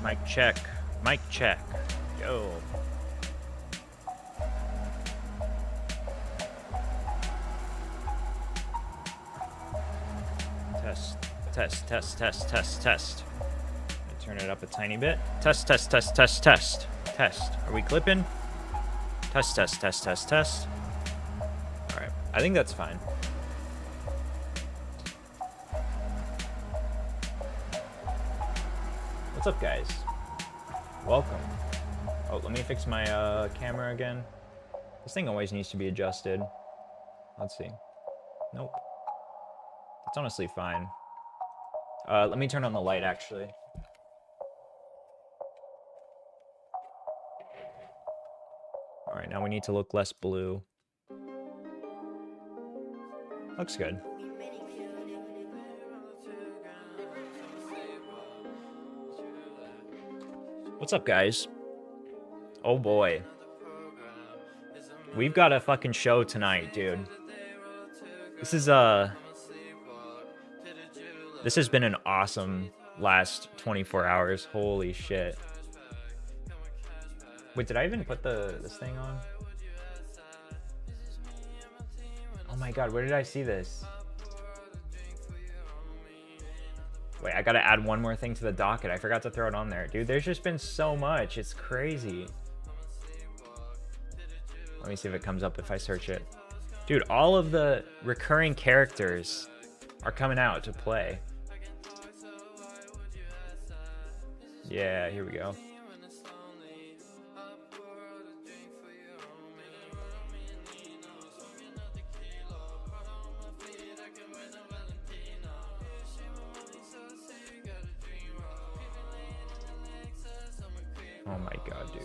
Mic check. Mic check. Yo. Test. Test, test, test, test, test. Let me turn it up a tiny bit. Test, test, test, test, test. Test. Are we clipping? Test, test, test, test, test. Alright. I think that's fine. What's up, guys? Welcome. Oh, let me fix my camera again. This thing always needs to be adjusted. Let's see. Nope. It's honestly fine. Let me turn on the light, actually. Alright, now we need to look less blue. Looks good. What's up, guys? Oh boy. We've got a fucking show tonight, dude. This has been an awesome last 24 hours. Holy shit. Wait, did I even put this thing on? Oh my god, where did I see this? Wait, I gotta add one more thing to the docket. I forgot to throw it on there. Dude, there's just been so much. It's crazy. Let me see if it comes up if I search it. Dude, all of the recurring characters are coming out to play. Yeah, here we go. Oh my god, dude.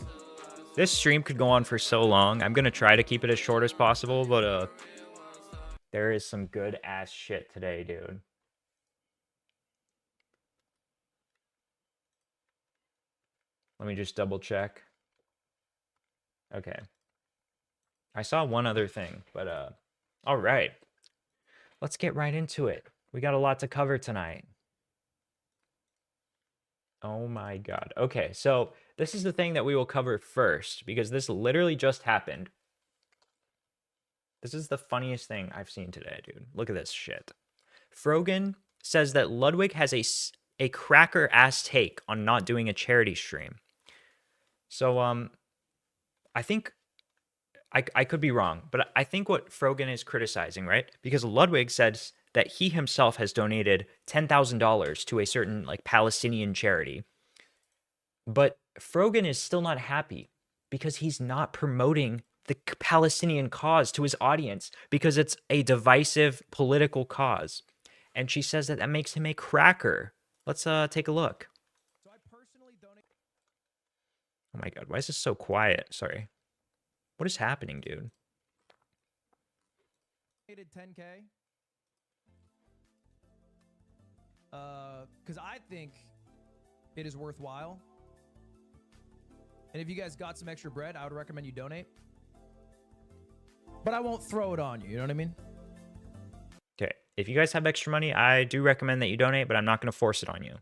This stream could go on for so long. I'm gonna try to keep it as short as possible, but there is some good ass shit today, dude. Let me just double check. Okay. I saw one other thing, but all right. Let's get right into it. We got a lot to cover tonight. Oh my god. Okay, so this is the thing that we will cover first, because this literally just happened. This is the funniest thing I've seen today, dude. Look at this shit. Frogan says that Ludwig has a cracker-ass take on not doing a charity stream. So, I think... I could be wrong, but I think what Frogan is criticizing, right? Because Ludwig says that he himself has donated $10,000 to a certain, like, Palestinian charity. But Frogan is still not happy because he's not promoting the Palestinian cause to his audience because it's a divisive political cause. And she says that that makes him a cracker. Let's take a look. So I personally donate. Oh my god, why is this so quiet? Sorry. What is happening, dude? 10K. Because I think it is worthwhile. And if you guys got some extra bread, I would recommend you donate. But I won't throw it on you, you know what I mean? Okay, if you guys have extra money, I do recommend that you donate, but I'm not going to force it on you.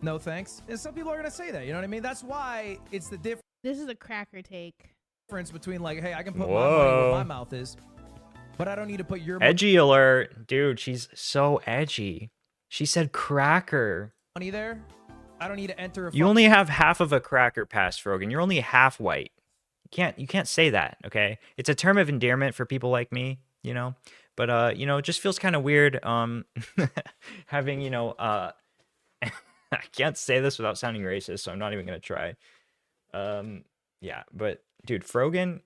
No thanks. And some people are going to say that, you know what I mean? That's why it's the difference. This is a cracker take. Between like, hey, I can put my money where my mouth is, but I don't need to put your edgy alert. Dude, she's so edgy. She said cracker. Money there. I don't need to enter you only have half of a cracker pass, Frogan. You're only half white. You can't say that, okay? It's a term of endearment for people like me, you know? But you know, it just feels kind of weird having, you know, I can't say this without sounding racist, so I'm not even going to try. Yeah, but dude, Frogan,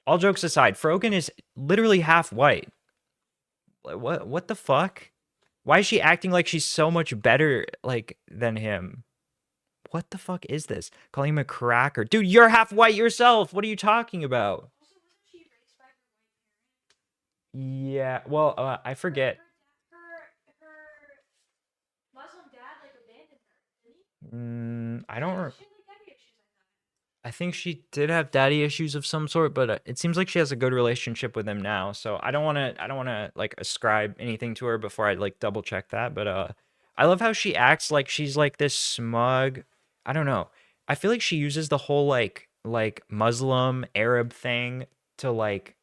all jokes aside, Frogan is literally half white. What the fuck? Why is she acting like she's so much better, like, than him? What the fuck is this? Calling him a cracker. Dude, you're half white yourself. What are you talking about? Yeah, well, I forget. I don't. I think she did have daddy issues of some sort, but it seems like she has a good relationship with him now. So I don't want to like ascribe anything to her before I like double check that. But I love how she acts like she's like this smug. I don't know. I feel like she uses the whole like Muslim Arab thing to like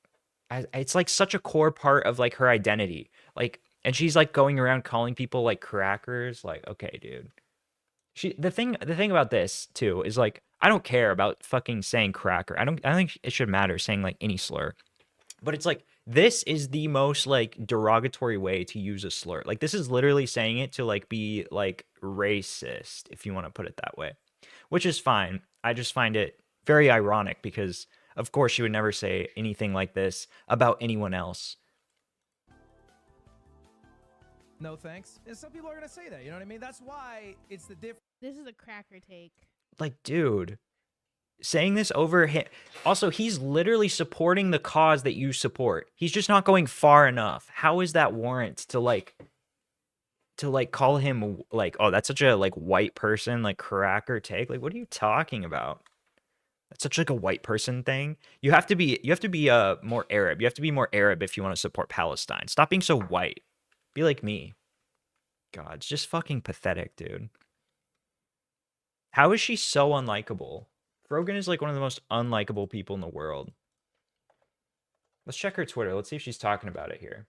it's like such a core part of like her identity. Like, and she's like going around calling people like crackers. Like, okay, dude. The thing about this too is like I don't care about fucking saying cracker. I don't think it should matter saying like any slur. But it's like this is the most like derogatory way to use a slur. Like this is literally saying it to like be like racist if you want to put it that way. Which is fine. I just find it very ironic because of course she would never say anything like this about anyone else. No thanks. And some people are gonna say that. You know what I mean? That's why it's the difference. This is a cracker take. Like, dude, saying this over him. Also, he's literally supporting the cause that you support. He's just not going far enough. How is that warrant to call him like, oh, that's such a like white person like cracker take? Like, what are you talking about? That's such like a white person thing. You have to be more Arab. You have to be more Arab if you want to support Palestine. Stop being so white. Be like me. God, it's just fucking pathetic, dude. How is she so unlikable? Frogan is like one of the most unlikable people in the world. Let's check her Twitter. Let's see if she's talking about it here.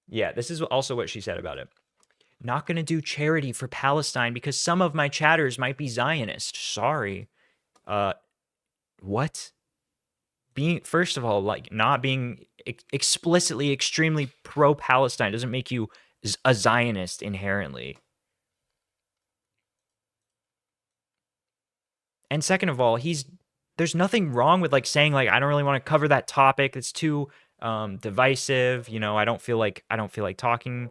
Yeah, this is also what she said about it. Not going to do charity for Palestine because some of my chatters might be Zionist. Sorry. What? Being, first of all, like not being explicitly extremely pro-Palestine doesn't make you a Zionist inherently. And second of all, there's nothing wrong with like saying like I don't really want to cover that topic. It's too divisive. You know, I don't feel like talking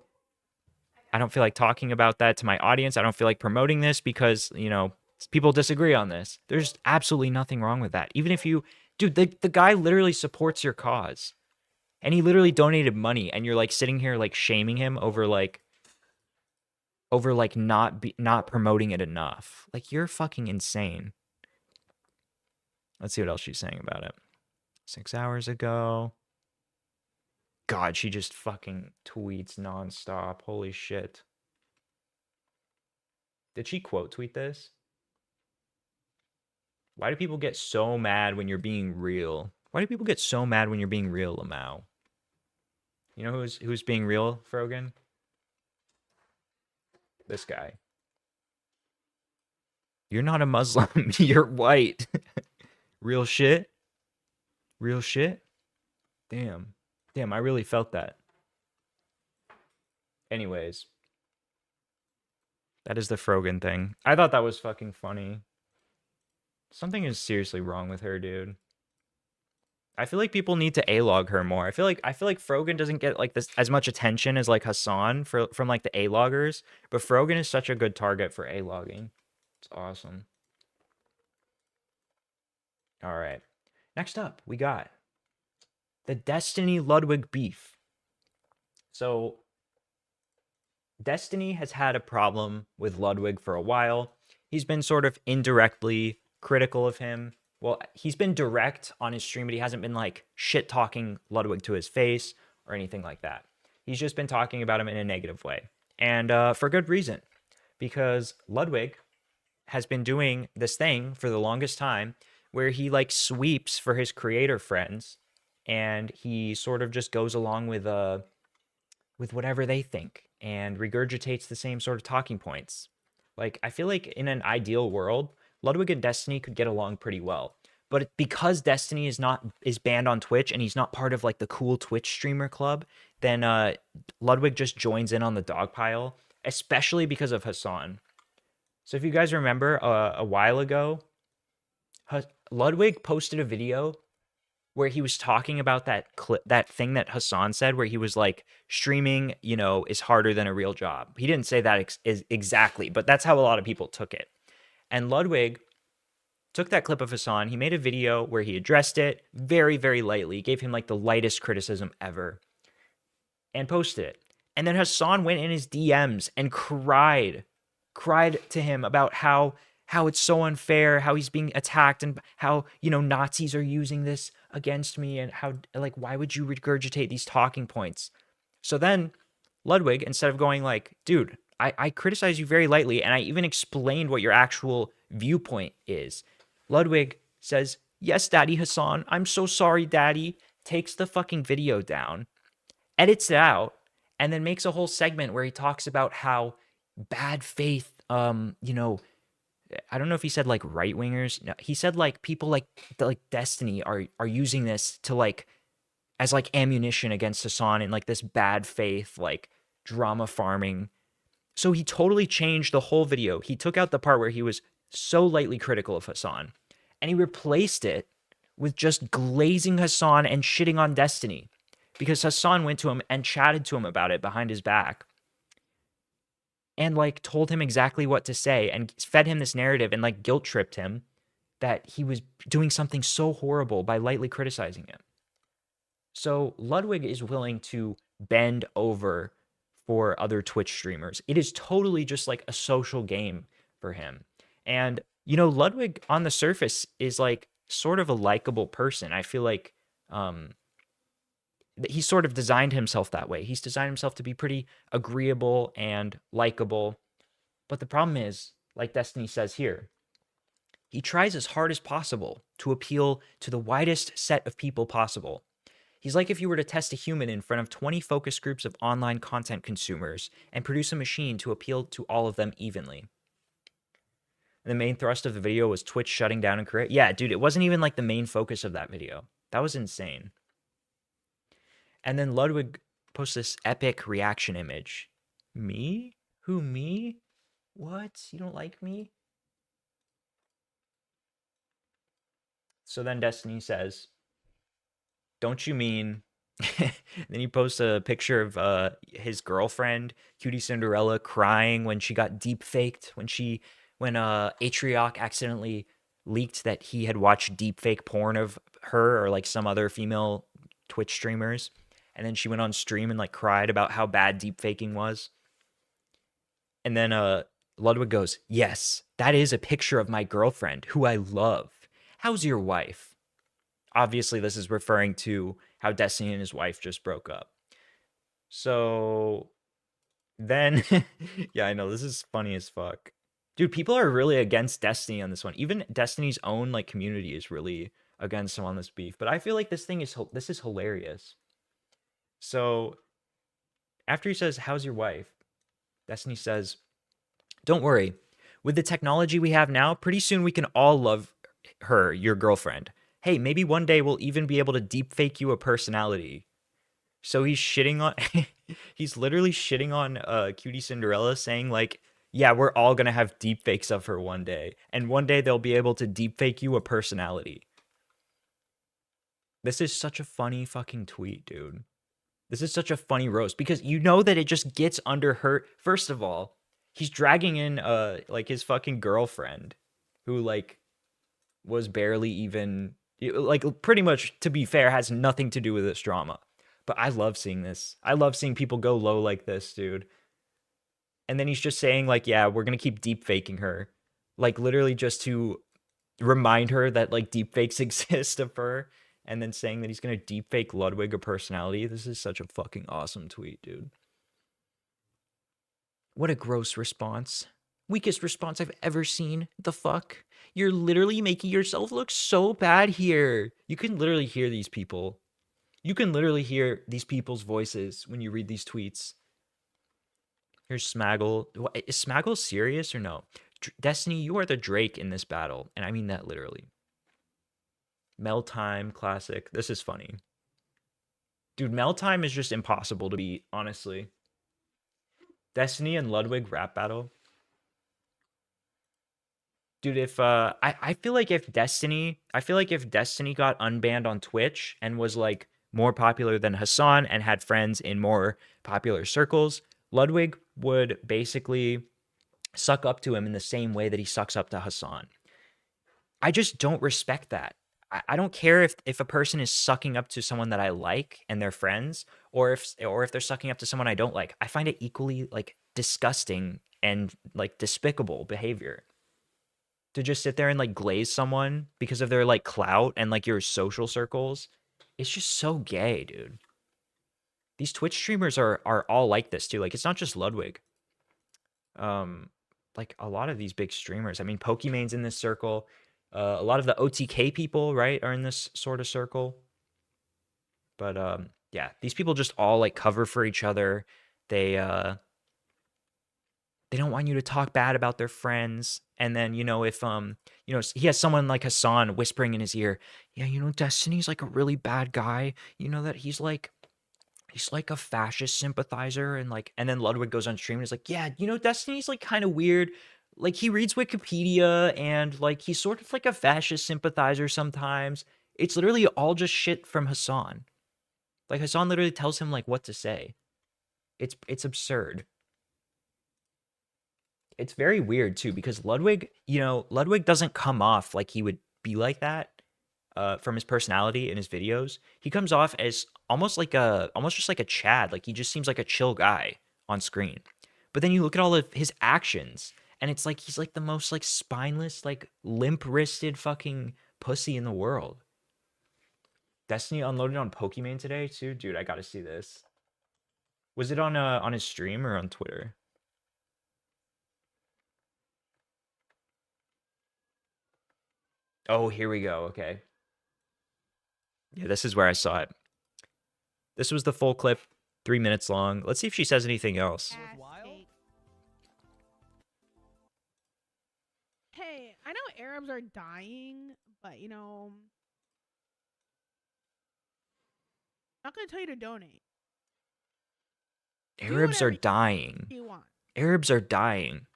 about that to my audience. I don't feel like promoting this because, you know, people disagree on this. There's absolutely nothing wrong with that. Even if you, dude, the guy literally supports your cause. And he literally donated money and you're like sitting here like shaming him over not promoting it enough. Like you're fucking insane. Let's see what else she's saying about it. 6 hours ago. God, she just fucking tweets nonstop. Holy shit. Did she quote tweet this? Why do people get so mad when you're being real? Why do people get so mad when you're being real, Lamau? You know who's being real, Frogan? This guy. You're not a Muslim. You're white. Real shit? Real shit? Damn. Damn, I really felt that. Anyways. That is the Frogan thing. I thought that was fucking funny. Something is seriously wrong with her, dude. I feel like people need to A-log her more. I feel like Frogan doesn't get like this as much attention as like Hassan from like the A-loggers, but Frogan is such a good target for A-logging. It's awesome. All right. Next up, we got the Destiny Ludwig beef. So Destiny has had a problem with Ludwig for a while. He's been sort of indirectly critical of him. Well, he's been direct on his stream, but he hasn't been like shit talking Ludwig to his face or anything like that. He's just been talking about him in a negative way. And for good reason, because Ludwig has been doing this thing for the longest time where he like sweeps for his creator friends and he sort of just goes along with whatever they think and regurgitates the same sort of talking points. Like I feel like in an ideal world, Ludwig and Destiny could get along pretty well. But because Destiny is banned on Twitch and he's not part of like the cool Twitch streamer club, then Ludwig just joins in on the dog pile, especially because of Hassan. So if you guys remember a while ago, Ludwig posted a video where he was talking about that thing that Hassan said, where he was like, streaming, you know, is harder than a real job. He didn't say that exactly, but that's how a lot of people took it. And Ludwig took that clip of Hassan. He made a video where he addressed it very, very lightly, gave him like the lightest criticism ever, and posted it. And then Hassan went in his DMs and cried cried to him about how it's so unfair, how he's being attacked, and how, you know, Nazis are using this against me, and how, like, why would you regurgitate these talking points? So then Ludwig, instead of going like, dude, I criticize you very lightly, and I even explained what your actual viewpoint is. Ludwig says, yes, Daddy Hassan, I'm so sorry, Daddy, takes the fucking video down, edits it out, and then makes a whole segment where he talks about how bad faith, you know, I don't know if he said like right wingers. No, he said like people like Destiny are using this to like as like ammunition against Hassan and like this bad faith like drama farming. So he totally changed the whole video. He took out the part where he was so lightly critical of Hassan, and he replaced it with just glazing Hassan and shitting on Destiny, because Hassan went to him and chatted to him about it behind his back and like told him exactly what to say and fed him this narrative and like guilt tripped him that he was doing something so horrible by lightly criticizing him. So Ludwig is willing to bend over for other Twitch streamers. It is totally just like a social game for him. And, you know, Ludwig on the surface is like sort of a likable person. I feel like he sort of designed himself that way. He's designed himself to be pretty agreeable and likable. But the problem is, like Destiny says here, he tries as hard as possible to appeal to the widest set of people possible. He's like if you were to test a human in front of 20 focus groups of online content consumers and produce a machine to appeal to all of them evenly. And the main thrust of the video was Twitch shutting down in Korea. Yeah, dude, it wasn't even like the main focus of that video. That was insane. And then Ludwig posts this epic reaction image. Me? Who, me? What? You don't like me? So then Destiny says, don't you mean... Then he posts a picture of his girlfriend, Cutie Cinderella, crying when she got deep faked, when Atrioc accidentally leaked that he had watched deep fake porn of her or like some other female Twitch streamers. And then she went on stream and like cried about how bad deep faking was. And then Ludwig goes, yes, that is a picture of my girlfriend who I love. How's your wife? Obviously, this is referring to how Destiny and his wife just broke up. So then, yeah, I know, this is funny as fuck. Dude, people are really against Destiny on this one. Even Destiny's own like community is really against him on this beef. But I feel like this is hilarious. So after he says, how's your wife? Destiny says, don't worry. With the technology we have now, pretty soon we can all love her, your girlfriend. Hey, maybe one day we'll even be able to deep fake you a personality. So he's shitting on, he's literally shitting on Cutie Cinderella, saying like, yeah, we're all gonna have deep fakes of her one day, and one day they'll be able to deep fake you a personality. This is such a funny fucking tweet, dude. This is such a funny roast because you know that it just gets under her. First of all, he's dragging in like his fucking girlfriend, who like was barely even like, pretty much, to be fair, has nothing to do with this drama. But I love seeing this. I love seeing people go low like this, dude. And then he's just saying like, yeah, we're gonna keep deep faking her, like literally just to remind her that like deep fakes exist of her. And then saying that he's gonna deep fake Ludwig a personality. This is such a fucking awesome tweet, dude. What a gross response. Weakest response I've ever seen. The fuck? You're literally making yourself look so bad here. You can literally hear these people. You can literally hear these people's voices when you read these tweets. Here's Smaggle. What, is Smaggle serious or no? Destiny, you are the Drake in this battle. And I mean that literally. Mel Time classic. This is funny. Dude, Mel Time is just impossible to beat, honestly. Destiny and Ludwig rap battle. Dude, if I feel like if Destiny got unbanned on Twitch and was like more popular than Hassan and had friends in more popular circles, Ludwig would basically suck up to him in the same way that he sucks up to Hassan. I just don't respect that. I don't care if a person is sucking up to someone that I like and they're friends, or if they're sucking up to someone I don't like. I find it equally like disgusting and like despicable behavior. To just sit there and like glaze someone because of their like clout and like your social circles, it's just so gay, dude. These Twitch streamers are all like this too. Like it's not just Ludwig. Um, like a lot of these big streamers. I mean, Pokemon's in this circle. A lot of the OTK people, right, are in this sort of circle. But yeah, these people just all like cover for each other. They don't want you to talk bad about their friends. And then, if he has someone like Hassan whispering in his ear, yeah, Destiny's like a really bad guy. You know that he's like a fascist sympathizer, and then Ludwig goes on stream and is like, yeah, Destiny's like kind of weird. Like he reads Wikipedia and like he's sort of like a fascist sympathizer sometimes. It's literally all just shit from Hassan. Like Hassan literally tells him like what to say. It's absurd. It's very weird too because Ludwig doesn't come off like he would be like that from his personality in his videos. He comes off as almost just like a Chad. Like he just seems like a chill guy on screen. But then you look at all of his actions and it's like he's like the most like spineless, like limp-wristed fucking pussy in the world. Destiny unloaded on Pokemon today too? Dude, I gotta see this. Was it on his stream or on Twitter? Oh, here we go. Okay. Yeah, this is where I saw it. This was the full clip, 3 minutes long. Let's see if she says anything else. Hey, I know Arabs are dying, but I'm not gonna tell you to donate. Arabs are dying. You want. Arabs are dying.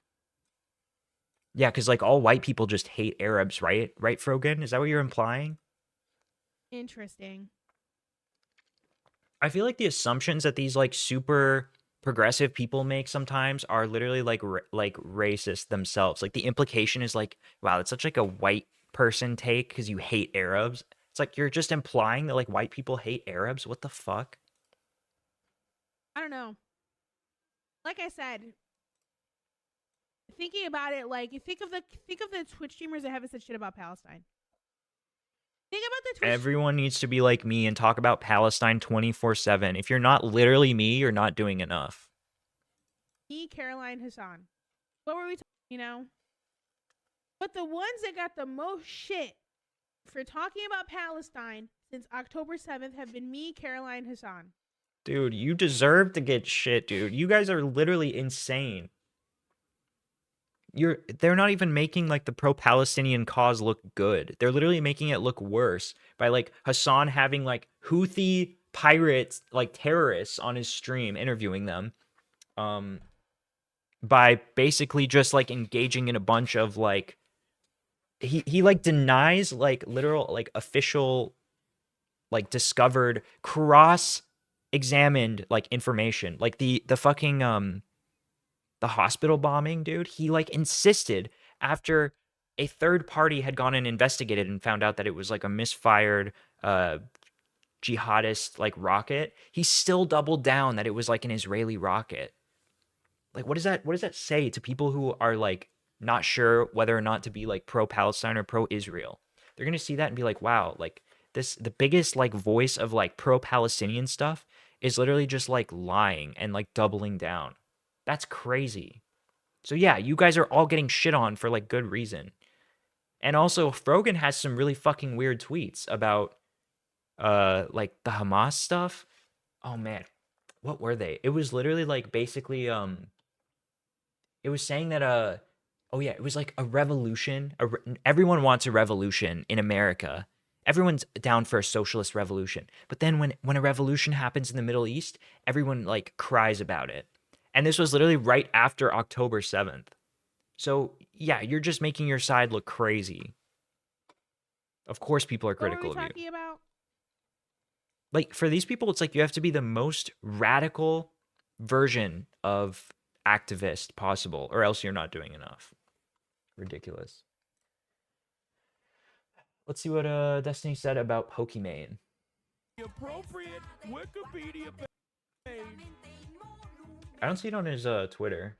Yeah, because like all white people just hate Arabs, right? Right, Frogan? Is that what you're implying? Interesting. I feel like the assumptions that these like super progressive people make sometimes are literally like racist themselves. Like the implication is like, wow, it's such like a white person take because you hate Arabs. It's like you're just implying that like white people hate Arabs. What the fuck? I don't know. Like I said, thinking about it, like you think of the Twitch streamers that haven't said shit about Palestine. Think about the Twitch. Everyone needs to be like me and talk about Palestine 24/7. If you're not literally me, you're not doing enough. Me, Caroline, Hassan. What were we talking? But the ones that got the most shit for talking about Palestine since October 7th have been me, Caroline, Hassan. Dude, you deserve to get shit, dude. You guys are literally insane. They're not even making like the pro-Palestinian cause look good. They're literally making it look worse by like Hassan having like Houthi pirates, like terrorists on his stream interviewing them. By basically just like engaging in a bunch of like he like denies like literal like official like discovered cross-examined like information. Like the fucking the hospital bombing, dude, he like insisted after a third party had gone and investigated and found out that it was like a misfired jihadist like rocket, he still doubled down that it was like an Israeli rocket. Like what does that say to people who are like not sure whether or not to be like pro-Palestine or pro-Israel? They're going to see that and be like, wow, like the biggest like voice of like pro-Palestinian stuff is literally just like lying and like doubling down. That's crazy. So yeah, you guys are all getting shit on for like good reason. And also Frogan has some really fucking weird tweets about like the Hamas stuff. Oh man. What were they? It was literally like basically it was saying that oh yeah, it was like a revolution. Everyone wants a revolution in America. Everyone's down for a socialist revolution. But then when a revolution happens in the Middle East, everyone like cries about it. And this was literally right after October 7th. So, yeah, you're just making your side look crazy. Of course people are critical of you. What were we talking about? Like, for these people, it's like you have to be the most radical version of activist possible, or else you're not doing enough. Ridiculous. Let's see what Destiny said about Pokemon. The appropriate Wikipedia page. I don't see it on his Twitter.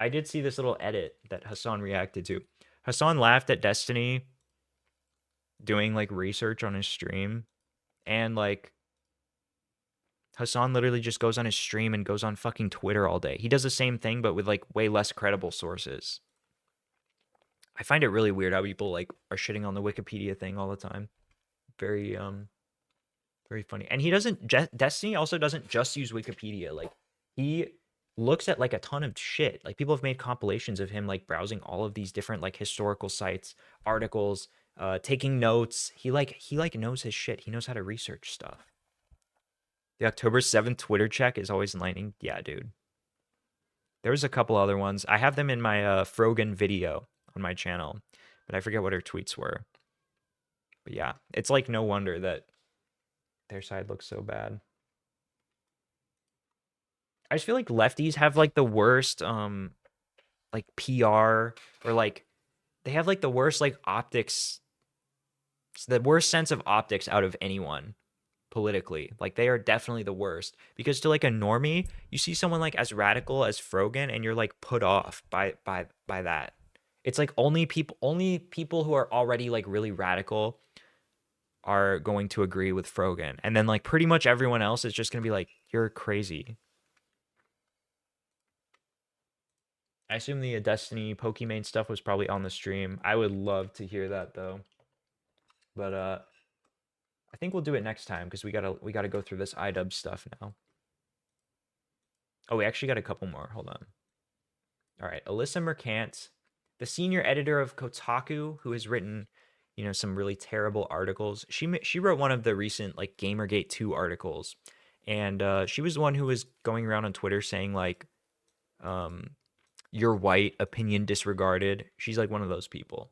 I did see this little edit that Hassan reacted to. Hassan laughed at Destiny doing like research on his stream, and like Hassan literally just goes on his stream and goes on fucking Twitter all day. He does the same thing but with like way less credible sources. I find it really weird how people like are shitting on the Wikipedia thing all the time. Very very funny. And he doesn't Destiny also doesn't just use Wikipedia. Like he looks at like a ton of shit. Like people have made compilations of him like browsing all of these different like historical sites, articles, taking notes. He knows his shit. He knows how to research stuff. The October 7th Twitter check is always enlightening. Yeah, dude. There's a couple other ones. I have them in my Frogan video on my channel, but I forget what her tweets were. But yeah, it's like no wonder that their side looks so bad. I just feel like lefties have like the worst like PR, or like they have like the worst like optics, the worst sense of optics out of anyone politically. Like they are definitely the worst, because to like a normie, you see someone like as radical as Frogan and you're like put off by that. It's like only people who are already like really radical are going to agree with Frogan, and then like pretty much everyone else is just going to be like, you're crazy. I assume the Destiny Pokimane stuff was probably on the stream. I would love to hear that though. But I think we'll do it next time because we gotta go through this iDubbbz stuff now. Oh, we actually got a couple more. Hold on. All right, Alyssa Mercant, the senior editor of Kotaku, who has written, you know, some really terrible articles. She wrote one of the recent like Gamergate 2 articles, and she was the one who was going around on Twitter saying like, "You're white, opinion disregarded." She's like one of those people.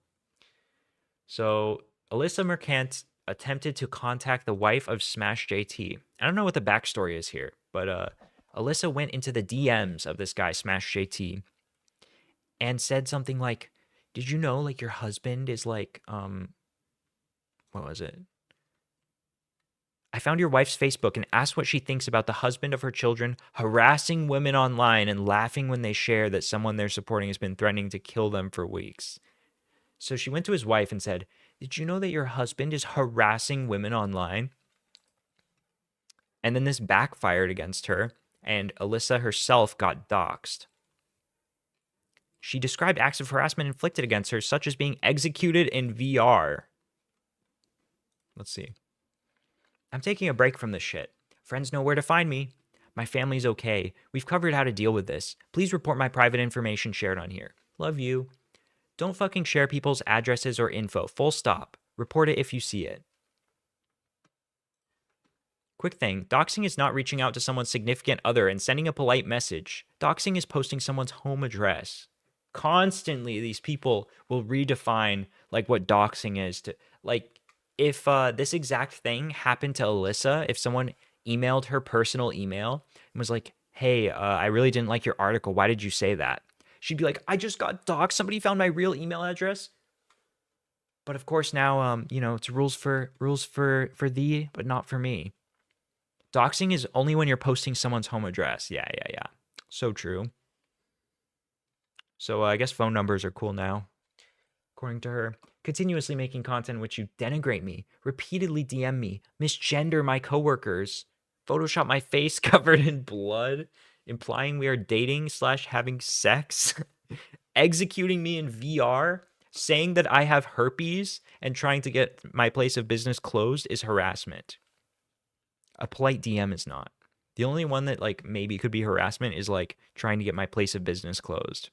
So Alyssa Mercant attempted to contact the wife of Smash JT. I don't know what the backstory is here, but Alyssa went into the DMs of this guy, Smash JT, and said something like, "Did you know like your husband is like, what was it? I found your wife's Facebook and asked what she thinks about the husband of her children harassing women online and laughing when they share that someone they're supporting has been threatening to kill them for weeks." So she went to his wife and said, "Did you know that your husband is harassing women online?" And then this backfired against her, and Alyssa herself got doxxed. She described acts of harassment inflicted against her, such as being executed in VR. Let's see. "I'm taking a break from this shit. Friends know where to find me. My family's okay. We've covered how to deal with this. Please report my private information shared on here. Love you. Don't fucking share people's addresses or info. Full stop. Report it if you see it." Quick thing, doxing is not reaching out to someone's significant other and sending a polite message. Doxing is posting someone's home address. Constantly, these people will redefine like what doxing is. To like, if this exact thing happened to Alyssa, if someone emailed her personal email and was like, "Hey, I really didn't like your article. Why did you say that?" She'd be like, "I just got doxxed. Somebody found my real email address." But of course now, you know, it's rules for thee, but not for me. Doxing is only when you're posting someone's home address. Yeah. So true. So I guess phone numbers are cool now. According to her, continuously making content in which you denigrate me, repeatedly DM me, misgender my coworkers, Photoshop my face covered in blood, implying we are dating / having sex, executing me in VR, saying that I have herpes, and trying to get my place of business closed is harassment. A polite DM is not. The only one that like maybe could be harassment is like trying to get my place of business closed.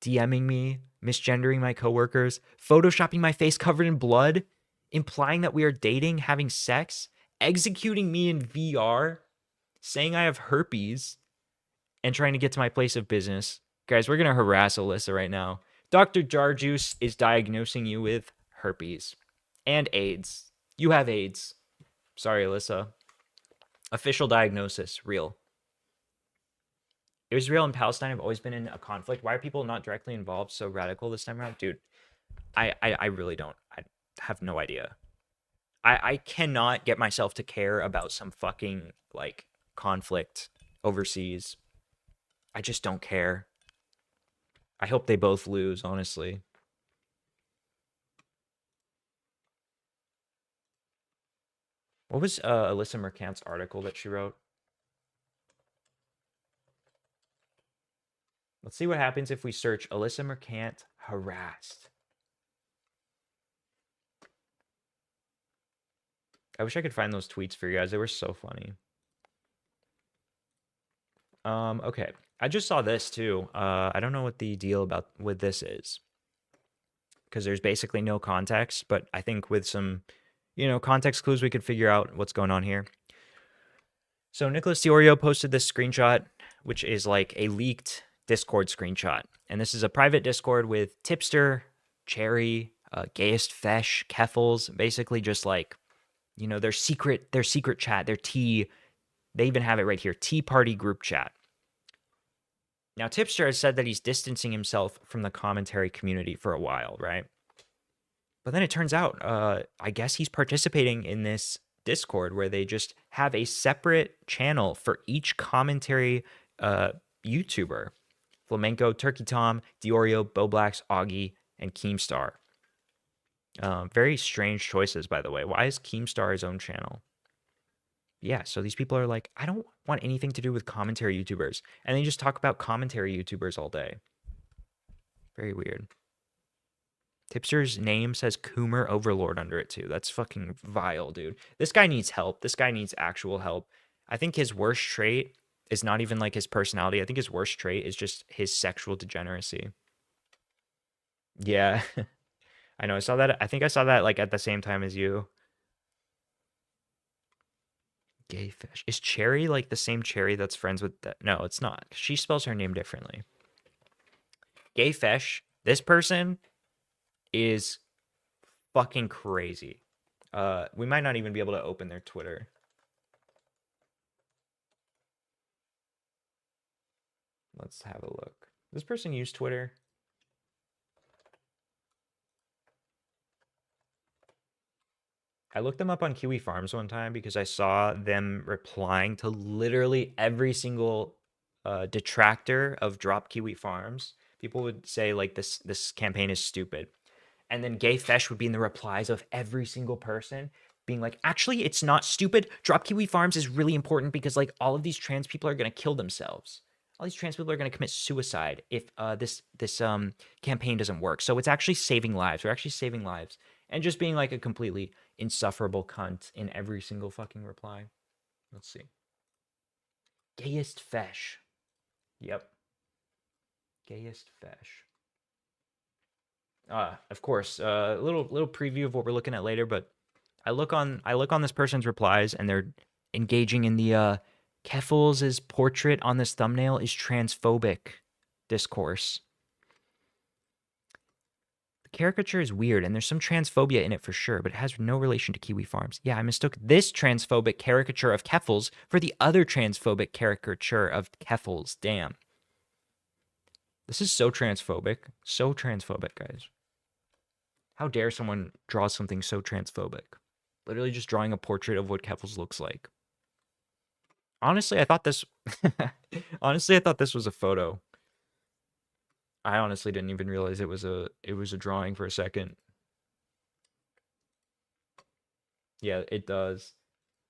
DMing me, misgendering my coworkers, photoshopping my face covered in blood, implying that we are dating, having sex, executing me in VR, saying I have herpes, and trying to get to my place of business. Guys, we're going to harass Alyssa right now. Dr. Jarjuice is diagnosing you with herpes and AIDS. You have AIDS. Sorry, Alyssa. Official diagnosis, real. Israel and Palestine have always been in a conflict. Why are people not directly involved so radical this time around? Dude, I really don't. I have no idea. I cannot get myself to care about some fucking, like, conflict overseas. I just don't care. I hope they both lose, honestly. What was Alyssa Mercant's article that she wrote? Let's see what happens if we search Alyssa Mercant harassed. I wish I could find those tweets for you guys. They were so funny. Okay. I just saw this too. I don't know what the deal with this is, because there's basically no context, but I think with some, context clues, we could figure out what's going on here. So Nicholas Diorio posted this screenshot, which is like a leaked Discord screenshot. And this is a private Discord with Tipster, Cherry, Gayest Fesh, Keffals, basically just like, their secret chat, their tea. They even have it right here, Tea Party group chat. Now, Tipster has said that he's distancing himself from the commentary community for a while, right? But then it turns out, I guess he's participating in this Discord where they just have a separate channel for each commentary YouTuber. Flamenco, Turkey Tom, Diorio, Boblax, Augie, and Keemstar. Very strange choices, by the way. Why is Keemstar his own channel? Yeah, so these people are like, I don't want anything to do with commentary YouTubers. And they just talk about commentary YouTubers all day. Very weird. Tipster's name says Coomer Overlord under it too. That's fucking vile, dude. This guy needs help. This guy needs actual help. I think his worst trait is not even like his personality. I think his worst trait is just his sexual degeneracy. Yeah. I know. I saw that. I think I saw that like at the same time as you. Gay fish. Is Cherry like the same Cherry that's friends with that? No, it's not. She spells her name differently. Gay fish. This person is fucking crazy. We might not even be able to open their Twitter. Let's have a look. Does this person use Twitter? I looked them up on Kiwi Farms one time because I saw them replying to literally every single detractor of Drop Kiwi Farms. People would say like this campaign is stupid. And then Gay Fesh would be in the replies of every single person being like, actually, it's not stupid. Drop Kiwi Farms is really important because like all of these trans people are going to kill themselves. All these trans people are going to commit suicide if this campaign doesn't work. So it's actually saving lives. We're actually saving lives. And just being like a completely insufferable cunt in every single fucking reply. Let's see. Gayest Fesh. Yep. Gayest Fesh. Of course, a little preview of what we're looking at later, but I look on this person's replies and they're engaging in the Keffals' portrait on this thumbnail is transphobic discourse. The caricature is weird and there's some transphobia in it for sure, but it has no relation to Kiwi Farms. Yeah, I mistook this transphobic caricature of Keffals for the other transphobic caricature of Keffals. Damn. This is so transphobic. So transphobic, guys. How dare someone draw something so transphobic? Literally just drawing a portrait of what Keffals looks like. Honestly, I thought this was a photo. I honestly didn't even realize it was a drawing for a second. Yeah, it does.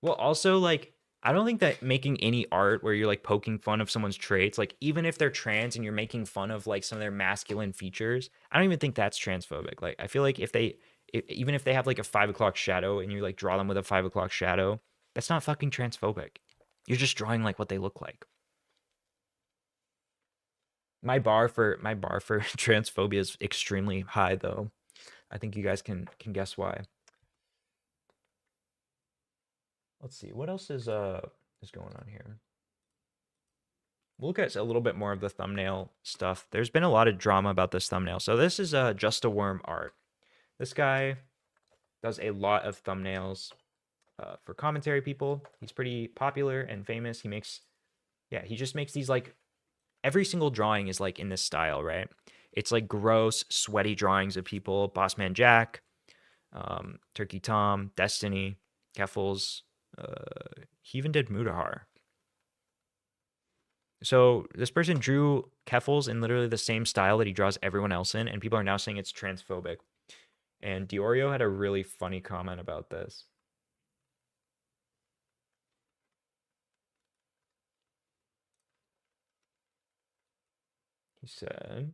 Well, also like I don't think that making any art where you're like poking fun of someone's traits, like even if they're trans and you're making fun of like some of their masculine features, I don't even think that's transphobic. Like I feel like even if they have like a 5 o'clock shadow and you like draw them with a 5 o'clock shadow, that's not fucking transphobic. You're just drawing like what they look like. My bar for transphobia is extremely high though. I think you guys can guess why. Let's see, what else is going on here? We'll look at a little bit more of the thumbnail stuff. There's been a lot of drama about this thumbnail. So this is Just a Worm art. This guy does a lot of thumbnails for commentary people. He's pretty popular and famous. He just makes these like, every single drawing is like in this style, right? It's like gross, sweaty drawings of people. Bossman Jack, Turkey Tom, Destiny, Keffals. He even did Mutahar. So this person drew Keffals in literally the same style that he draws everyone else in, and people are now saying it's transphobic. And Diorio had a really funny comment about this. He said,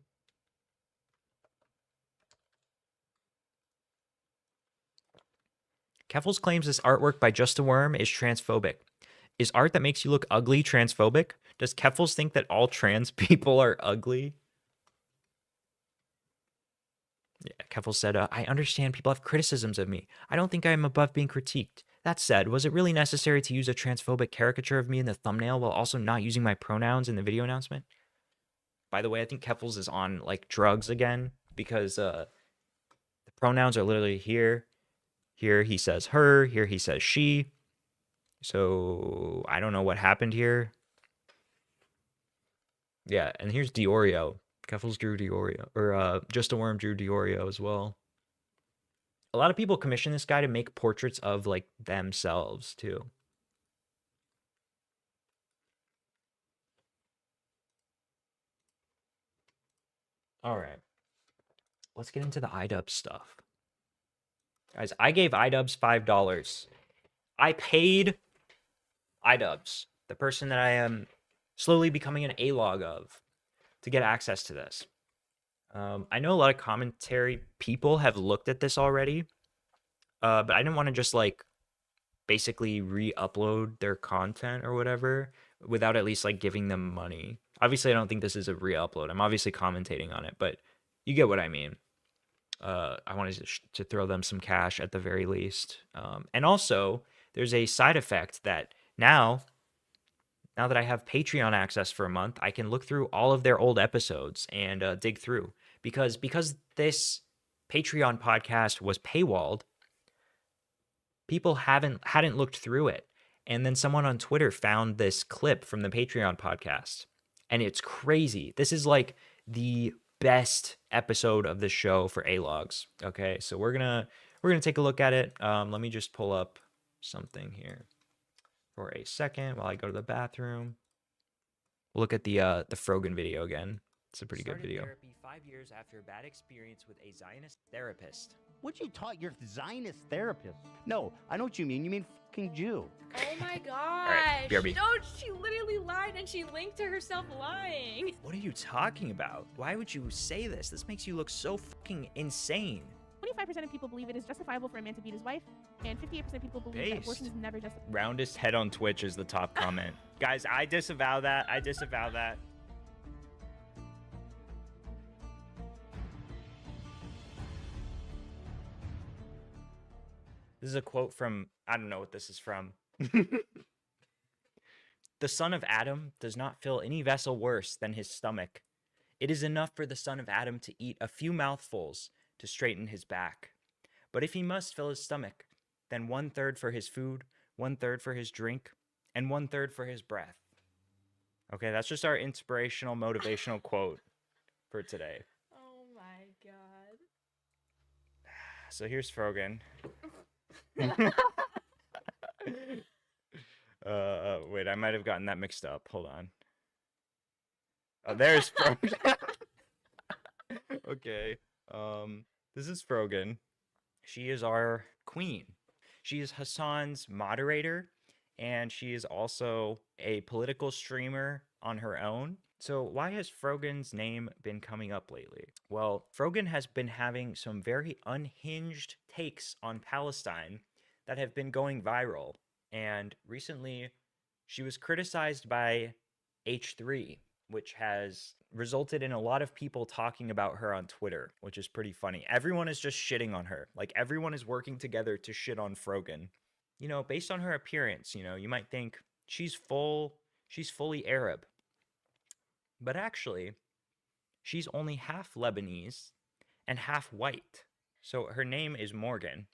Keffals claims this artwork by Just a Worm is transphobic. Is art that makes you look ugly transphobic? Does Keffals think that all trans people are ugly? Yeah, Keffals said, I understand people have criticisms of me. I don't think I am above being critiqued. That said, was it really necessary to use a transphobic caricature of me in the thumbnail while also not using my pronouns in the video announcement? By the way, I think Keffals is on like drugs again because the pronouns are literally here. Here he says her. Here he says she. So I don't know what happened here. Yeah, and here's Diorio. Keffals drew Diorio, or Just a Worm drew Diorio as well. A lot of people commission this guy to make portraits of like themselves too. All right, let's get into the iDubbbz stuff. Guys, I gave iDubbbz $5. I paid iDubbbz, the person that I am slowly becoming an A-log of, to get access to this. I know a lot of commentary people have looked at this already, but I didn't want to just like basically re-upload their content or whatever without at least like giving them money. Obviously, I don't think this is a re-upload. I'm obviously commentating on it, but you get what I mean. I wanted to throw them some cash at the very least. And also, there's a side effect that now that I have Patreon access for a month, I can look through all of their old episodes and dig through. Because this Patreon podcast was paywalled, people hadn't looked through it. And then someone on Twitter found this clip from the Patreon podcast. And it's crazy. This is like the best episode of the show for A-logs. Okay, so we're gonna take a look at it. Let me just pull up something here for a second while I go to the bathroom. We'll look at the Frogan video again. It's a pretty good video. Therapy 5 years after a bad experience with a Zionist therapist. What you taught your Zionist therapist? No, I know what you mean. You mean fucking Jew. Oh my gosh. Right, BRB. No, she literally lied and she linked to herself lying. What are you talking about? Why would you say this? This makes you look so fucking insane. 25% of people believe it is justifiable for a man to beat his wife, and 58% of people believe that abortion is never justified. Roundest head on Twitch is the top comment. Guys, I disavow that. I disavow that. This is a quote from, I don't know what this is from. The son of Adam does not fill any vessel worse than his stomach. It is enough for the son of Adam to eat a few mouthfuls to straighten his back. But if he must fill his stomach, then 1/3 for his food, 1/3 for his drink, and 1/3 for his breath. Okay, that's just our inspirational, motivational quote for today. Oh my god. So here's Frogan. Wait, I might have gotten that mixed up. Hold on. Oh, there's Frogan. Okay. This is Frogan. She is our queen. She is Hassan's moderator, and she is also a political streamer on her own. So why has Frogan's name been coming up lately? Well, Frogan has been having some very unhinged takes on Palestine that have been going viral. And recently, she was criticized by H3, which has resulted in a lot of people talking about her on Twitter, which is pretty funny. Everyone is just shitting on her. Like, everyone is working together to shit on Frogan. You know, based on her appearance, you know, you might think she's fully Arab. But actually, she's only half Lebanese and half white. So her name is Morgan.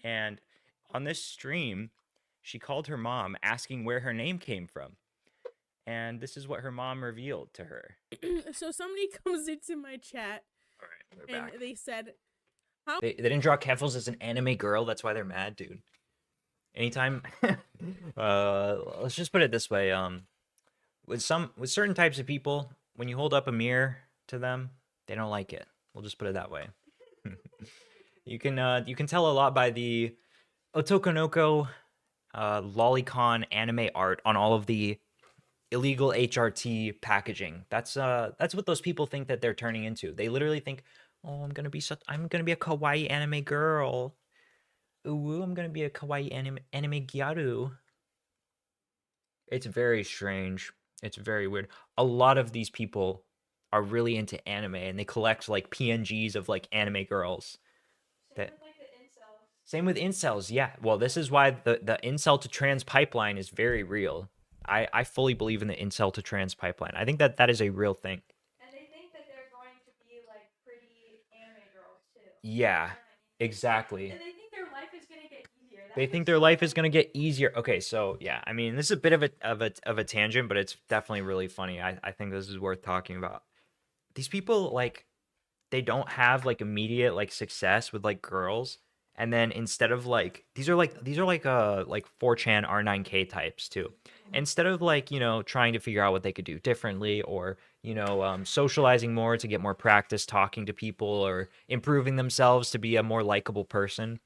And on this stream, she called her mom asking where her name came from. And this is what her mom revealed to her. So somebody comes into my chat, All right, we're back. they said, They didn't draw Keffals as an anime girl. That's why they're mad, dude. Anytime, let's just put it this way. with certain types of people, when you hold up a mirror to them, they don't like it. We'll just put it that way. You can tell a lot by the Otokonoko lolicon anime art on all of the illegal HRT packaging. That's what those people think that they're turning into. They literally think, "Oh, I'm gonna be a kawaii anime girl. Ooh, I'm gonna be a kawaii anime gyaru." It's very strange. It's very weird. A lot of these people are really into anime and they collect like PNGs of like anime girls. That Same with incels. Yeah. Well, this is why the incel to trans pipeline is very real. I fully believe in the incel to trans pipeline. I think that is a real thing. And they think that they're going to be like pretty anime girls too. Yeah, exactly. And they think their life is gonna get easier. They think their life is gonna get easier. Okay, so yeah, I mean, this is a bit of a tangent, but it's definitely really funny. I think this is worth talking about. These people like they don't have like immediate like success with like girls, and then instead of like these are like 4chan R9K types too. Instead of like trying to figure out what they could do differently or socializing more to get more practice talking to people or improving themselves to be a more likable person,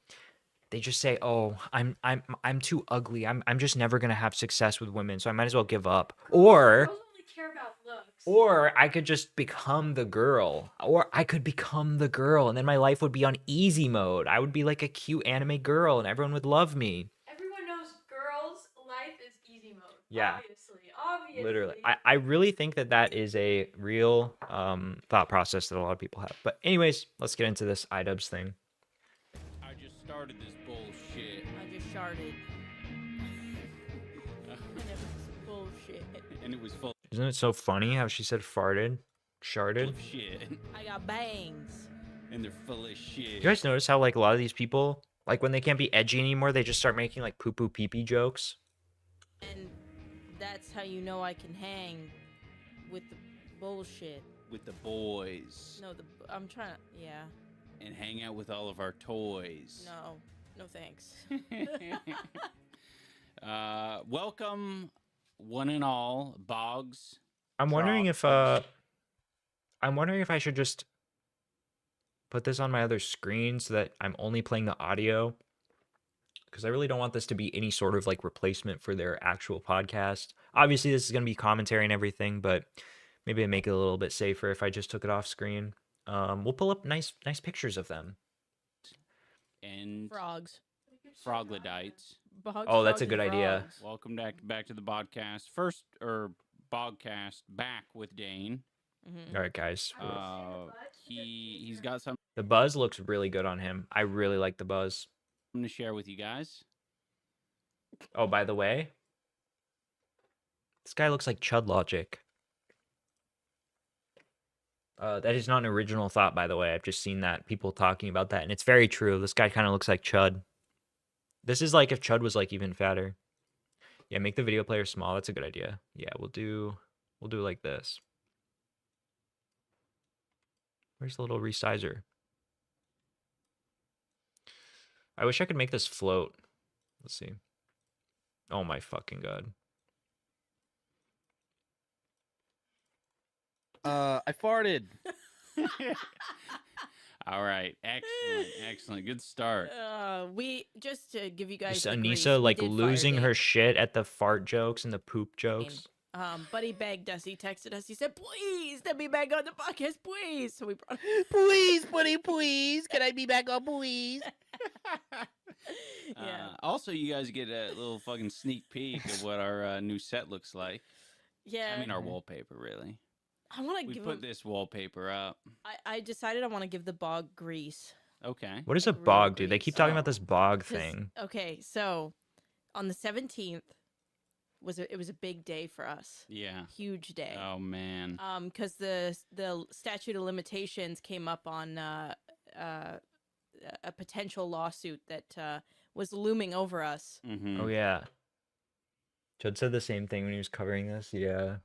they just say, "Oh, I'm too ugly. I'm just never gonna have success with women, so I might as well give up." Or Girls only care about looks. or I could just become the girl. Or I could become the girl, and then my life would be on easy mode. I would be like a cute anime girl, and everyone would love me. Everyone knows girls' life is easy mode. Yeah. Obviously. Literally, I really think that is a real thought process that a lot of people have. But anyways, let's get into this iDubbbz thing. I just started this bullshit. I just sharded. And it was bullshit. And it was full Isn't it so funny how she said farted, sharded? of shit. I got bangs. And they're full of shit. You guys notice how like a lot of these people, like when they can't be edgy anymore, they just start making like poo poo pee pee jokes. And that's how you know I can hang with the bullshit. With the boys. No, I'm trying to, yeah. And hang out with all of our toys. No thanks. Welcome, one and all, Boggs. I'm wondering if I should just put this on my other screen so that I'm only playing the audio, because I really don't want this to be any sort of like replacement for their actual podcast. Obviously, this is going to be commentary and everything, but maybe make it a little bit safer if I just took it off screen. We'll pull up nice pictures of them. And Frogs. Froglodites. Bogs, Oh, that's a frogs, good and idea. frogs. Welcome back to the podcast. Bogcast back with Dane. Mhm. All right, guys. He's got something The buzz looks really good on him. I really like the buzz. to share with you guys. Oh, by the way, this guy looks like Chud Logic. That is not an original thought, by the way. I've just seen that people talking about that, and it's very true. This guy kind of looks like Chud. This is like if Chud was like even fatter. Yeah, make the video player small. That's a good idea. Yeah, we'll do like this. Where's the little resizer? I wish I could make this float. Let's see. Oh my fucking god. I farted. All right. Excellent. Good start. We just to give you guys Just the grease, Anissa we like did fire losing Dane. her shit at the fart jokes and the poop jokes. Buddy begged us. He texted us. He said, "Please let me back on the podcast, please." So we brought. Please, buddy, please. Can I be back on, please? Yeah. Also, you guys get a little fucking sneak peek of what our new set looks like. Yeah. I mean, our wallpaper, really. I want to We give put him. this wallpaper up. I decided I want to give the bog grease. Okay. What is a Like real bog, dude? They grease. keep talking about Oh. this bog 'Cause- thing. Okay, so on the 17th it was a big day for us. Yeah. Huge day. Oh man. Because the statute of limitations came up on a potential lawsuit that was looming over us. Mm-hmm. Oh yeah. Chud said the same thing when he was covering this. Yeah.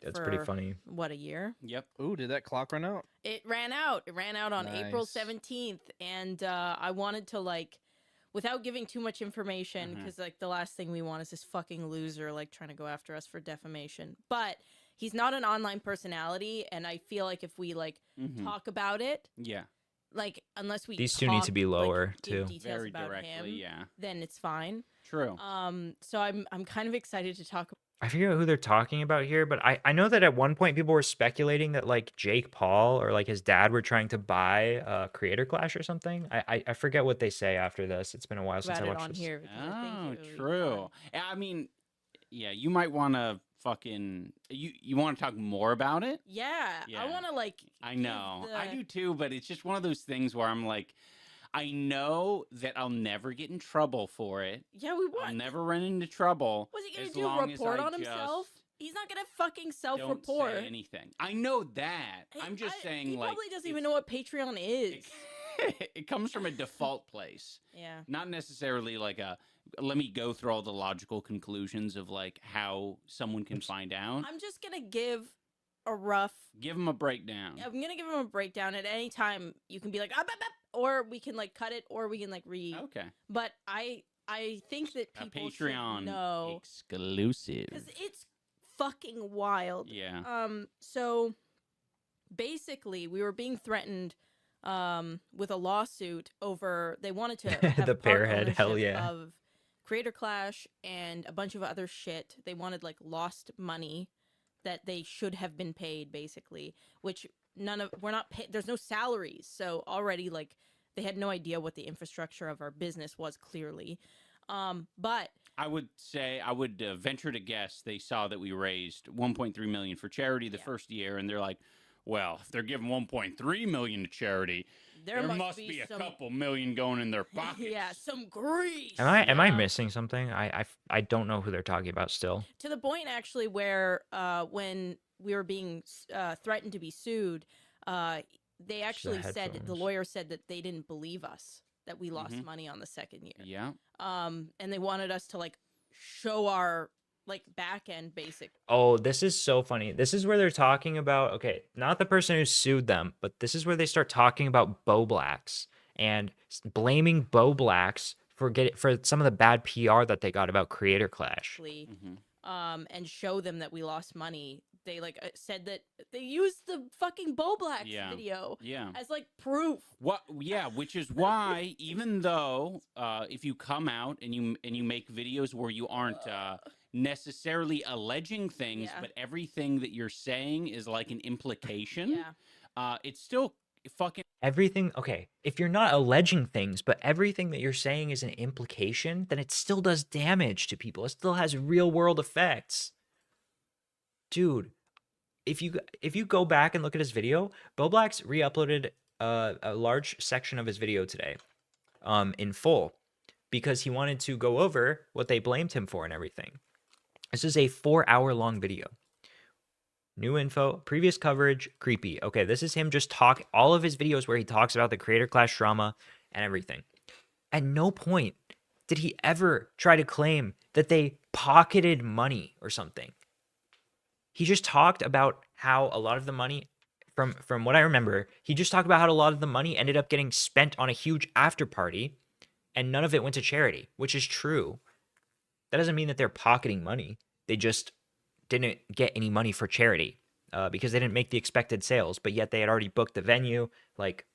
That's pretty For- funny. What, a year? Yep. Ooh, did that clock run out? It ran out. It ran out on April Nice. 17th, and I wanted to without giving too much information, Mhm. because like the last thing we want is this fucking loser like trying to go after us for defamation. But he's not an online personality, and I feel like if we like Mhm. talk about it, Yeah. like unless we These two need to talk, be like, lower, give too. details Very about directly. him, Yeah. then it's fine. True. So I'm kind of excited to talk. I forget who they're talking about here, but I know that at one point people were speculating that like Jake Paul or like his dad were trying to buy Creator Clash or something. I forget what they say after this. It's been a while since About I it watched on this. here because I think Oh, it would be true. fun. I mean, yeah, you might want to fucking you want to talk more about it? Yeah, Yeah. I want to like. I give know. I the- do too, but it's just one of those things where I'm like, I know that I'll never get in trouble for it. Yeah, we I'll want. never run into trouble. What's he gonna as do? long as Report I on himself? just He's not gonna fucking Don't self-report. say anything. I know that. I'm just saying, he like, probably doesn't even know what Patreon is. it comes from a default place, Yeah. not necessarily like a. Let me go through all the logical conclusions of like how someone can find out. I'm just gonna give a rough. Give them a breakdown. I'm gonna give him a breakdown at any time. You can be like, or we can like cut it, or we can like Okay. But I think that A people Patreon should know exclusive. because it's fucking wild. Yeah. So basically, we were being threatened with a lawsuit over they wanted to have The part Pearhead, hell ownership yeah. of Creator Clash and a bunch of other shit. They wanted like lost money that they should have been paid, basically, which we're not paid. There's no salaries, so already like they had no idea what the infrastructure of our business was, clearly. But I would say I would venture to guess they saw that we raised 1.3 million for charity the first year, and they're like, "Well, if they're giving 1.3 million to charity, there must be a some, couple million going in their pockets." yeah, some grease. Am I yeah. missing something? I don't know who they're talking about still. To the point actually where when we were being threatened to be sued, they actually said the headphones. lawyer said that they didn't believe us that we lost money on the second year. Yeah. And they wanted us to like show our like back end basic. Oh, this is so funny. This is where they're talking about, okay, not the person who sued them, but this is where they start talking about Bo Blacks and blaming Bo Blacks for some of the bad PR that they got about Creator Clash. And show them that we lost money. They like said that they used the fucking Bo Blacks Yeah. video Yeah. as like proof. What? Yeah, which is why even though if you come out and you make videos where you aren't necessarily alleging things, Yeah. but everything that you're saying is like an implication, Yeah. it's still fucking. Everything, okay, if you're not alleging things, but everything that you're saying is an implication, then it still does damage to people. It still has real world effects. Dude, if you go back and look at his video, Bo Blacks re-uploaded a large section of his video today in full because he wanted to go over what they blamed him for and everything. This is a 4-hour long video. New info, previous coverage, creepy. Okay, this is him just all of his videos where he talks about the Creator Clash drama and everything. At no point did he ever try to claim that they pocketed money or something. He just talked about how a lot of the money, from what I remember, he just talked about how a lot of the money ended up getting spent on a huge after party and none of it went to charity, which is true. That doesn't mean that they're pocketing money. They just didn't get any money for charity because they didn't make the expected sales, but yet they had already booked the venue. Like,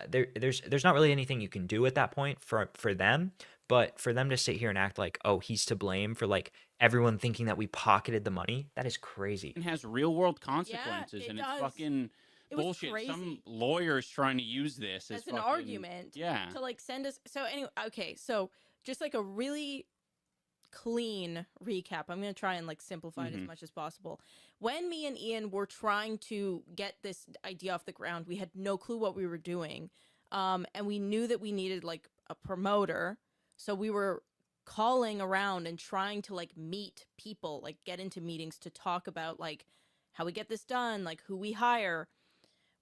there's not really anything you can do at that point for them, but for them to sit here and act like, oh, he's to blame for like everyone thinking that we pocketed the money, that is crazy. It has real world consequences, it and does. it's fucking It was bullshit. crazy. Some lawyers trying to use this As an fucking, argument. Yeah. To like send us. So anyway, okay. So just like a really clean recap. I'm going to try and like simplify it as much as possible. When me and Ian were trying to get this idea off the ground, we had no clue what we were doing. And we knew that we needed like a promoter. So we were calling around and trying to like meet people, like get into meetings to talk about like how we get this done, like who we hire.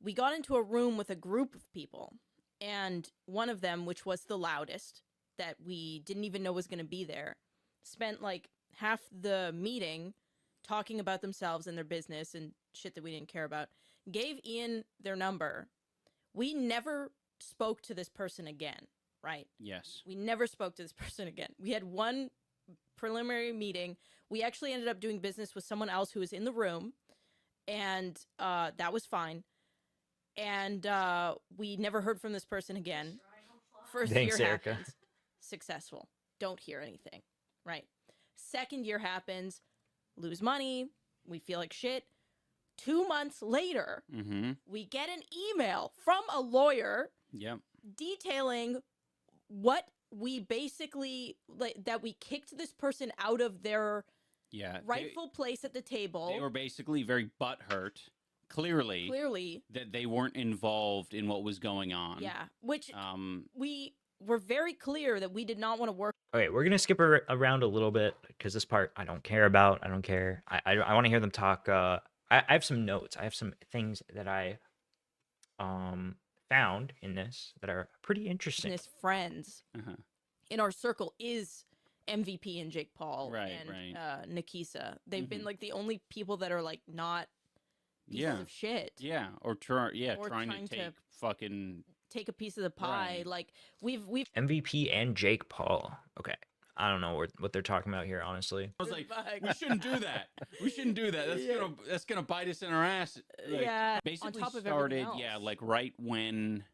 We got into a room with a group of people, and one of them, which was the loudest, that we didn't even know was going to be there, spent like half the meeting talking about themselves and their business and shit that we didn't care about, gave Ian their number. We never spoke to this person again. right? Yes. We never spoke to this person again. We had one preliminary meeting. We actually ended up doing business with someone else who was in the room, and that was fine. And we never heard from this person again. First Thanks, year Erica. happens, successful. Don't hear anything, right? Second year happens, lose money. We feel like shit. 2 months later, we get an email from a lawyer Yep. detailing what we basically that we kicked this person out of their Yeah. rightful place at the table. They were basically very butthurt, clearly, that they weren't involved in what was going on. Yeah, which we were very clear that we did not want to work. Okay, we're gonna skip around a little bit because this part I don't care about. I don't care. I want to hear them talk. I have some notes. I have some things that I found in this that are pretty interesting. His friends Uh-huh. in our circle is MVP and Jake Paul Right, and right. Nikisa. They've been like the only people that are like not pieces Yeah. of shit. Yeah. Or trying to take fucking. Take a piece of the pie. Right. Like we've MVP and Jake Paul. Okay, I don't know what they're talking about here, honestly. I was like, we shouldn't do that. We shouldn't do that. That's gonna bite us in our ass. Like, yeah. Basically on top of started, everything else. like right when,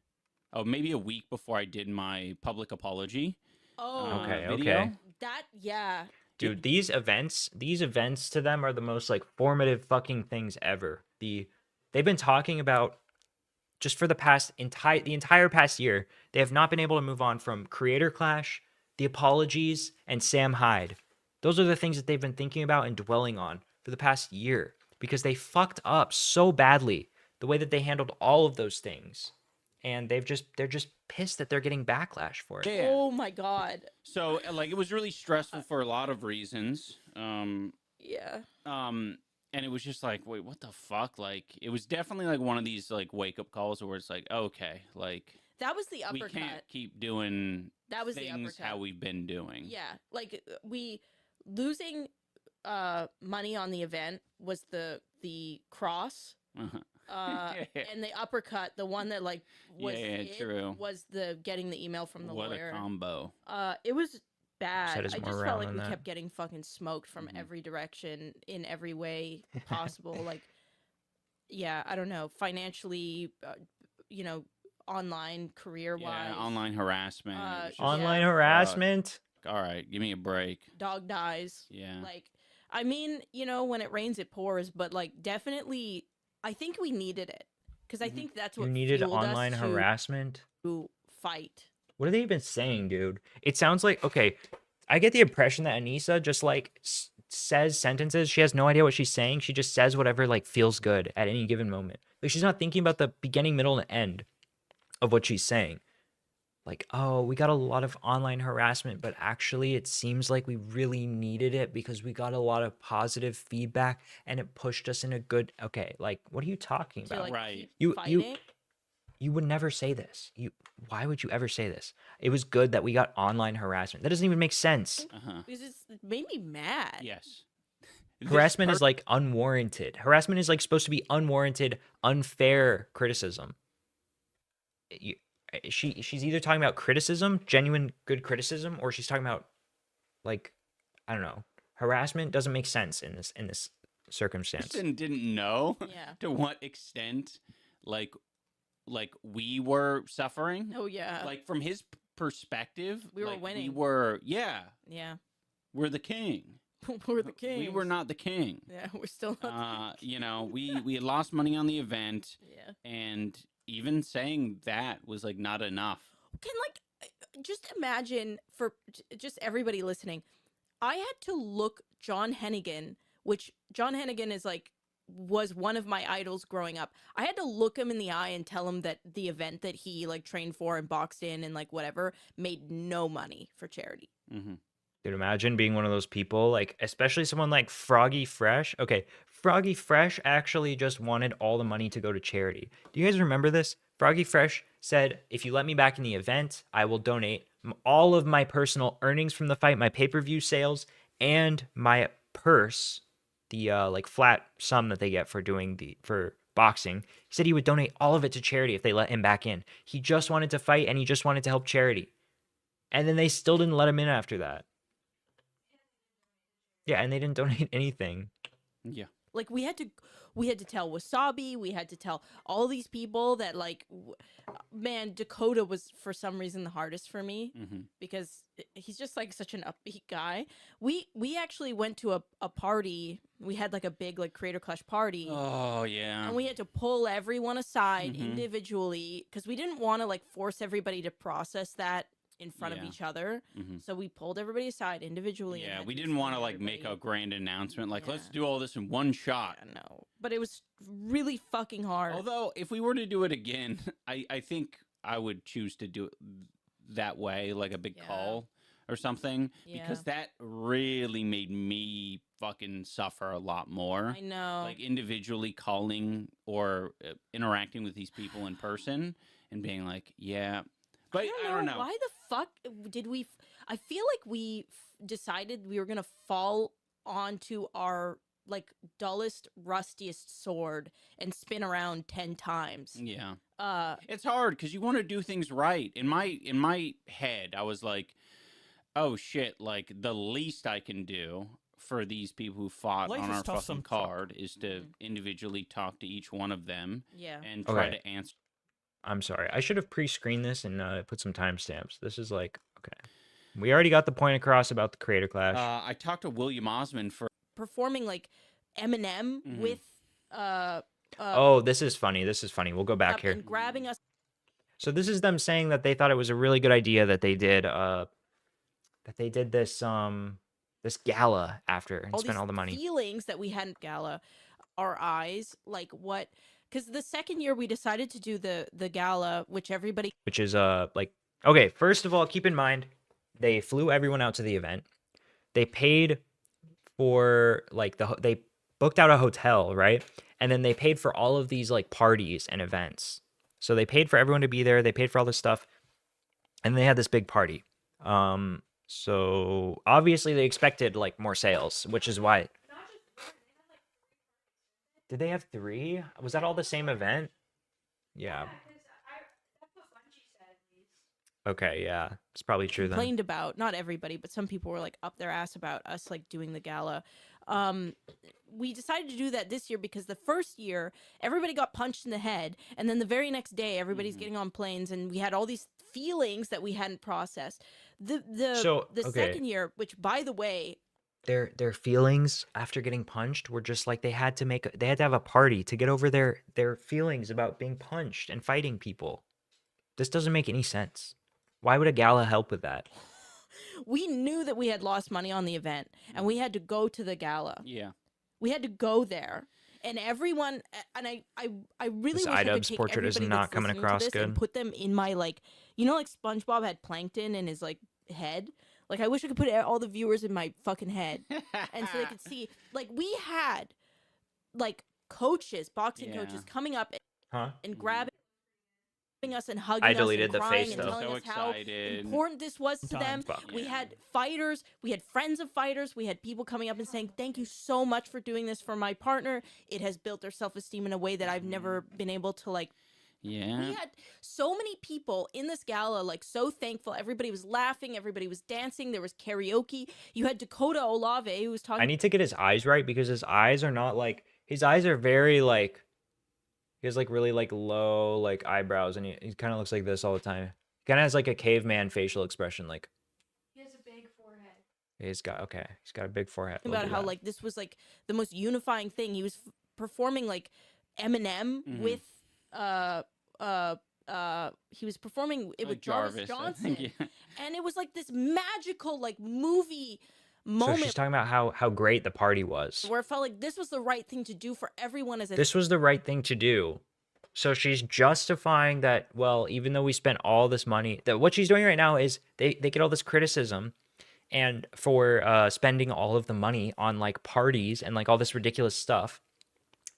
maybe a week before I did my public apology. Oh, Video. that yeah. Dude, these events to them are the most like formative fucking things ever. They've been talking about just for the entire past year, they have not been able to move on from Creator Clash, the apologies, and Sam Hyde. Those are the things that they've been thinking about and dwelling on for the past year because they fucked up so badly the way that they handled all of those things. And they're just pissed that they're getting backlash for it. Yeah. Oh my god. So like it was really stressful for a lot of reasons. Yeah. And it was just like, wait, what the fuck? Like it was definitely like one of these like wake up calls where it's like, okay, like That was the we uppercut. can't keep doing That was the things uppercut. how we've been doing. Yeah, like we losing money on the event was the cross. Uh-huh. And the uppercut, the one that like was true. was the getting the email from the What lawyer. a combo. It was bad. Said it's I more just round felt like than we that. kept getting fucking smoked from every direction in every way possible. Like, yeah, I don't know, financially, online career wise. Yeah, online harassment. It was just Online like, harassment. fuck. All right, give me a break. Dog dies. Yeah. Like, I mean, when it rains, it pours, but like, definitely, I think we needed it because I think that's what You needed fueled us online harassment. to fight. What are they even saying, dude? It sounds like, okay, I get the impression that Anissa just like says sentences. She has no idea what she's saying. She just says whatever like feels good at any given moment. Like she's not thinking about the beginning, middle, and end of what she's saying. Like, oh, we got a lot of online harassment, but actually it seems like we really needed it because we got a lot of positive feedback and it pushed us in a good, okay, like, what are you talking To about? like Right. keep You fighting. you would never say this. Why would you ever say this? It was good that we got online harassment. That doesn't even make sense. Uh-huh. Because it made me mad. Yes. Harassment is like unwarranted. Harassment is like supposed to be unwarranted, unfair criticism. She's either talking about criticism, genuine good criticism, or she's talking about like, I don't know. Harassment doesn't make sense in this circumstance. Person didn't know Yeah. to what extent like we were suffering. Oh yeah. Like from his perspective, We were like, winning. We were, yeah, yeah. we're the king. We're the king. We were not the king. Yeah, we're still not. We had lost money on the event, Yeah. and even saying that was like not enough. Can just imagine for just everybody listening, I had to look John Hennigan, which John Hennigan is like was one of my idols growing up. I had to look him in the eye and tell him that the event that he like trained for and boxed in and like whatever made no money for charity. Mm-hmm. Dude, imagine being one of those people, like, especially someone like Froggy Fresh. Okay, Froggy Fresh actually just wanted all the money to go to charity. Do you guys remember this? Froggy Fresh said, if you let me back in the event, I will donate all of my personal earnings from the fight, my pay-per-view sales, and my purse, the like flat sum that they get for for boxing. He said he would donate all of it to charity if they let him back in. He just wanted to fight and he just wanted to help charity. And then they still didn't let him in after that. Yeah, and they didn't donate anything. Yeah. Like we had to tell Wasabi, we had to tell all these people that like man, Dakota was for some reason the hardest for me because he's just like such an upbeat guy. We actually went to a party. We had like a big like Creator Clash party. Oh yeah. And we had to pull everyone aside individually because we didn't want to like force everybody to process that in front of each other. So we pulled everybody aside individually. Yeah, and we had to didn't want to explain like make a everybody. grand announcement like let's do all this in one shot. Yeah, no, but it was really fucking hard. Although if we were to do it again, I think I would choose to do it that way, like a big call or something, because that really made me fucking suffer a lot more. I know. Like individually calling or interacting with these people in person and being like, yeah. But I don't know. Why the fuck did we? I feel like we decided we were gonna fall onto our like dullest, rustiest sword and spin around 10 times. Yeah. It's hard because you want to do things right. In my head, I was like, oh shit! Like the least I can do for these people who fought Life on is our tough fucking card is to individually talk to each one of them. Yeah. And try to answer. I'm sorry. I should have pre-screened this and put some timestamps. This is like, okay. We already got the point across about the Creator Clash. I talked to William Osmond for performing like Eminem with oh, this is funny. This is funny. We'll go back here. and grabbing us. So this is them saying that they thought it was a really good idea that they did this this gala after and spent all the money. Feelings that we hadn't gala, our eyes like what? Because the second year we decided to do the gala, which is like, okay, first of all, keep in mind they flew everyone out to the event. They paid for like they booked out a hotel, right? And then they paid for all of these like parties and events. So they paid for everyone to be there. They paid for all this stuff, and they had this big party. So obviously they expected like more sales, which is why. Did they have 3? Was that all the same event? Yeah. Okay, yeah. It's probably true then. complained about, not everybody, but some people were like up their ass about us like doing the gala. We decided to do that this year because the first year everybody got punched in the head, and then the very next day everybody's getting on planes, and we had all these feelings that we hadn't processed. The second year, which by the way, their feelings after getting punched were just like they had to have a party to get over their feelings about being punched and fighting people. This doesn't make any sense. Why would a gala help with that? we knew that we had lost money on the event, and we had to go to the gala. Yeah. We had to go there. And everyone, and I really This wish I could iDubbbz take portrait is everybody not that's coming listening to across this good. and put them in my like, you know, like SpongeBob had plankton in his like head. Like I wish I could put all the viewers in my fucking head, and so they could see. Like we had, like coaches, boxing coaches, coming up and grabbing us and hugging us deleted and the crying face and though. telling So us how excited. important this was to them. Fuck. We had fighters, we had friends of fighters, we had people coming up and saying, "Thank you so much for doing this for my partner. It has built their self-esteem in a way that I've never been able to like." Yeah. We had so many people in this gala, like so thankful. Everybody was laughing, everybody was dancing. There was karaoke. You had Dakota Olave who was talking. I need to get his eyes right because his eyes are not like his eyes are very like he has like really like low like eyebrows, and he kind of looks like this all the time. He kind of has like a caveman facial expression. Like He has a big forehead. he's got a big forehead. Look about at how that. like this was like the most unifying thing. He was performing like Eminem with he was performing it with Jarvis I Johnson, think, yeah. and it was like this magical like movie So moment she's talking about how great the party was. where it felt like this was the right thing to do for everyone as a This was the right thing to do. So she's justifying that, well, even though we spent all this money, that what she's doing right now is they get all this criticism and for spending all of the money on like parties and like all this ridiculous stuff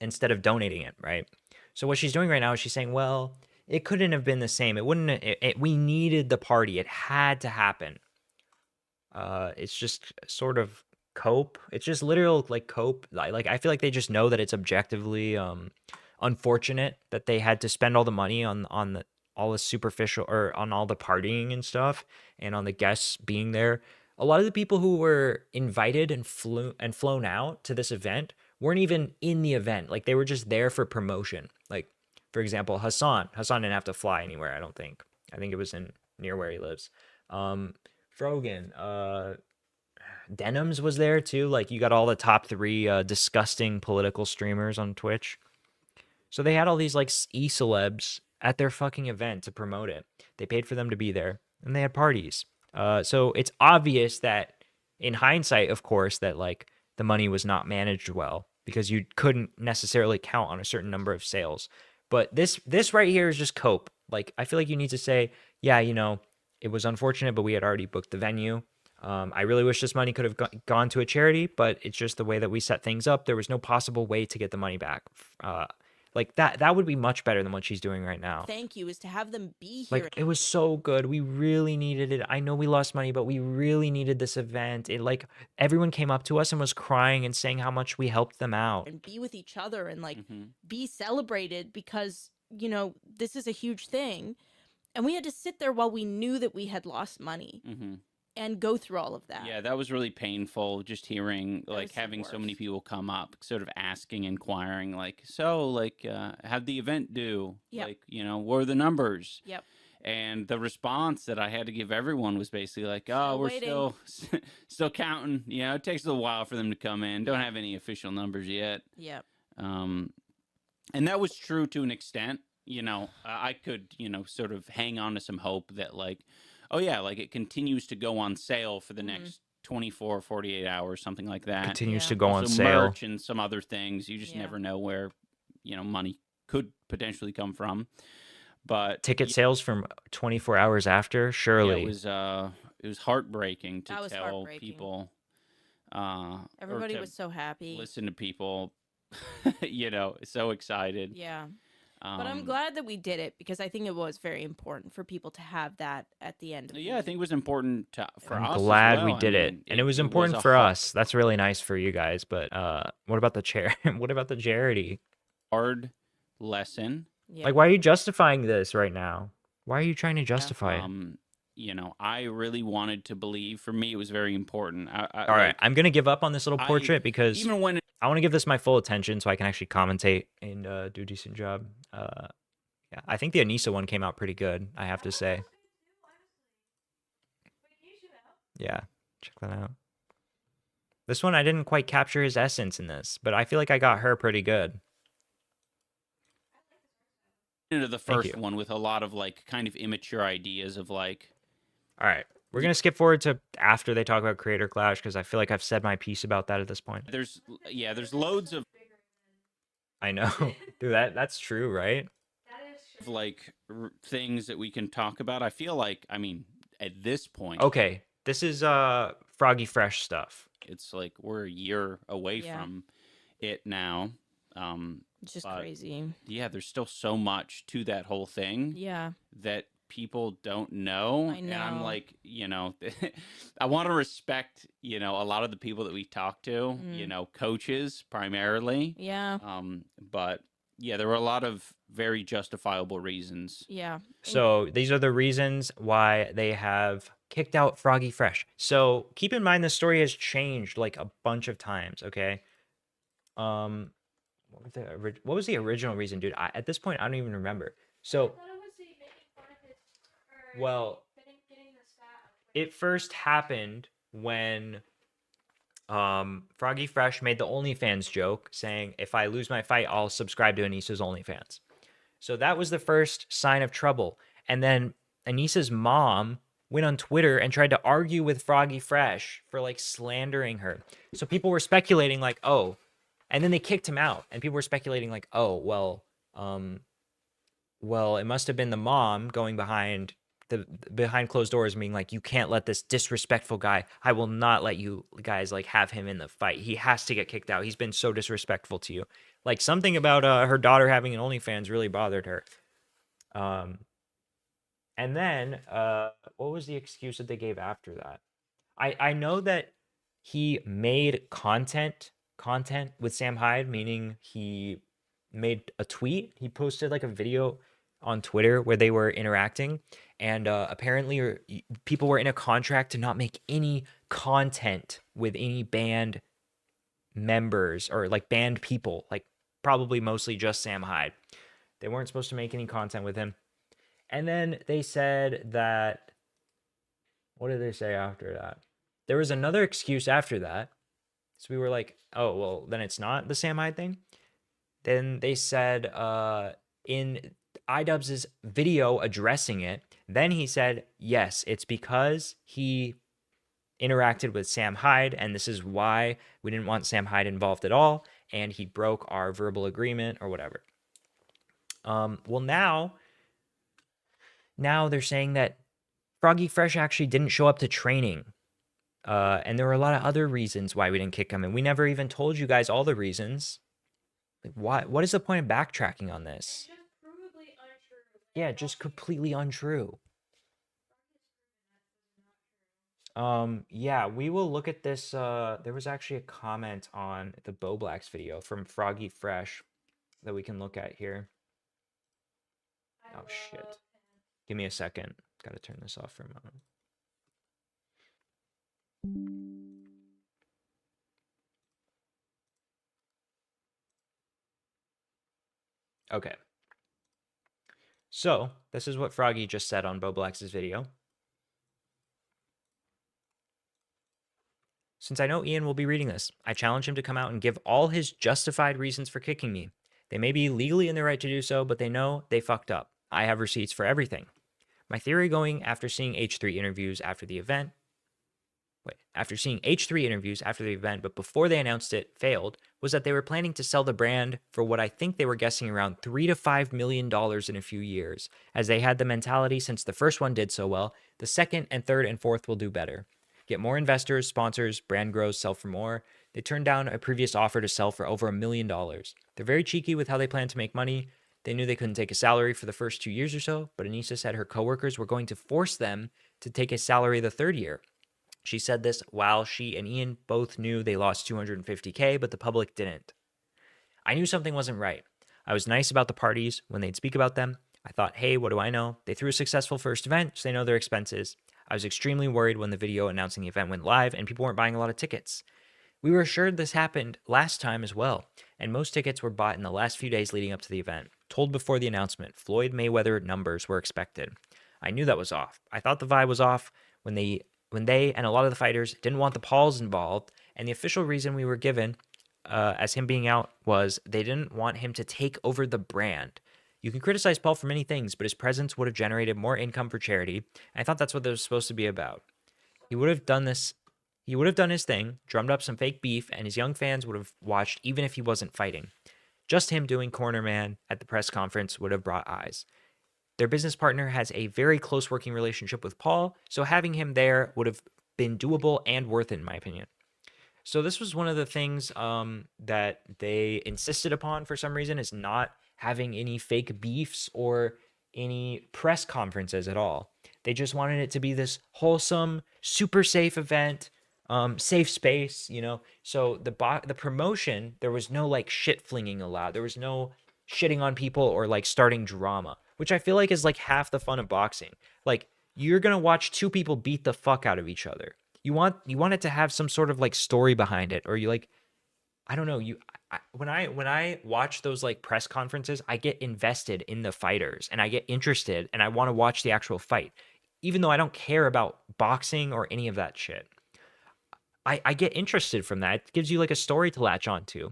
instead of donating it, right? So what she's doing right now is she's saying, well, it couldn't have been the same. It wouldn't. We needed the party. It had to happen. It's just sort of cope. It's just literal like cope. Like I feel like they just know that it's objectively unfortunate that they had to spend all the money on all the superficial or on all the partying and stuff and on the guests being there, a lot of the people who were invited and flown out to this event weren't even in the event. Like they were just there for promotion. Like for example, Hassan didn't have to fly anywhere, I don't think. I think it was in near where he lives. Frogan, Denims was there too. Like you got all the top 3 disgusting political streamers on Twitch. So they had all these like e-celebs at their fucking event to promote it. They paid for them to be there and they had parties. So it's obvious that in hindsight, of course, that like the money was not managed well because you couldn't necessarily count on a certain number of sales. But this right here is just cope. Like I feel like you need to say, yeah, you know, it was unfortunate, but we had already booked the venue. I really wish this money could have gone to a charity, but it's just the way that we set things up. There was no possible way to get the money back. Like that would be much better than what she's doing right now. Thank you is to have them be here. Like it was so good. We really needed it. I know we lost money, but we really needed this event. It like everyone came up to us and was crying and saying how much we helped them out. And be with each other and like be celebrated because, you know, this is a huge thing. And we had to sit there while we knew that we had lost money and go through all of that. Yeah, that was really painful just hearing, That like, was the having so many worst. people come up, sort of asking, inquiring, like, so, like, how'd the event do? Yep. Like, you know, what are the numbers? Yep. And the response that I had to give everyone was basically like, oh, Still we're waiting. still counting. You know, it takes a little while for them to come in. Don't have any official numbers yet. Yep. And that was true to an extent. You know, I could, you know, sort of hang on to some hope that like, oh yeah, like it continues to go on sale for the next 24 or 48 hours, something like that. Continues Yeah. to go on Also sale. merch and some other things. You just Yeah. never know where, you know, money could potentially come from. But Ticket sales from 24 hours after, yeah, surely. it was heartbreaking to That was tell heartbreaking. people. Or Everybody to was so happy. listen to people, you know, so excited. Yeah. But I'm Um, glad that we did it because I think it was very important for people to have that at the end of the Yeah, I think it was important for us. I'm as glad we well. I did it. mean, And it was important a for hard- us. That's really nice for you guys. But what about the what about the charity? hard lesson. Yeah. Like, why are you justifying this right now? Why are you trying to justify it? You know, I really wanted to believe. For me, it was very important. All right, like, I'm gonna give up on this little I- portrait because even when I want to give this my full attention so I can actually commentate and do a decent job. Yeah, I think the Anissa one came out pretty good, I have to say. Yeah, check that out. This one, I didn't quite capture his essence in this, but I feel like I got her pretty good. into the Thank first you. one with a lot of like kind of immature ideas of like, All right, we're gonna skip forward to after they talk about Creator Clash because I feel like I've said my piece about that at this point. there's loads of I know, dude, that's true, right? like things that we can talk about. I feel like, I mean, at this point, Okay, this is Froggy Fresh stuff. it's like we're a year away Yeah. from it now. It's just but- crazy. Yeah, there's still so much to that whole thing Yeah. that people don't know. I And I'm know. like, you know, I want to respect, you know, a lot of the people that we talk to, you know, coaches primarily. Yeah. But yeah, there were a lot of very justifiable reasons. Yeah. So these are the reasons why they have kicked out Froggy Fresh. So keep in mind the story has changed like a bunch of times. Okay. What was the original reason, dude? At this point, I don't even remember. So, well, it first happened when Froggy Fresh made the OnlyFans joke saying, if I lose my fight, I'll subscribe to Anissa's OnlyFans. So that was the first sign of trouble. And then Anissa's mom went on Twitter and tried to argue with Froggy Fresh for like slandering her. So people were speculating like, oh, and then they kicked him out. And people were speculating like, oh, well, it must have been the mom going behind closed doors being like, you can't let this disrespectful guy, I will not let you guys like have him in the fight. He has to get kicked out. He's been so disrespectful to you. Like something about her daughter having an OnlyFans really bothered her. And then what was the excuse that they gave after that? I know that he made content with Sam Hyde, meaning he made a tweet. He posted like a video on Twitter where they were interacting, and apparently people were in a contract to not make any content with any band members or like band people, like probably mostly just Sam Hyde. They weren't supposed to make any content with him. And then they said that, what did they say after that? There was another excuse after that. So we were like, oh, well, then it's not the Sam Hyde thing. Then they said in iDubbbz's video addressing it, then he said, yes, it's because he interacted with Sam Hyde, and this is why we didn't want Sam Hyde involved at all, and he broke our verbal agreement or whatever. Well, now they're saying that Froggy Fresh actually didn't show up to training. And there were a lot of other reasons why we didn't kick him, and we never even told you guys all the reasons. Like, what is the point of backtracking on this? Just provably untrue. Yeah, just completely untrue. Yeah, we will look at this. There was actually a comment on the Bo Blacks video from Froggy Fresh that we can look at here. Oh, shit. Give me a second. Gotta turn this off for a moment. Okay. So, this is what Froggy just said on Bo Blacks' video. Since I know Ian will be reading this, I challenge him to come out and give all his justified reasons for kicking me. They may be legally in their right to do so, but they know they fucked up. I have receipts for everything. My theory going after seeing H3 interviews after the event, but before they announced it failed, was that they were planning to sell the brand for what I think they were guessing around $3 to $5 million in a few years, as they had the mentality since the first one did so well, the second and third and fourth will do better. Get more investors, sponsors, brand grows, sell for more. They turned down a previous offer to sell for over $1 million. They're very cheeky with how they plan to make money. They knew they couldn't take a salary for the first 2 years or so, but Anissa said her coworkers were going to force them to take a salary the third year. She said this while she and Ian both knew they lost $250K, but the public didn't. I knew something wasn't right. I was nice about the parties when they'd speak about them. I thought, hey, what do I know? They threw a successful first event, so they know their expenses. I was extremely worried when the video announcing the event went live and people weren't buying a lot of tickets. We were assured this happened last time as well, and most tickets were bought in the last few days leading up to the event. Told before the announcement, Floyd Mayweather numbers were expected. I knew that was off. I thought the vibe was off when they and a lot of the fighters didn't want the Pauls involved, and the official reason we were given as him being out was they didn't want him to take over the brand. You can criticize Paul for many things, but his presence would have generated more income for charity, and I thought that's what it was supposed to be about. He would have done this. He would have done his thing, drummed up some fake beef, and his young fans would have watched even if he wasn't fighting. Just him doing corner man at the press conference would have brought eyes. Their business partner has a very close working relationship with Paul, so having him there would have been doable and worth it, in my opinion. So this was one of the things that they insisted upon for some reason, is not having any fake beefs or any press conferences at all. They just wanted it to be this wholesome, super safe event, safe space, you know. So the promotion, there was no like shit flinging allowed. There was no shitting on people or like starting drama, which I feel like is like half the fun of boxing. Like, you're gonna watch two people beat the fuck out of each other. You want it to have some sort of like story behind it, or you like, I don't know. When I watch those like press conferences, I get invested in the fighters and I get interested and I want to watch the actual fight, even though I don't care about boxing or any of that shit. I get interested from that. It gives you like a story to latch onto.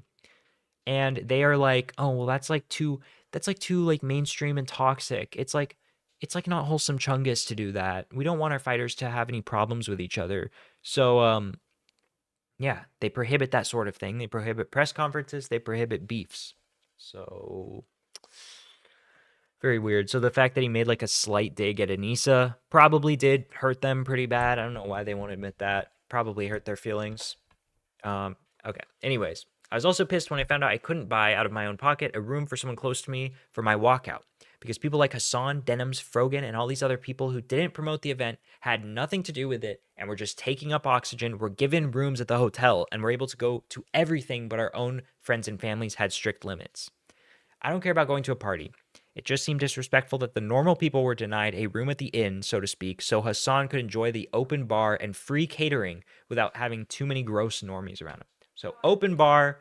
And they are like, oh well, that's like too like mainstream and toxic. It's like not wholesome chungus to do that. We don't want our fighters to have any problems with each other. So yeah, they prohibit that sort of thing. They prohibit press conferences, they prohibit beefs. So very weird. So the fact that he made like a slight dig at Anissa probably did hurt them pretty bad. I don't know why they won't admit that. Probably hurt their feelings. Okay. Anyways, I was also pissed when I found out I couldn't buy out of my own pocket a room for someone close to me for my walkout, because people like Hassan, Denims, Frogan, and all these other people who didn't promote the event had nothing to do with it and were just taking up oxygen, were given rooms at the hotel, and were able to go to everything, but our own friends and families had strict limits. I don't care about going to a party. It just seemed disrespectful that the normal people were denied a room at the inn, so to speak, so Hassan could enjoy the open bar and free catering without having too many gross normies around him. So open bar,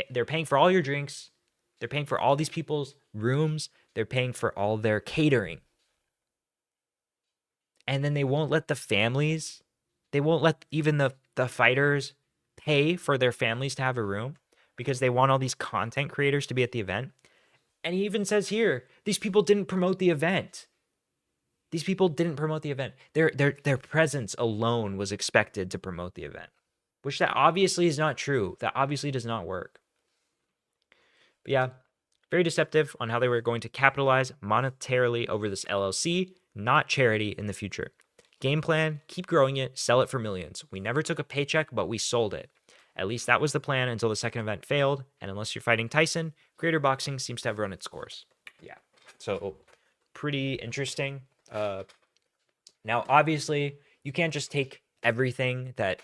they're paying for all your drinks, they're paying for all these people's rooms, they're paying for all their catering. And then they won't let the families, they won't let even the fighters pay for their families to have a room because they want all these content creators to be at the event. And he even says here, these people didn't promote the event. These people didn't promote the event. Their presence alone was expected to promote the event, which that obviously is not true. That obviously does not work. But yeah, very deceptive on how they were going to capitalize monetarily over this LLC, not charity in the future. Game plan, keep growing it, sell it for millions. We never took a paycheck, but we sold it. At least that was the plan until the second event failed, and unless you're fighting Tyson, Creator Boxing seems to have run its course. Yeah, so pretty interesting. Now, obviously, you can't just take everything that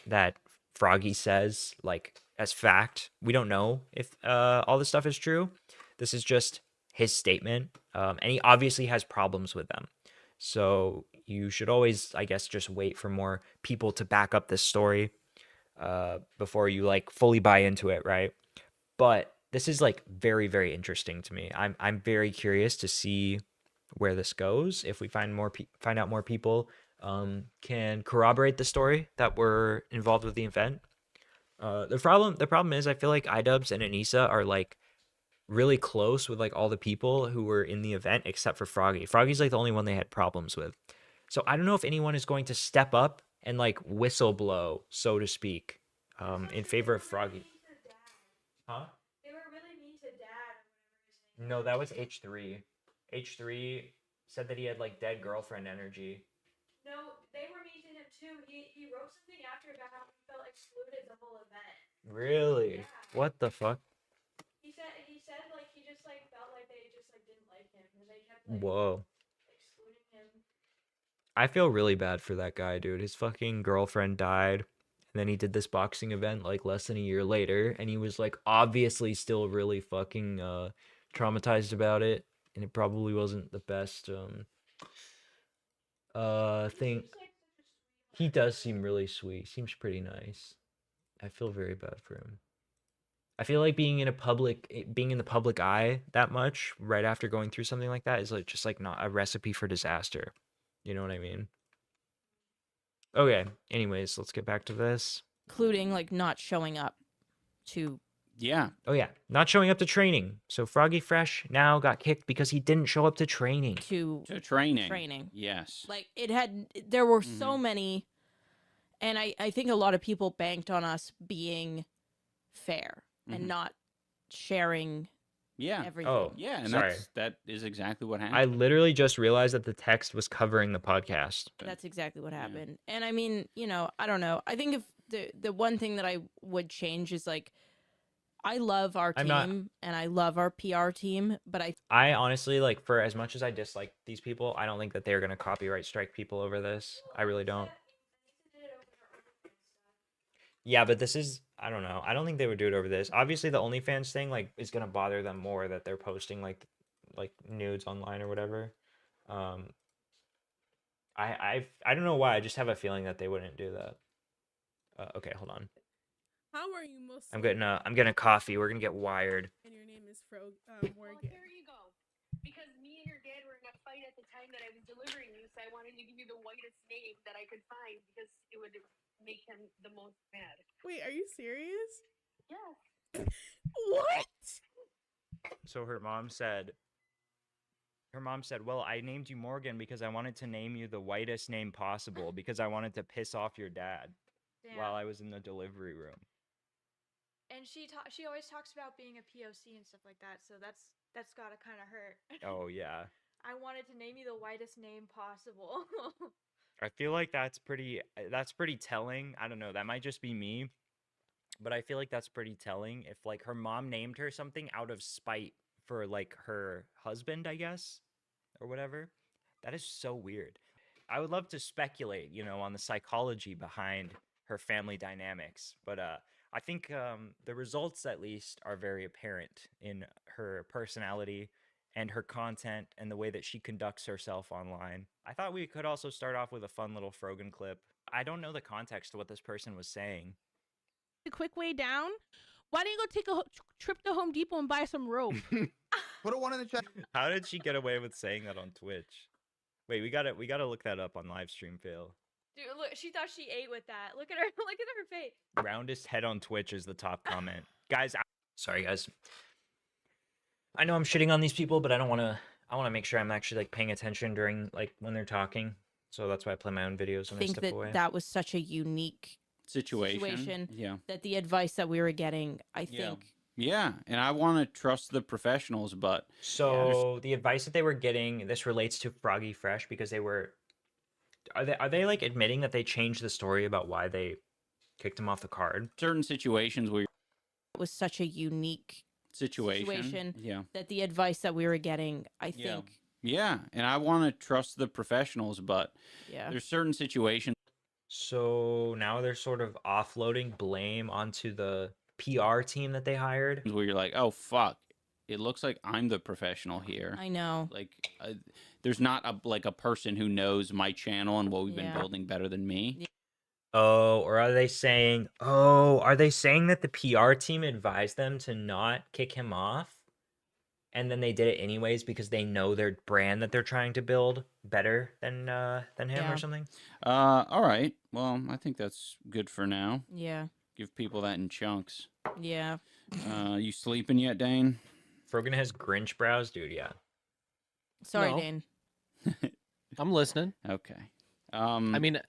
Froggy says like as fact. We don't know if all this stuff is true. This is just his statement, and he obviously has problems with them. So you should always, I guess, just wait for more people to back up this story before you like fully buy into it, right? But this is like very, very interesting to me. I'm very curious to see where this goes. If we find out more people can corroborate the story that were involved with the event. The problem is I feel like iDubbbz and Anissa are like really close with like all the people who were in the event except for Froggy. Froggy's like the only one they had problems with. So I don't know if anyone is going to step up and like whistle blow, so to speak, in favor of Froggy. Huh? They were really mean to Dad. No, that was H3. H3 said that he had like dead girlfriend energy. No, they were mean to him too. He wrote something after about how he felt excluded the whole event. Really? Yeah. What the fuck? He said like he just like felt like they just like didn't like him and they kept like Whoa. excluding him. I feel really bad for that guy, dude. His fucking girlfriend died. And then he did this boxing event like less than a year later. And he was like obviously still really fucking traumatized about it. And it probably wasn't the best thing. He does seem really sweet. Seems pretty nice. I feel very bad for him. I feel like being in the public eye that much right after going through something like that is like just like not a recipe for disaster. You know what I mean? Okay. Anyways, let's get back to this. Including like not showing up to. Yeah. Oh yeah, not showing up to training. So Froggy Fresh now got kicked because he didn't show up to training. To training. Yes. Like there were Mm-hmm. so many, and I think a lot of people banked on us being fair and not sharing Yeah. everything. Oh, Yeah, and sorry. that is exactly what happened. I literally just realized that the text was covering the podcast. That's exactly what happened. And I mean, I don't know. I think if the one thing that I would change is like, I love our team and I love our PR team, but I honestly, like, for as much as I dislike these people, I don't think that they're going to copyright strike people over this. I really don't. Yeah, but this is, I don't know. I don't think they would do it over this. Obviously, the OnlyFans thing, like, is going to bother them more that they're posting, like nudes online or whatever. I don't know why. I just have a feeling that they wouldn't do that. Okay, hold on. How are you most? I'm getting a coffee. We're gonna get wired. And your name is Morgan. There you go. Because me and your dad were in a fight at the time that I was delivering you, so I wanted to give you the whitest name that I could find because it would make him the most mad. Wait, are you serious? Yes. What? So her mom said, well, I named you Morgan because I wanted to name you the whitest name possible because I wanted to piss off your dad while I was in the delivery room. And she always talks about being a POC and stuff like that, so that's gotta kind of hurt. Oh, yeah. I wanted to name you the whitest name possible. I feel like that's pretty telling. I don't know. That might just be me. But I feel like that's pretty telling if like her mom named her something out of spite for like her husband, I guess, or whatever. That is so weird. I would love to speculate, on the psychology behind her family dynamics, but I think the results at least are very apparent in her personality and her content and the way that she conducts herself online. I thought we could also start off with a fun little Frogan clip. I don't know the context of what this person was saying. A quick way down. Why don't you go take a trip to Home Depot and buy some rope? Put a one in the chat. How did she get away with saying that on Twitch? Wait, we gotta look that up on live stream fail. Dude, look, she thought she ate with that. Look at her, look at her face. Roundest head on Twitch is the top comment. Guys, sorry guys. I know I'm shitting on these people, but I want to make sure I'm actually like paying attention during like when they're talking. So that's why I play my own videos I when I think step that away. that was such a unique situation. Yeah. that the advice that we were getting, I think. Yeah, and I want to trust the professionals, but So the advice that they were getting, this relates to Froggy Fresh because they were. Are they like admitting that they changed the story about why they kicked him off the card? certain situations where It was such a unique situation. Yeah. that the advice that we were getting, I Yeah. think. Yeah, and I want to trust the professionals, but Yeah. there's certain situations So now they're sort of offloading blame onto the PR team that they hired. where you're like, oh fuck, it looks like I'm the professional here. I know. Like, there's not a person who knows my channel and what we've been Yeah. building better than me. Oh, or are they saying, that the PR team advised them to not kick him off? And then they did it anyways because they know their brand that they're trying to build better than him Yeah. or something? All right. Well, I think that's good for now. Yeah. Give people that in chunks. Yeah. You sleeping yet, Dane? Frogan has Grinch brows, dude. Yeah. Sorry, No. Dane. I'm listening. Okay. I mean,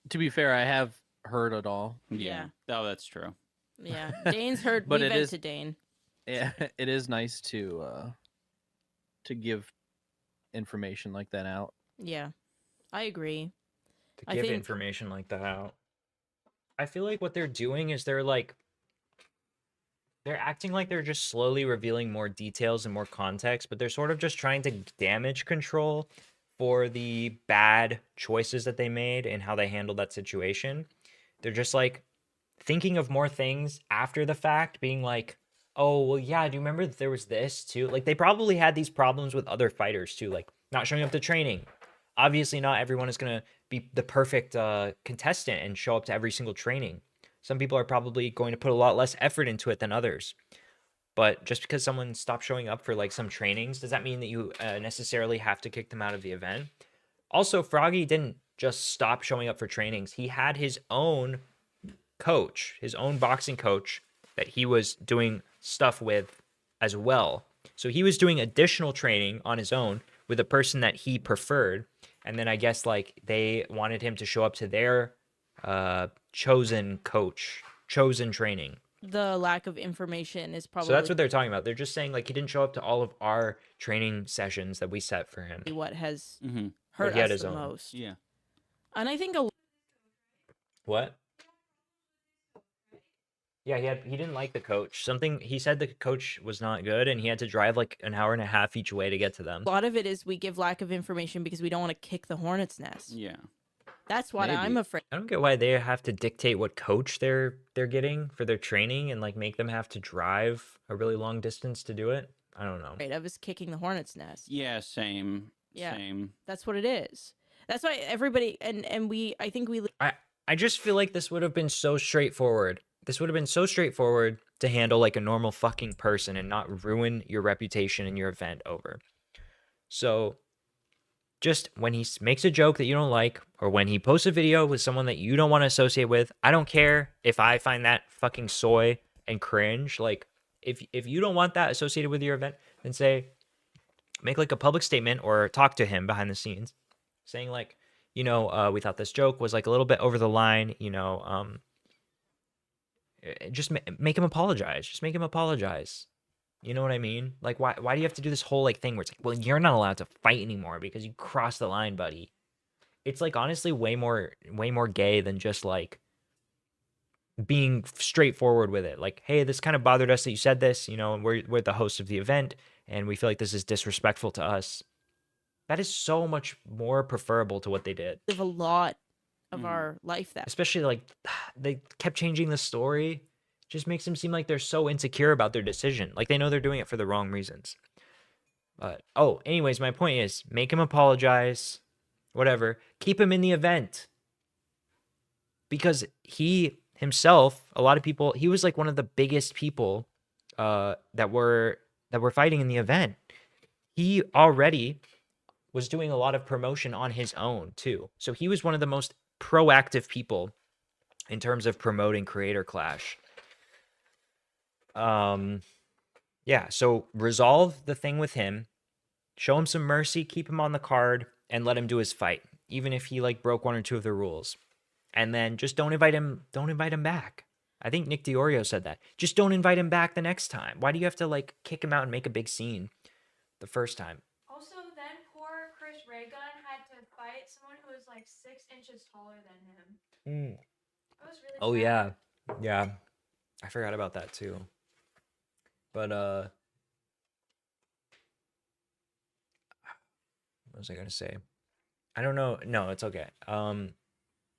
to be fair, I have heard it all. Yeah. Oh, that's true. Yeah. Dane's heard. But We it vent is- to Dane. Yeah, it is nice to give information like that out. Yeah. I agree. To I give think- information like that out. I feel like what they're doing is they're acting like they're just slowly revealing more details and more context, but they're sort of just trying to damage control for the bad choices that they made and how they handled that situation. They're just like thinking of more things after the fact, being like, oh, well, yeah, do you remember that there was this too? Like, they probably had these problems with other fighters too, like not showing up to training. Obviously, not everyone is going to be the perfect contestant and show up to every single training. Some people are probably going to put a lot less effort into it than others. But just because someone stopped showing up for like some trainings, does that mean that you necessarily have to kick them out of the event? Also, Froggy didn't just stop showing up for trainings. He had his own coach, his own boxing coach that he was doing stuff with as well. So he was doing additional training on his own with a person that he preferred. And then I guess like they wanted him to show up to their chosen coach, chosen training. The lack of information is probably So that's what they're talking about. They're just saying like he didn't show up to all of our training sessions that we set for him. what has Mm-hmm. hurt he had us his the own. most. Yeah. And I think What? Yeah, he didn't like the coach. He said the coach was not good and he had to drive like an hour and a half each way to get to them. a lot of it is we give lack of information because we don't want to kick the hornet's nest. Yeah. That's what I'm Maybe. afraid I don't get why they have to dictate what coach they're getting for their training and like make them have to drive a really long distance to do it. I don't know. of is kicking the hornet's nest. Yeah. Same. Yeah. Same. That's what it is. That's why everybody I think we I just feel like this would have been so straightforward. This would have been so straightforward to handle like a normal fucking person and not ruin your reputation and your event over. So just when he makes a joke that you don't like, or when he posts a video with someone that you don't want to associate with, I don't care if I find that fucking soy and cringe. Like, if you don't want that associated with your event, then make like a public statement or talk to him behind the scenes, saying like, we thought this joke was like a little bit over the line, just make him apologize. Just make him apologize. You know what I mean? Like, why do you have to do this whole like thing where it's like, well, you're not allowed to fight anymore because you crossed the line, buddy. It's like honestly way more gay than just like being straightforward with it. Like, hey, this kind of bothered us that you said this, and we're the host of the event and we feel like this is disrespectful to us. That is so much more preferable to what they did. live a lot of our life that Especially like they kept changing the story. Just makes them seem like they're so insecure about their decision. Like they know they're doing it for the wrong reasons. But anyways, my point is make him apologize, whatever. Keep him in the event. Because he himself, a lot of people, he was like one of the biggest people that were fighting in the event. He already was doing a lot of promotion on his own too. So he was one of the most proactive people in terms of promoting Creator Clash. Yeah, so resolve the thing with him, show him some mercy, keep him on the card, and let him do his fight, even if he like broke one or two of the rules. And then just don't invite him back. I think Nick DiOrio said that. Just don't invite him back the next time. Why do you have to like kick him out and make a big scene the first time? Also, then poor Chris Raygun had to fight someone who was like 6 inches taller than him. That was really Oh sad. yeah. I forgot about that too. But what was I gonna say? I don't know. No, it's okay.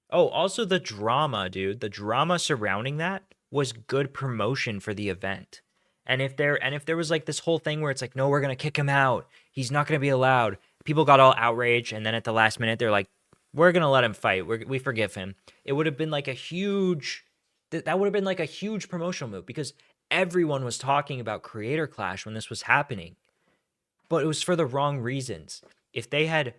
Also the drama, dude. The drama surrounding that was good promotion for the event. And if there was like this whole thing where it's like, no, we're gonna kick him out. He's not gonna be allowed. People got all outraged, and then at the last minute, they're like, we're gonna let him fight. We forgive him. It would have been like a huge. That would have been like a huge promotional move because everyone was talking about Creator Clash when this was happening, but it was for the wrong reasons. If they had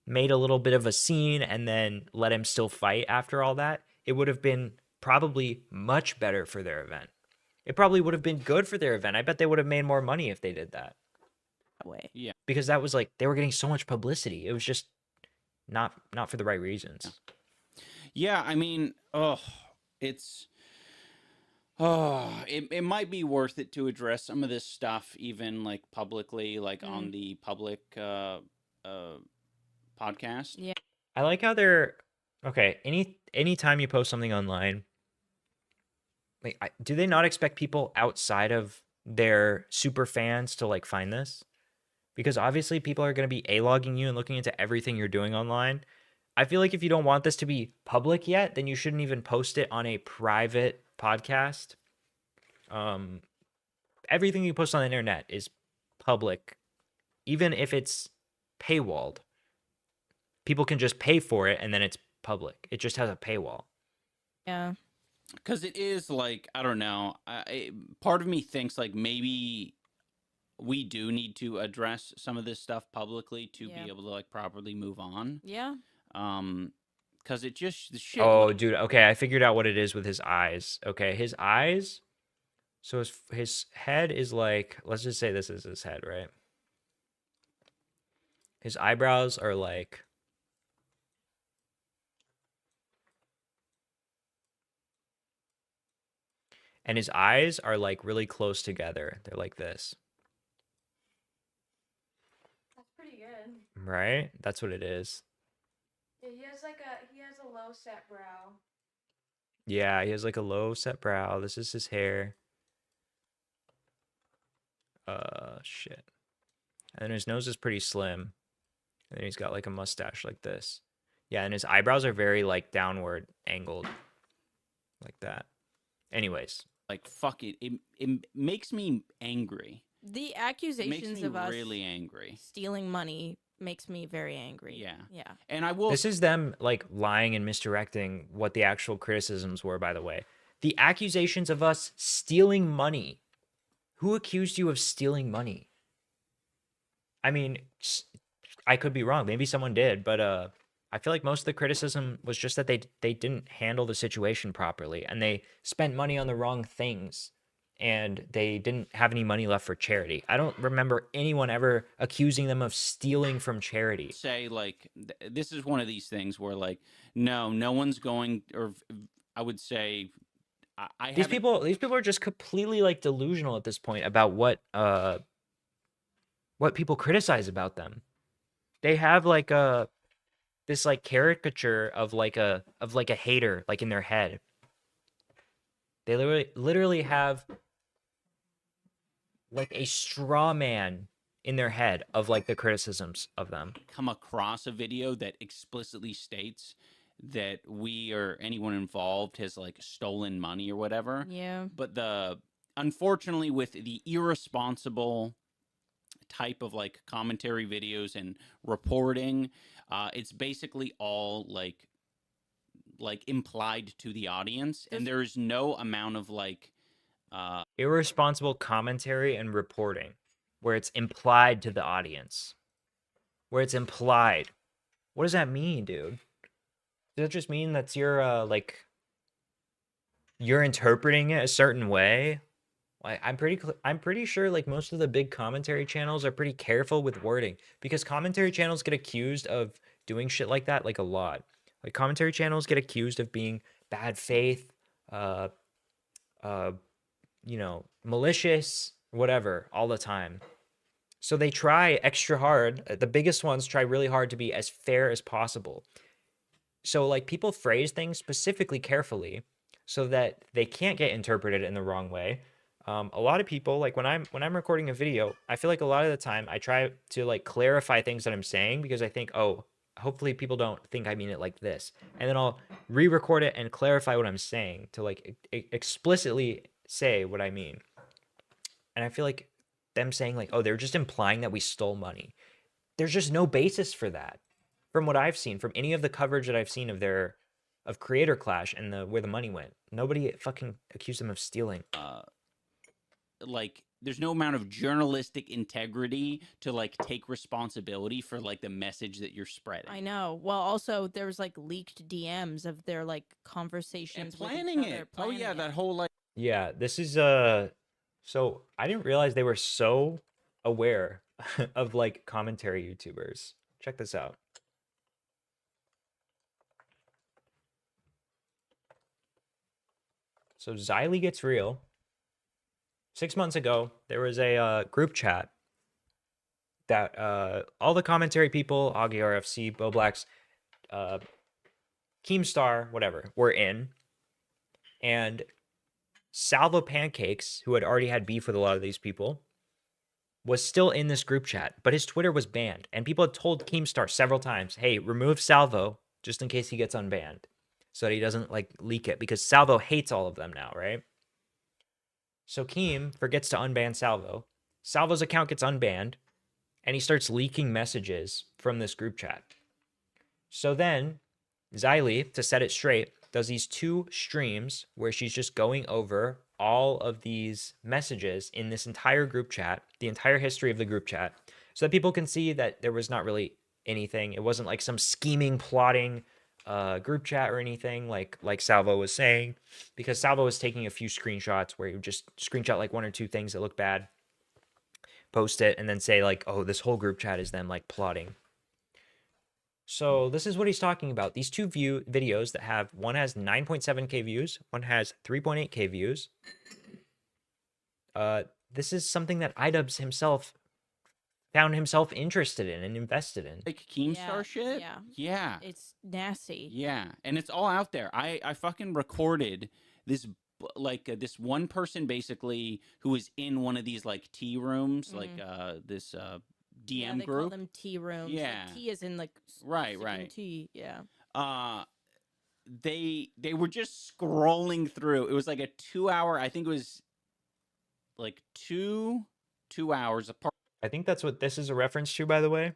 made a little bit of a scene and then let him still fight after all that, it would have been probably much better for their event. It probably would have been good for their event. I bet they would have made more money if they did that. Way. Yeah. Because that was like they were getting so much publicity. It was just not for the right reasons. Yeah, I mean, it might be worth it to address some of this stuff even like publicly, like on the public podcast. Yeah. I like how they're okay. Anytime you post something online, like, do they not expect people outside of their super fans to like find this? Because obviously people are going to be A-logging you and looking into everything you're doing online. I feel like if you don't want this to be public yet, then you shouldn't even post it on a private podcast. Everything you post on the internet is public, even if it's paywalled. People can just pay for it and then it's public. It just has a paywall. Yeah. Because it is like, I don't know. Part of me thinks like maybe we do need to address some of this stuff publicly to be able to like properly move on. Yeah. Because it just the shit. Oh, dude. Okay, I figured out what it is with his eyes. Okay, his eyes. So his head is like, let's just say this is his head, right? His eyebrows are like. And his eyes are like really close together. They're like this. That's pretty good. Right? That's what it is. Yeah, he has a low set brow. Yeah, he has like a low set brow. This is his hair. Shit. And then his nose is pretty slim. And then he's got like a mustache like this. Yeah, and his eyebrows are very like downward angled. Like that. Anyways. Like, fuck it. It makes me angry. The accusations makes me of us really angry. Stealing money makes me very angry. Yeah. Yeah. And I will. This is them like lying and misdirecting what the actual criticisms were, by the way. The accusations of us stealing money. Who accused you of stealing money? I mean, I could be wrong. Maybe someone did, but I feel like most of the criticism was just that they didn't handle the situation properly and they spent money on the wrong things and they didn't have any money left for charity. I don't remember anyone ever accusing them of stealing from charity. Say like this is one of these things where like no one's going, or I would say these people are just completely like delusional at this point about what people criticize about them. They have like this like caricature of like a hater like in their head. They literally have like a straw man in their head of like the criticisms of them. Come across a video that explicitly states that we or anyone involved has like stolen money or whatever. Yeah. But unfortunately with the irresponsible type of like commentary videos and reporting, it's basically all like implied to the audience, and there's no amount of like irresponsible commentary and reporting where it's implied to the audience. Where it's implied. What does that mean, dude? Does that just mean that's your like you're interpreting it a certain way? Like I'm pretty sure like most of the big commentary channels are pretty careful with wording because commentary channels get accused of doing shit like that like a lot. Like commentary channels get accused of being bad faith, you know, malicious, whatever, all the time. So they try extra hard. The biggest ones try really hard to be as fair as possible. So like people phrase things specifically carefully so that they can't get interpreted in the wrong way. A lot of people, like when I'm recording a video, I feel like a lot of the time I try to like clarify things that I'm saying because I think, oh, hopefully people don't think I mean it like this. And then I'll re-record it and clarify what I'm saying to like explicitly say what I mean. And I feel like them saying like, oh, they're just implying that we stole money. There's just no basis for that. From what I've seen, from any of the coverage that I've seen of Creator Clash and where the money went, nobody fucking accused them of stealing. Like there's no amount of journalistic integrity to like take responsibility for like the message that you're spreading. I know. Well, also there's like leaked DMs of their like conversations and planning with each other, it. Oh yeah, planning that it. whole like. Yeah, this is so I didn't realize they were so aware of like commentary YouTubers. Check this out. So Xylee Gets Real. 6 months ago, there was a group chat that all the commentary people, Augie RFC, Boblax, Keemstar, whatever, were in. And Salvo Pancakes, who had already had beef with a lot of these people, was still in this group chat, but his Twitter was banned. And people had told Keemstar several times, hey, remove Salvo just in case he gets unbanned so that he doesn't like leak it because Salvo hates all of them now, right? So Keem forgets to unban Salvo. Salvo's account gets unbanned and he starts leaking messages from this group chat. So then Xylee, to set it straight, does these 2 streams where she's just going over all of these messages in this entire group chat, the entire history of the group chat, so that people can see that there was not really anything. It wasn't like some scheming, plotting group chat or anything like Salvo was saying, because Salvo was taking a few screenshots where he would just screenshot like 1 or 2 things that look bad, post it, and then say like, oh, this whole group chat is them like plotting. So this is what he's talking about. These 2 videos that have, one has 9.7k views, one has 3.8k views. This is something that iDubbbz himself found himself interested in and invested in. Like Keemstar shit? Yeah. Yeah. It's nasty. Yeah. And it's all out there. I fucking recorded this like this one person basically who was in one of these like tea rooms, like this DM yeah, they group. call them tea rooms. Yeah. Like, tea is in like right. tea. Yeah. They were just scrolling through. It was like a 2-hour, I think it was like two hours apart. I think that's what this is a reference to, by the way.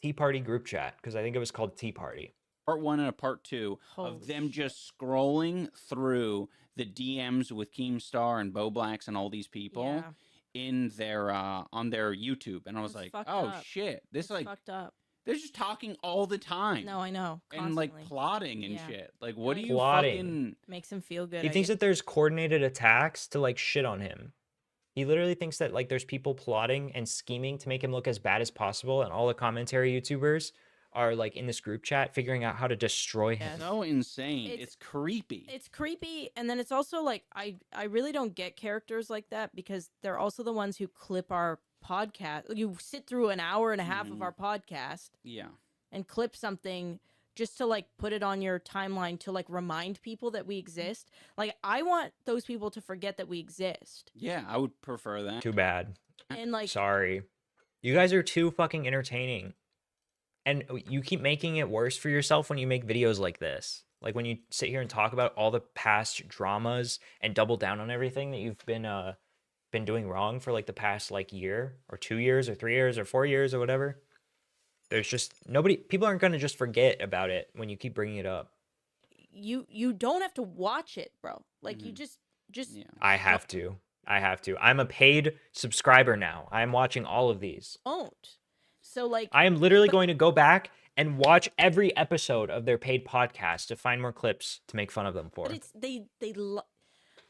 Tea Party group chat, because I think it was called Tea Party. Part 1 and a part 2 of them just scrolling through the DMs with Keemstar and Boblax and all these people in their on their YouTube, and I was like, oh shit, this like fucked up. They're just talking all the time. No, I know. Constantly. And like plotting and shit. Like, what do you plotting. fucking makes him feel good? He thinks that there's coordinated attacks to like shit on him. He literally thinks that like there's people plotting and scheming to make him look as bad as possible, and all the commentary YouTubers are like in this group chat figuring out how to destroy him. So insane. It's creepy. It's creepy, and then it's also like I really don't get characters like that because they're also the ones who clip our podcast. You sit through an hour and a half of our podcast, and clip something just to like put it on your timeline to like remind people that we exist. Like I want those people to forget that we exist. Yeah, I would prefer that. Too bad. And like, sorry, you guys are too fucking entertaining. And you keep making it worse for yourself when you make videos like this. Like when you sit here and talk about all the past dramas and double down on everything that you've been been doing wrong for like the past like year or 2 years or 3 years or 4 years or whatever. There's just people aren't going to just forget about it when you keep bringing it up. You don't have to watch it, bro. Like you just I have to. I'm a paid subscriber now. I'm watching all of these. don't. So like I am literally going to go back and watch every episode of their paid podcast to find more clips to make fun of them for. But it's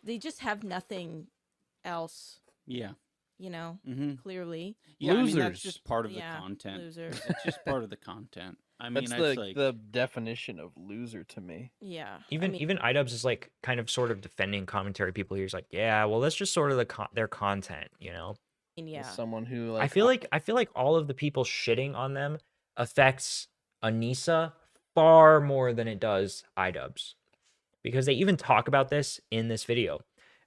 they just have nothing else. Yeah. You know, Mhm. clearly. Yeah, I mean, that's Losers. just part of the Yeah, content. losers. It's just part of the content. I mean, That's it's like the definition of loser to me. Yeah. Even iDubbbz is like kind of sort of defending commentary people. He's like, yeah, well, that's just sort of their content, you know. Yeah. As someone who like I feel like all of the people shitting on them affects Anissa far more than it does iDubbbz, because they even talk about this in this video.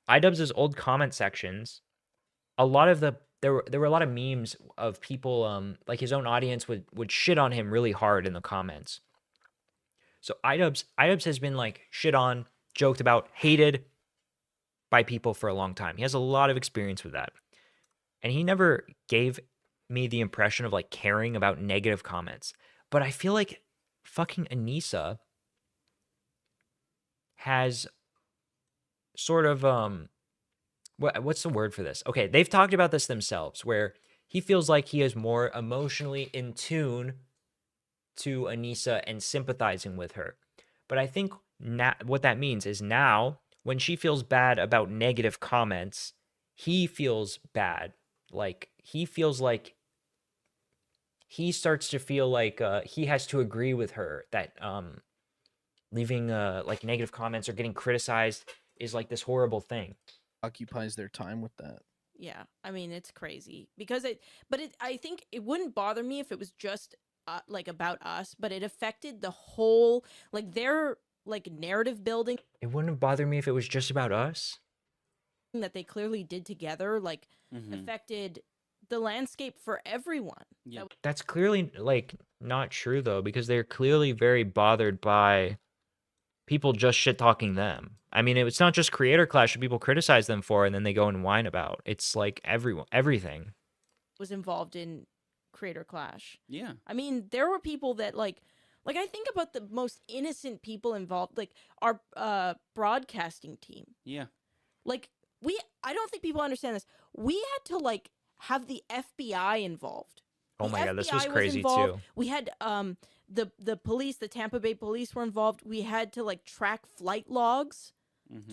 iDubbbz's old comment sections, a lot of there were a lot of memes of people like his own audience would shit on him really hard in the comments. So iDubbbz has been like shit on, joked about, hated by people for a long time. He has a lot of experience with that. And he never gave me the impression of like caring about negative comments. But I feel like fucking Anissa has sort of what's the word for this? Okay, they've talked about this themselves, where he feels like he is more emotionally in tune to Anissa and sympathizing with her. But I think what that means is now when she feels bad about negative comments, he feels bad. Like he feels like he starts to feel like he has to agree with her that leaving like negative comments or getting criticized is like this horrible thing. Occupies their time with that. Yeah, I mean it's crazy because I think it wouldn't bother me if it was just like about us, but it affected the whole like their like narrative building. It wouldn't have bothered me if it was just about us. That they clearly did together, like affected the landscape for everyone. Yeah. That's clearly like not true though, because they're clearly very bothered by people just shit talking them. I mean, it's not just Creator Clash that people criticize them for and then they go and whine about. It's like everything was involved in Creator Clash. Yeah. I mean, there were people that like I think about the most innocent people involved, like our broadcasting team. Yeah. Like I don't think people understand this. We had to like have the FBI involved. Oh my God, this was FBI crazy involved. too. We had the police, the Tampa Bay police were involved. We had to like track flight logs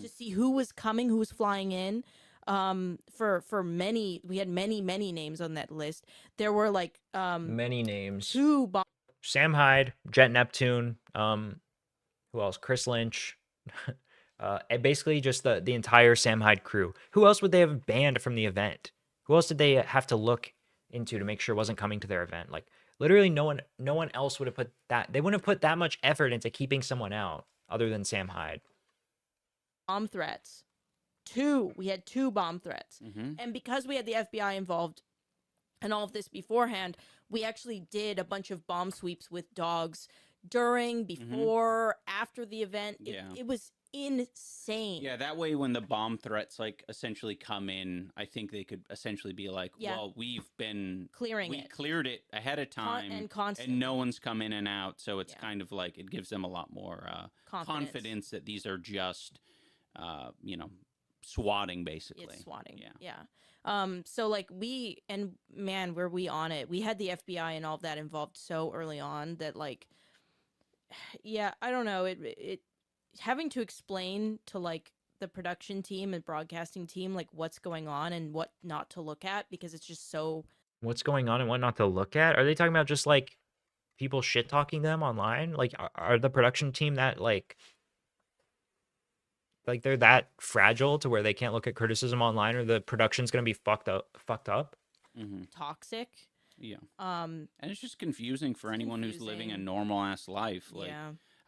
to see who was coming, who was flying in. For many, we had many names on that list. There were like many names. 2 Sam Hyde, Jet Neptune, who else? Chris Lynch. And basically just the entire Sam Hyde crew. Who else would they have banned from the event? Who else did they have to look into to make sure wasn't coming to their event? Like literally no one else would have put that. They wouldn't have put that much effort into keeping someone out other than Sam Hyde. bomb threats. We had 2 bomb threats. And because we had the FBI involved and all of this beforehand, we actually did a bunch of bomb sweeps with dogs during, before, after the event. It was insane. Yeah, that way when the bomb threats like essentially come in, I think they could essentially be like, well, we've been clearing we it. cleared it ahead of time and no one's come in and out, so it's kind of like it gives them a lot more confidence that these are just you know, swatting basically. It's swatting. Yeah. So like were we on it? We had the FBI and all of that involved so early on that like yeah, I don't know. It having to explain to like the production team and broadcasting team like what's going on and what not to look at, because it's just so What's going on and what not to look at? Are they talking about just like people shit talking them online? Like are the production team that like they're that fragile to where they can't look at criticism online, or the production's gonna be fucked up? toxic. Yeah. And it's just confusing for anyone who's living a normal ass life. Like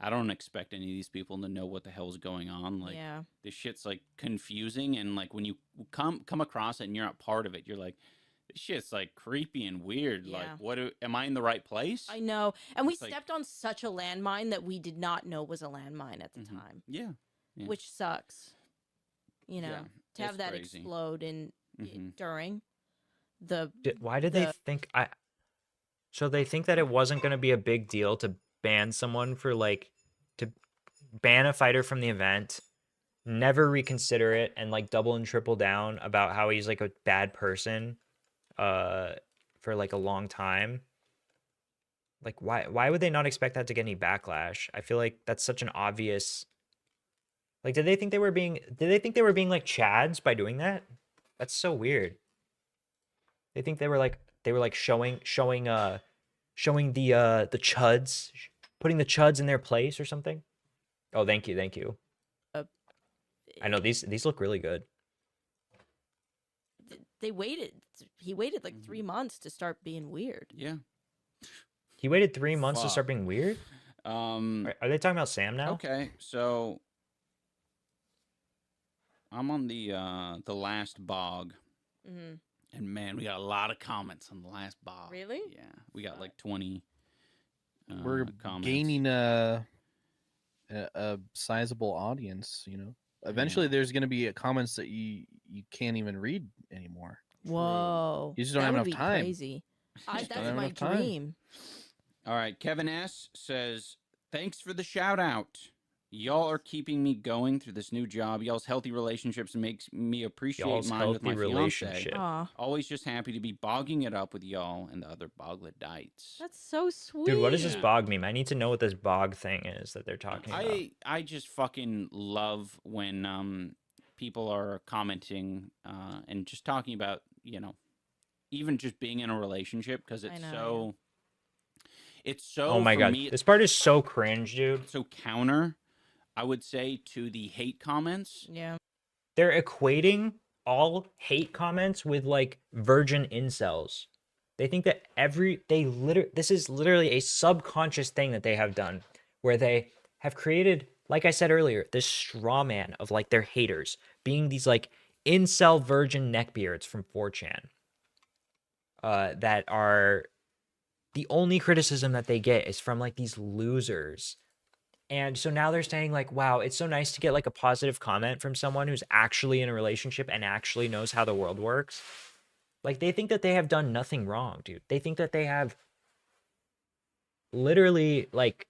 I don't expect any of these people to know what the hell's going on. Like this shit's like confusing, and like when you come across it and you're not part of it, you're like, this shit's like creepy and weird. Like am I in the right place? I know. And we stepped on such a landmine that we did not know was a landmine at the time. Yeah. Which sucks. You know, to have that explode in during the. Why did they the- think I? So they think that it wasn't going to be a big deal to ban someone for like to ban a fighter from the event, never reconsider it, and like double and triple down about how he's like a bad person, for like a long time. Like why would they not expect that to get any backlash? I feel like that's such an obvious. Like, did they think they were being like Chads by doing that? That's so weird. They think they were like showing the chuds, putting the chuds in their place or something. Oh, thank you. I know these look really good. They waited. He waited like 3 months to start being weird. Yeah. He waited 3 months to start being weird. Are they talking about Sam now? Okay, so I'm on the last bog, and man, we got a lot of comments on the last bog. Really? Yeah, we got like 20. We're comments. gaining a sizable audience. You know, eventually there's going to be comments that you can't even read anymore. Whoa! You just don't That have would enough be time. Crazy. Just don't That's have my enough time. dream. All right, Kevin S says, "Thanks for the shout out. Y'all are keeping me going through this new job. Y'all's healthy relationships makes me appreciate Y'all's mine with my healthy fiance. relationship. Aw, Always just happy to be bogging it up with y'all and the other bogledites." that's so sweet. Dude, what does this Yeah. bog meme? I need to know what this bog thing is that they're talking about. I just fucking love when people are commenting and just talking about, even just being in a relationship, because it's know, it's so, Oh my for god, me, this part is so cringe, dude. it's so counter, I would say, to the hate comments. Yeah. They're equating all hate comments with like virgin incels. They think that this is literally a subconscious thing that they have done, where they have created, like I said earlier, this straw man of like their haters being these like incel virgin neckbeards from 4chan. That are the only criticism that they get is from like these losers. And so now they're saying like, wow, it's so nice to get like a positive comment from someone who's actually in a relationship and actually knows how the world works. Like, they think that they have done nothing wrong, dude. They think that they have literally like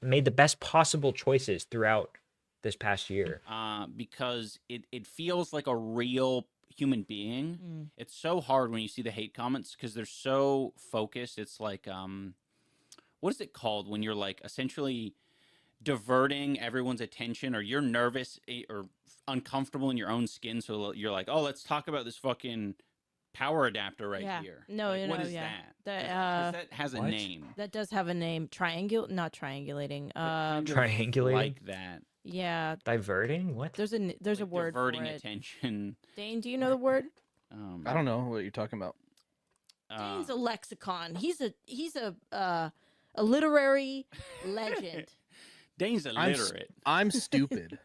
made the best possible choices throughout this past year. Because it feels like a real human being. It's so hard when you see the hate comments because they're so focused. It's like, what is it called when you're like essentially diverting everyone's attention, or you're nervous or uncomfortable in your own skin, so you're like, oh, let's talk about this fucking power adapter right here. No, like, you what know, is yeah. that? 'Cause that has a What? name. That does have a name. Not triangulating. Kind of Triangulating? like that. Yeah. Diverting? What? There's a word Diverting for it. attention. Dane, do you know the word? I don't know what you're talking about. Dane's a lexicon. He's a literary legend. Dane's illiterate. I'm stupid.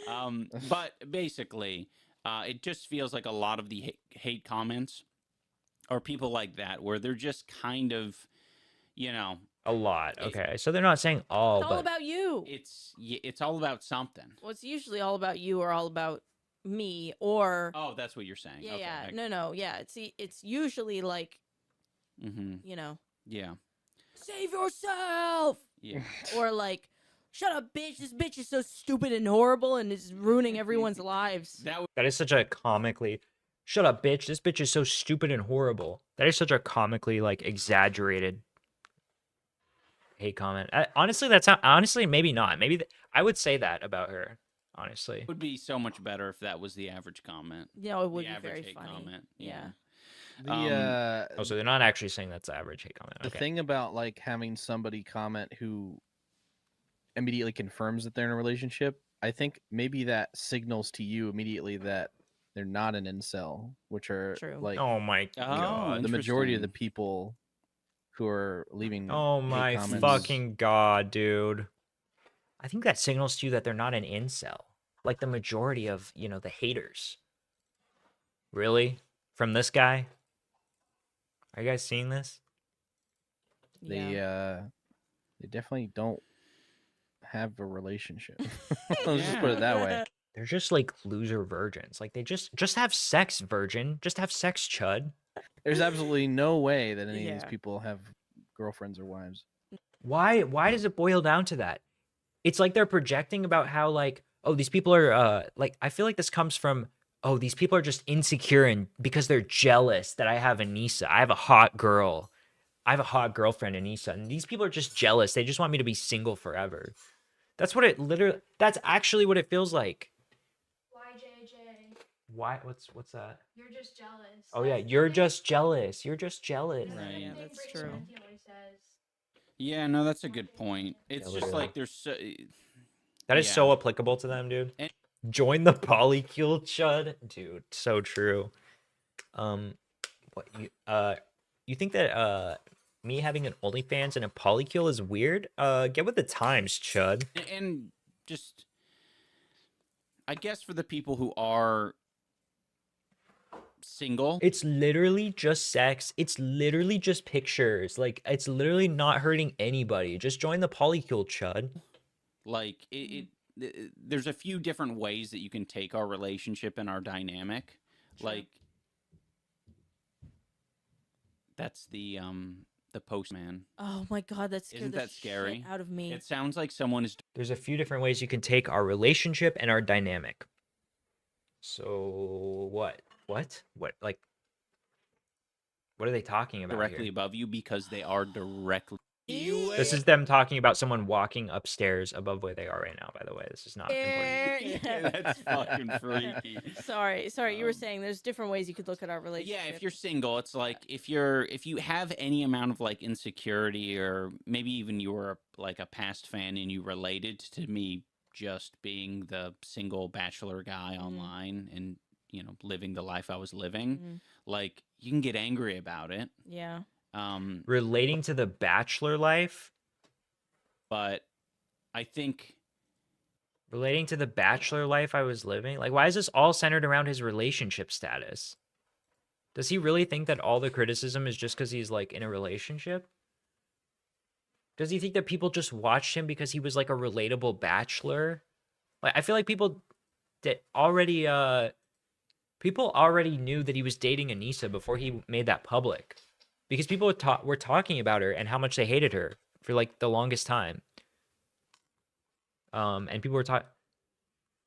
But basically, it just feels like a lot of the hate comments are people like that, where they're just kind of, A lot. Okay, so they're not saying all, It's all but about you. It's all about something. Well, it's usually all about you or all about me or. Oh, that's what you're saying. Yeah, Okay, yeah. No, yeah. It's usually like, Yeah. save yourself. Yeah. Or like, shut up, bitch. This bitch is so stupid and horrible and is ruining everyone's lives. that is such a comically. Shut up, bitch. This bitch is so stupid and horrible. That is such a comically like exaggerated hate comment. Honestly, that's not. Honestly, maybe not. Maybe I would say that about her. Honestly, It would be so much better if that was the average comment. It would The be average very hate funny. comment. Yeah. The oh, so they're not actually saying that's the average hate comment. the Okay. thing about like having somebody comment who immediately confirms that they're in a relationship, I think maybe that signals to you immediately that they're not an incel, which are True. like Oh my god. the majority of the interesting. people who are leaving. Oh hate my comments. fucking god, dude. I think that signals to you that they're not an incel. Like the majority of, the haters. Really? From this guy? Are you guys seeing this? They definitely don't have a relationship. Let's just put it that way. They're just like loser virgins. Like they just have sex, virgin. Just have sex, chud. There's absolutely no way that any of these Yeah. people have girlfriends or wives. Why does it boil down to that? It's like they're projecting about how like, oh, these people are like, I feel like this comes from, oh, these people are just insecure and because they're jealous that I have Anissa. I have a hot girl. I have a hot girlfriend, Anissa, and these people are just jealous. They just want me to be single forever. That's what it literally, that's actually what it feels like. YJJ. Why? What's that? You're just jealous. Oh yeah, That's the you're thing. just jealous. You're just jealous. That's Right. the Yeah, thing that's Brittany true. Murphy always says. Yeah, no, that's a good point. It's Yeah, just literally. like there's so, That is so yeah. applicable to them, dude. And- Join the polycule, chud, dude. So true. What you think that me having an OnlyFans and a polycule is weird? Get with the times, chud. and just I guess for the people who are single, It's literally just sex. It's literally just pictures. Like it's literally not hurting anybody. Just join the polycule, chud. like there's a few different ways that you can take our relationship and our dynamic. Like that's the postman. Oh my god, that scared Isn't the that scary? shit out of me. It sounds like someone is There's a few different ways you can take our relationship and our dynamic. So what? Like what are they talking about directly here? above you because they are directly. This is them talking about someone walking upstairs above where they are right now, by the way. This is not important. Yeah. That's fucking freaky. Sorry, you were saying there's different ways you could look at our relationship. Yeah, if you're single, it's like if you have any amount of like insecurity or maybe even you were like a past fan and you related to me just being the single bachelor guy online and living the life I was living, like you can get angry about it. Yeah. Relating to the bachelor life? But I think relating to the bachelor life I was living? Like, why is this all centered around his relationship status? Does he really think that all the criticism is just because he's like in a relationship? Does he think that people just watched him because he was like a relatable bachelor? Like, I feel like people already knew that he was dating Anissa before he made that public. Because people were talking about her and how much they hated her for like the longest time. And people were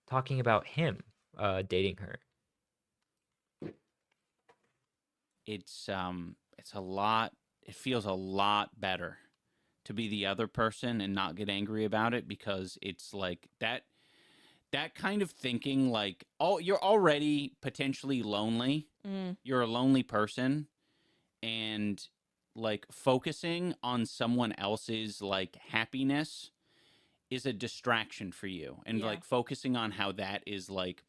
talking about him dating her. it's a lot. It feels a lot better to be the other person and not get angry about it because it's like that kind of thinking, like, oh, you're already potentially lonely. You're a lonely person, and like focusing on someone else's like happiness is a distraction for you, and like focusing on how that is like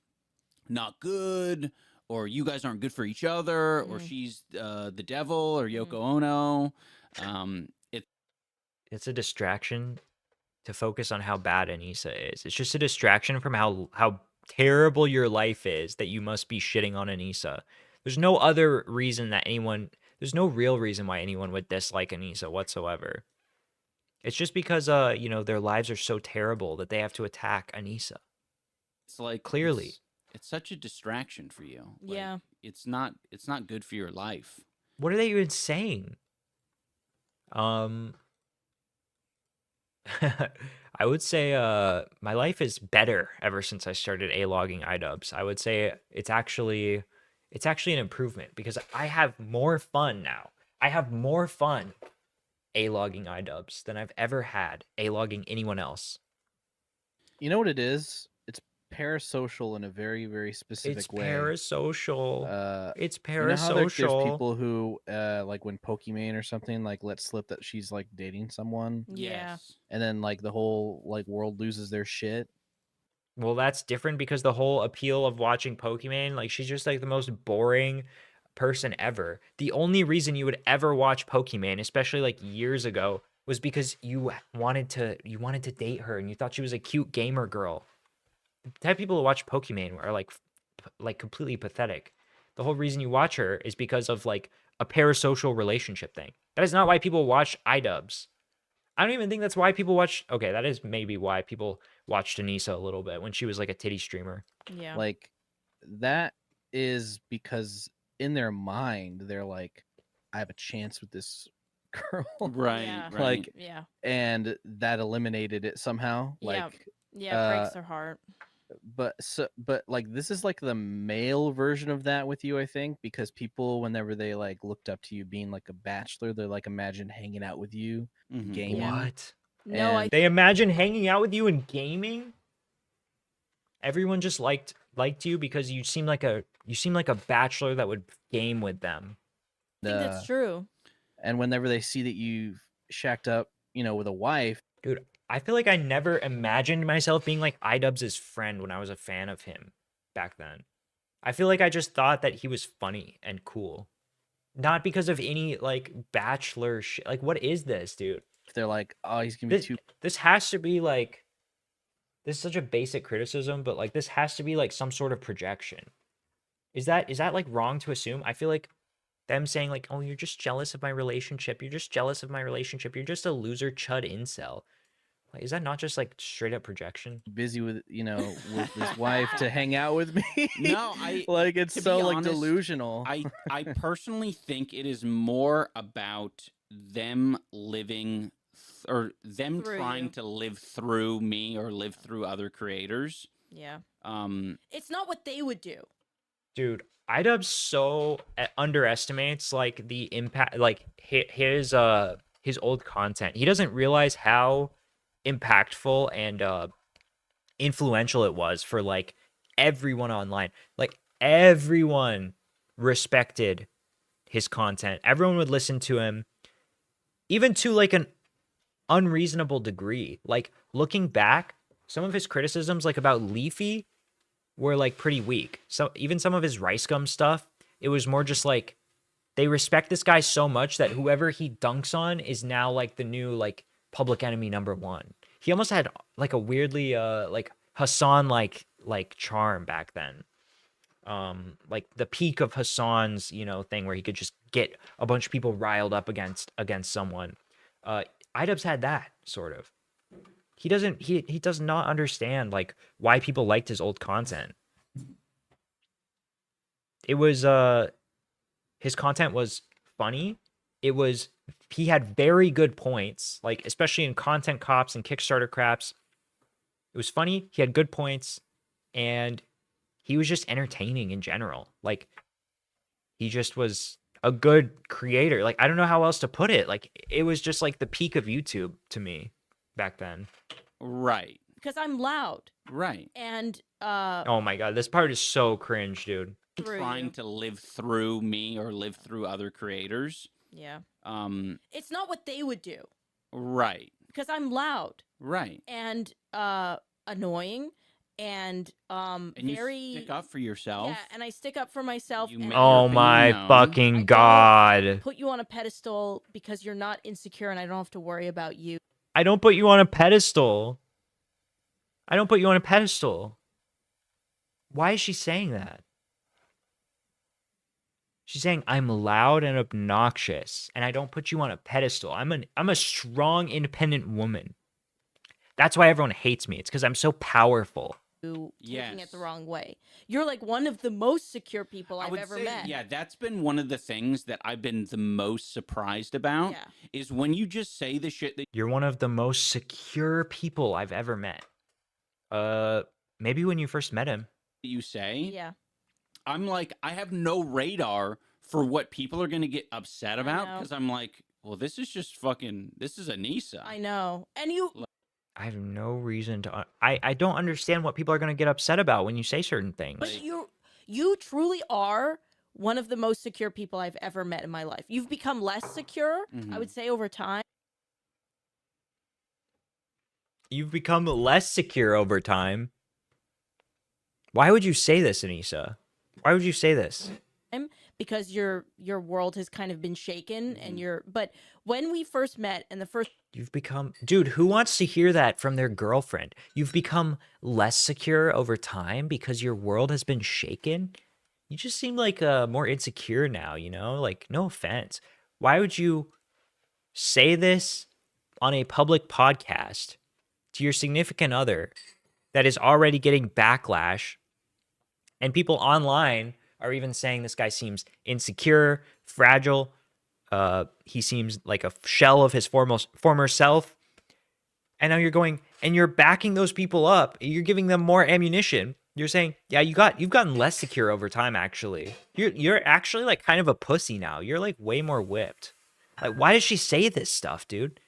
not good, or you guys aren't good for each other, or she's the devil, or Yoko Ono. It's a distraction to focus on how bad Anissa is. It's just a distraction from how terrible your life is that you must be shitting on Anissa. There's no other reason there's no real reason why anyone would dislike Anissa whatsoever. It's just because their lives are so terrible that they have to attack Anissa. It's like clearly it's such a distraction for you. Like, Yeah. It's not good for your life. What are they even saying? I would say my life is better ever since I started A-logging iDubbbz. I would say it's actually an improvement because I have more fun now. I have more fun A-logging iDubbbz than I've ever had A-logging anyone else. You know what it is? It's parasocial in a very, very specific way. Parasocial. It's You know how there's parasocial. people who, like when Pokimane or something, like let slip that she's like dating someone, Yeah. and then like the whole like world loses their shit. Well, that's different because the whole appeal of watching Pokimane, like she's just like the most boring person ever. The only reason you would ever watch Pokimane, especially like years ago, was because you wanted to date her and you thought she was a cute gamer girl. The type of people who watch Pokimane are like completely pathetic. The whole reason you watch her is because of like a parasocial relationship thing. That is not why people watch iDubbbz. I don't even think that's why people watch. Okay, that is maybe why people watched Anissa a little bit when she was like a titty streamer. Yeah. Like that is because in their mind they're like, I have a chance with this girl. Right. Yeah. Right. Like, Yeah. and that eliminated it somehow. Yeah. Like, Yeah, it breaks their heart. but like this is like the male version of that with you, I think, because people, whenever they like looked up to you being like a bachelor, they're like imagined hanging out with you, gaming. What? No, And They imagine hanging out with you and gaming? Everyone just liked you because you seem like a bachelor that would game with them. I think that's true. And whenever they see that you've shacked up, with a wife, Dude, I feel like I never imagined myself being like iDubbbz's friend when I was a fan of him back then. I feel like I just thought that he was funny and cool. Not because of any like bachelor shit. Like, what is this, dude? they're like, oh, he's gonna be This, too. this has to be like, this is such a basic criticism, but like this has to be like some sort of projection. Is that like wrong to assume? I feel like them saying like, oh, you're just jealous of my relationship. You're just jealous of my relationship. You're just a loser chud incel. Like, is that not just like straight up projection? Busy with with his wife to hang out with me. No, like it's to so be like honest, delusional. I personally think it is more about them living or them Through trying you. to live through me or live through other creators. Yeah. It's not what they would do. Dude, iDubbbz so underestimates like the impact, like his old content. He doesn't realize how impactful and influential it was for like everyone online. Like everyone respected his content. Everyone would listen to him, even to like an unreasonable degree. Like looking back, some of his criticisms like about Leafy were like pretty weak. So even some of his Rice Gum stuff, it was more just like they respect this guy so much that whoever he dunks on is now like the new like public enemy #1. He almost had like a weirdly like Hassan like charm back then. Like the peak of Hassan's thing where he could just get a bunch of people riled up against someone. iDubbbz had that sort of. He does not understand like why people liked his old content. It was his content was funny. He had very good points, like especially in content cops and Kickstarter craps. It was funny, he had good points, and he was just entertaining in general. Like he just was a good creator. Like I don't know how else to put it. Like it was just like the peak of YouTube to me back then. right. Because I'm loud. Right. And Oh my god, this part is so cringe, dude. through Trying you. to live through me or live through other creators. Yeah. It's not what they would do. Right. Because I'm loud. Right. And annoying and And very you stick up for yourself. Yeah, and I stick up for myself. You and make Oh your my opinion known. fucking I god. put you on a pedestal because you're not insecure and I don't have to worry about you. I don't put you on a pedestal. I don't put you on a pedestal. Why is she saying that? She's saying I'm loud and obnoxious and I don't put you on a pedestal. I'm a strong, independent woman. That's why everyone hates me. It's because I'm so powerful. Taking Yes. it the wrong way. You're like one of the most secure people I I've would ever say, met. yeah, that's been one of the things that I've been the most surprised about. Yeah. Is when you just say the shit that You're one of the most secure people I've ever met. Maybe when you first met him. you say. Yeah. I'm like, I have no radar for what people are going to get upset about know. because I'm like, well, this is just fucking, this is Anissa. I know. And you I have no reason to. I don't understand what people are going to get upset about when you say certain things. But you truly are one of the most secure people I've ever met in my life. You've become less secure, I would say, over time. You've become less secure over time. Why would you say this, Anissa? Why would you say this? Because your world has kind of been shaken and but when we first met and the first You've become, dude, who wants to hear that from their girlfriend? You've become less secure over time because your world has been shaken? You just seem like more insecure now, Like, no offense. Why would you say this on a public podcast to your significant other that is already getting backlash. And people online are even saying this guy seems insecure, fragile. He seems like a shell of his former self. And now you're going and you're backing those people up. You're giving them more ammunition. You're saying, yeah, you've gotten less secure over time. Actually, you're actually like kind of a pussy now. You're like way more whipped. Like, why does she say this stuff, dude?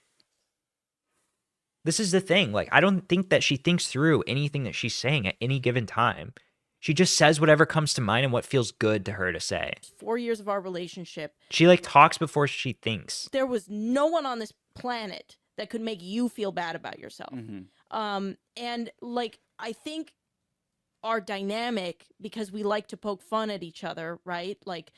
This is the thing. Like, I don't think that she thinks through anything that she's saying at any given time. She just says whatever comes to mind and what feels good to her to say. 4 years of our relationship. She like talks before she thinks. There was no one on this planet that could make you feel bad about yourself. And like, I think our dynamic, because we like to poke fun at each other, right? Like,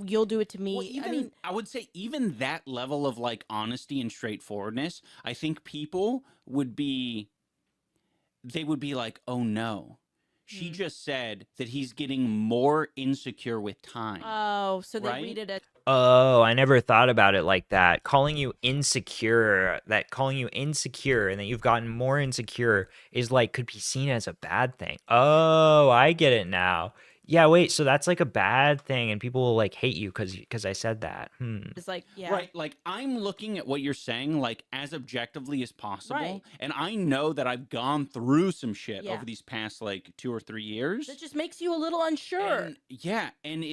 you'll do it to me. Well, even, I mean, I would say even that level of like honesty and straightforwardness, I think people would be, they would be like, oh no. She just said that he's getting more insecure with time. Oh, so they right? read it as Oh, I never thought about it like that. Calling you insecure and that you've gotten more insecure is like could be seen as a bad thing. Oh, I get it now. Yeah, wait, so that's like a bad thing and people will like hate you because I said that. It's like, yeah. Right, like I'm looking at what you're saying like as objectively as possible. Right. And I know that I've gone through some shit Yeah. over these past like 2 or 3 years. That just makes you a little unsure. And, yeah, and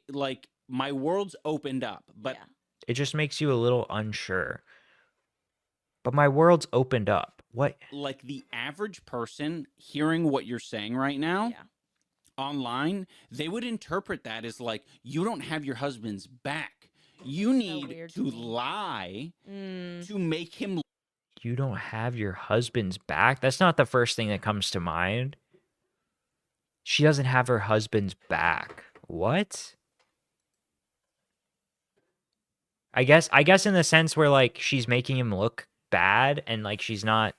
like my world's opened up, but Yeah. It just makes you a little unsure. But my world's opened up. What? like the average person hearing what you're saying right now Yeah. online, they would interpret that as like, you don't have your husband's back. You need weird to to me. lie Mm. to make him. You don't have your husband's back? That's not the first thing that comes to mind. She doesn't have her husband's back. What? I guess in the sense where like she's making him look bad and like she's not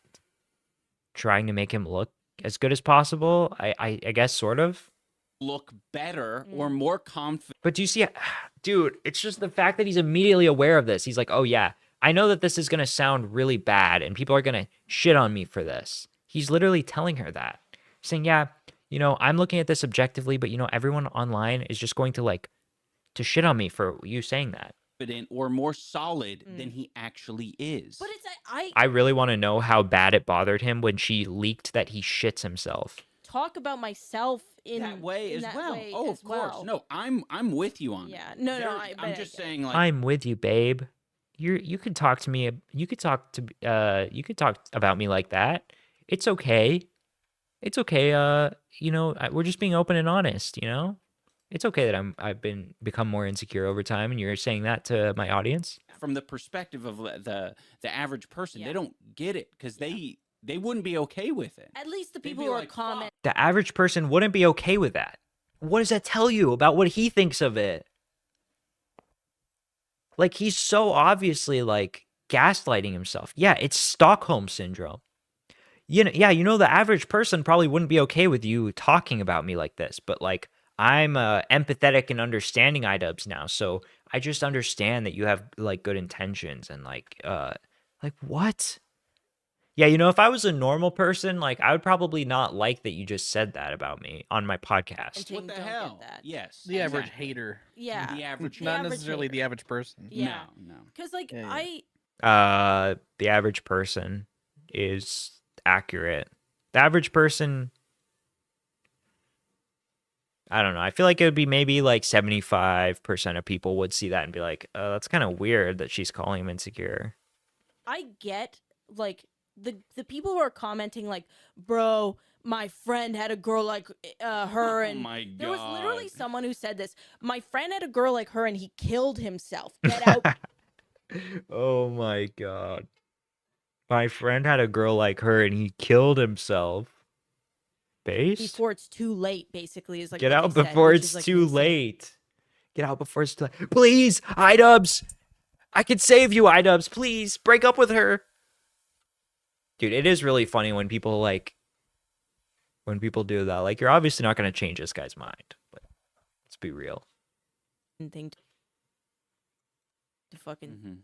trying to make him look as good as possible. I guess sort of. Look better or more confident. But do you see, dude, it's just the fact that he's immediately aware of this. He's like, oh yeah, I know that this is going to sound really bad and people are going to shit on me for this. He's literally telling her that. Saying, yeah, you know, I'm looking at this objectively, but you know, everyone online is just going to like, to shit on me for you saying that. Or more solid than he actually is. But it's I really want to know how bad it bothered him when she leaked that he shits himself. talk about myself in that way in as that well. way Oh, as of course. well. No, I'm with you on Yeah. that. No, There- I I'm just saying like I'm with you, babe. You could talk to me. You could talk about me like that. It's okay. It's okay. You know, we're just being open and honest. You know, it's okay that I've become more insecure over time, and you're saying that to my audience. from the perspective of the average person, Yeah. they don't get it because they wouldn't be okay with it. At least the They'd people be who are like, commenting. The average person wouldn't be okay with that. What does that tell you about what he thinks of it? Like, he's so obviously like gaslighting himself. Yeah, it's Stockholm syndrome. You know, yeah, you know, the average person probably wouldn't be okay with you talking about me like this, but like I'm empathetic and understanding iDubbbz now, so I just understand that you have like good intentions and like what? Yeah, you know, if I was a normal person, like I would probably not like that you just said that about me on my podcast. And Ting What the don't get hell? that. Yes. The average exactly. hater. Yeah. The average Not average necessarily hater. the average person. Yeah. No. Because like Yeah, yeah. The average person is accurate. The average person, I don't know. I feel like it would be maybe like 75% of people would see that and be like, that's kind of weird that she's calling him insecure. I get like the people who are commenting like, bro, my friend had a girl like her, Oh and my there was literally God. someone who said this. My friend had a girl like her, and he killed himself. Get out. Oh my God. My friend had a girl like her and he killed himself. Based? Before it's too late, basically, is like Get what out they said, before which it's is, like, too insane. late. Get out before it's too late. Please, iDubbbz. I can save you, iDubbbz. Please, break up with her. Dude, it is really funny when people do that. Like, you're obviously not going to change this guy's mind. But let's be real. Thing to fucking Mhm.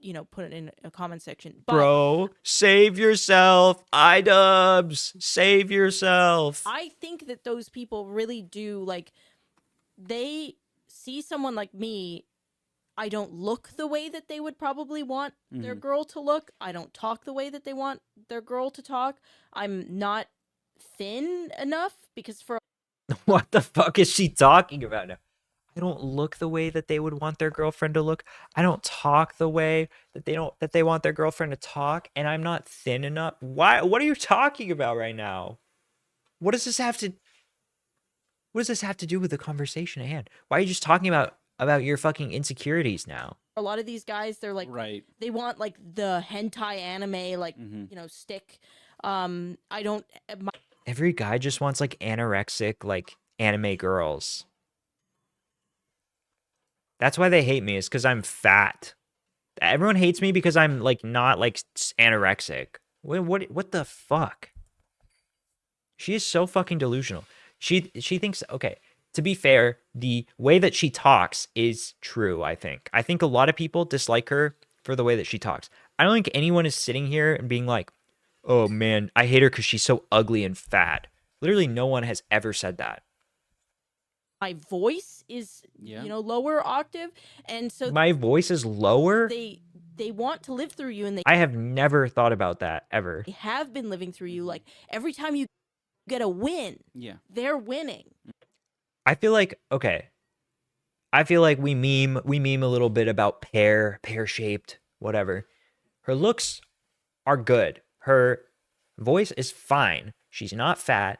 you know, put it in a comment section. But Bro, save yourself. iDubbbz, save yourself. I think that those people really do, like, they see someone like me. I don't look the way that they would probably want their girl to look. I don't talk the way that they want their girl to talk. I'm not thin enough because for What the fuck is she talking about now? I don't look the way that they would want their girlfriend to look. I don't talk the way that they want their girlfriend to talk, and I'm not thin enough. Why? What are you talking about right now? What does this have to do with the conversation at hand? Why are you just talking about your fucking insecurities now? a lot of these guys, they're like, Right. they want like the hentai anime, like, you know, stick. I don't. Every guy just wants like anorexic, like anime girls. That's why they hate me, is because I'm fat. Everyone hates me because I'm like not like anorexic. What the fuck? She is so fucking delusional. She thinks, okay, to be fair, the way that she talks is true, I think. I think a lot of people dislike her for the way that she talks. I don't think anyone is sitting here and being like, oh man, I hate her because she's so ugly and fat. Literally no one has ever said that. My voice is, you know, lower octave, and so My voice is lower? they want to live through you, and I have never thought about that, ever. they have been living through you. Like, every time you get a win, they're winning. I feel like, okay, I feel like we meme a little bit about pear-shaped, whatever. Her looks are good. Her voice is fine. She's not fat.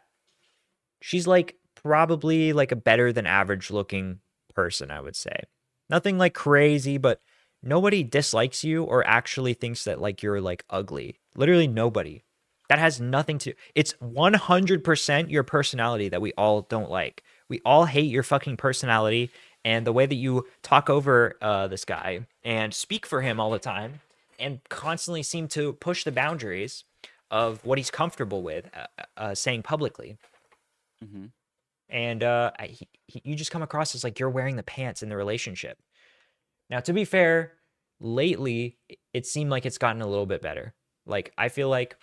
She's like probably like a better than average looking person, I would say. Nothing like crazy, but nobody dislikes you or actually thinks that like you're like ugly. Literally nobody. That has nothing to, it's 100% your personality that we all don't like. We all hate your fucking personality and the way that you talk over this guy and speak for him all the time and constantly seem to push the boundaries of what he's comfortable with saying publicly. And you just come across as like you're wearing the pants in the relationship. Now, to be fair, lately, it seemed like it's gotten a little bit better. Like, I feel like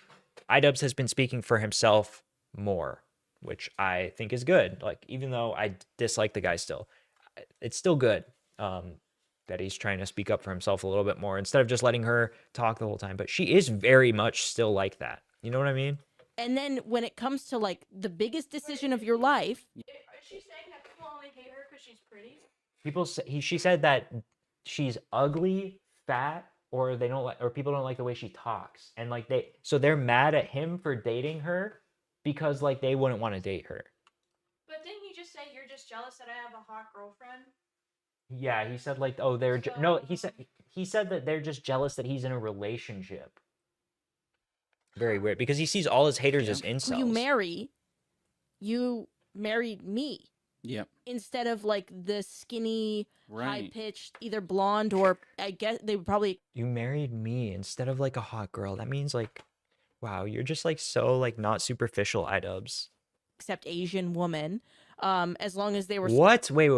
iDubbbz has been speaking for himself more, which I think is good. Like, even though I dislike the guy still, it's still good that he's trying to speak up for himself a little bit more instead of just letting her talk the whole time. But she is very much still like that. You know what I mean? And then when it comes to like the biggest decision of your life, Is she saying that people only hate her because she's pretty? People say, she said that she's ugly, fat, or they don't like, or people don't like the way she talks, and like they're mad at him for dating her because like they wouldn't want to date her. But didn't he just say you're just jealous that I have a hot girlfriend? Yeah, he said like, oh, they're no, he said that they're just jealous that he's in a relationship. Very weird, because he sees all his haters as incels. You married me. Yep. Instead of like the skinny, Right. high-pitched, either blonde or I guess they would probably. You married me instead of like a hot girl. That means like, wow, you're just like so like not superficial, iDubbbz. Accept Asian woman, as long as they were. What? Wait.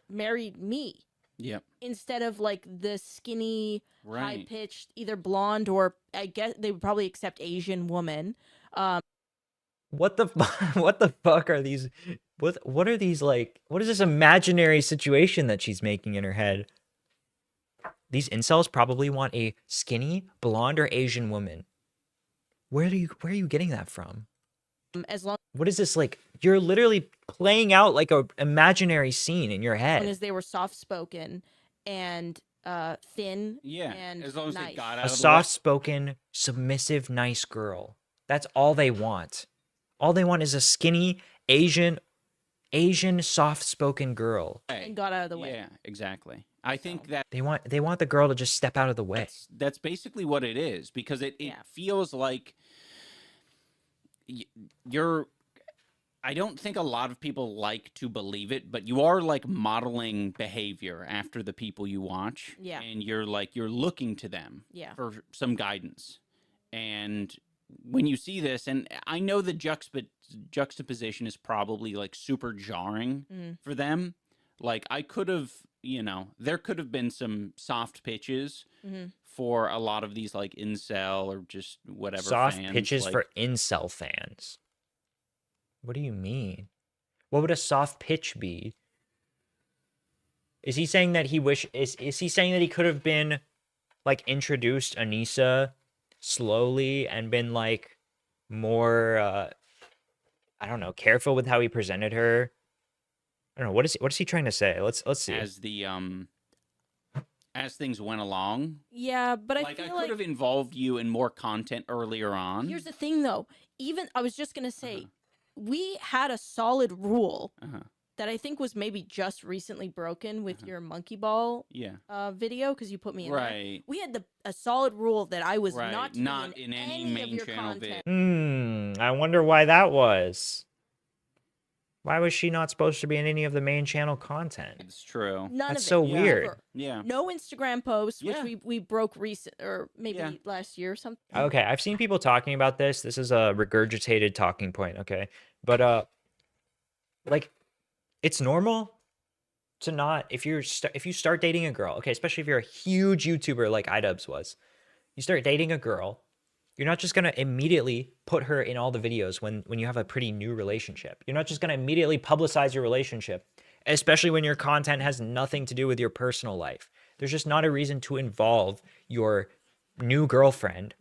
Married me. Yep. Instead of like the skinny, Right. high-pitched, either blonde or I guess they would probably accept Asian woman. What the what the fuck are these? What are these like? What is this imaginary situation that she's making in her head? These incels probably want a skinny, blonde, or Asian woman. Where are you getting that from? As long. What is this like? You're literally playing out like a imaginary scene in your As head. long as they were soft-spoken and thin. Yeah. And As long as nice. they got out A of the way. soft-spoken, submissive, nice girl. That's all they want. All they want is a skinny, Asian, soft-spoken girl. And got out of the way. Yeah, exactly. I think that They want the girl to just step out of the way. that's basically what it is, because it feels like you're. I don't think a lot of people like to believe it, but you are like modeling behavior after the people you watch. Yeah. And you're looking to them Yeah. for some guidance. And when you see this, and I know the juxtaposition is probably like super jarring for them. Like, I could have there could have been some soft pitches for a lot of these like incel or just whatever Soft fans, pitches like, for incel fans. What do you mean? What would a soft pitch be? Is he saying that is he saying that he could have been like introduced Anissa slowly and been like more I don't know, careful with how he presented her? I don't know. What is he trying to say? Let's see. as things went along. Yeah, but I could have involved you in more content earlier on. Here's the thing, though. Even I was just gonna say, we had a solid rule that I think was maybe just recently broken with your monkey ball video because you put me in there. We had a solid rule that I was not in any main channel video. I wonder why that was. Why was she not supposed to be in any of the main channel content? It's true. That's so weird. Yeah. No Instagram posts, which we broke recent or maybe last year or something. Okay, I've seen people talking about this. This is a regurgitated talking point, okay? But like it's normal to not if you start dating a girl, okay, especially if you're a huge YouTuber like iDubbbz was. You start dating a girl, you're not just going to immediately put her in all the videos when you have a pretty new relationship. You're not just going to immediately publicize your relationship, especially when your content has nothing to do with your personal life. There's just not a reason to involve your new girlfriend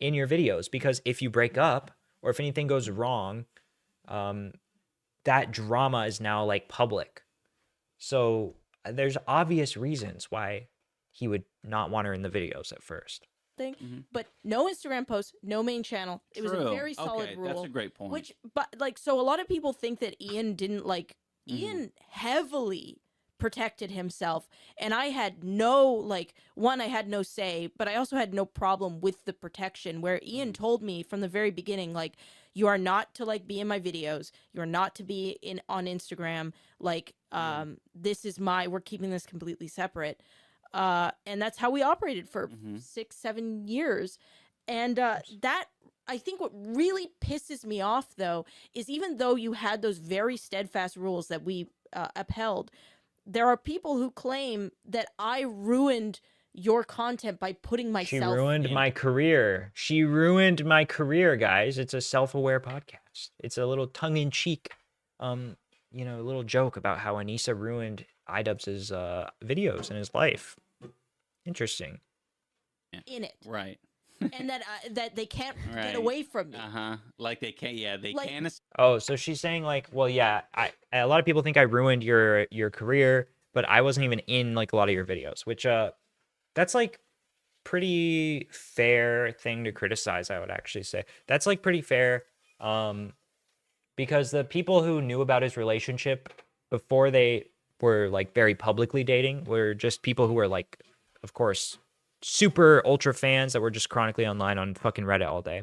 in your videos because if you break up or if anything goes wrong, that drama is now like public. So there's obvious reasons why he would not want her in the videos at first. But no Instagram posts, no main channel. It was a very solid rule. That's a great point. So a lot of people think that Ian didn't Ian heavily protected himself, and I had no I had no say, but I also had no problem with the protection. Where Ian told me from the very beginning, you are not to be in my videos. You are not to be on Instagram. This is we're keeping this completely separate. And that's how we operated for 6-7 years. And that, I think what really pisses me off, though, is even though you had those very steadfast rules that we upheld, there are people who claim that I ruined your content by putting myself She ruined my career. She ruined my career, guys. It's a self-aware podcast. It's a little tongue-in-cheek, a little joke about how Anissa ruined iDubbbz's videos in his life. Interesting. In it. Right. And that they can't get away from me. Like they can't, they can't. Oh, so she's saying well, yeah, a lot of people think I ruined your career, but I wasn't even in a lot of your videos, which that's pretty fair thing to criticize, I would actually say. That's pretty fair because the people who knew about his relationship before they were very publicly dating were just people who were of course, super ultra fans that were just chronically online on fucking Reddit all day.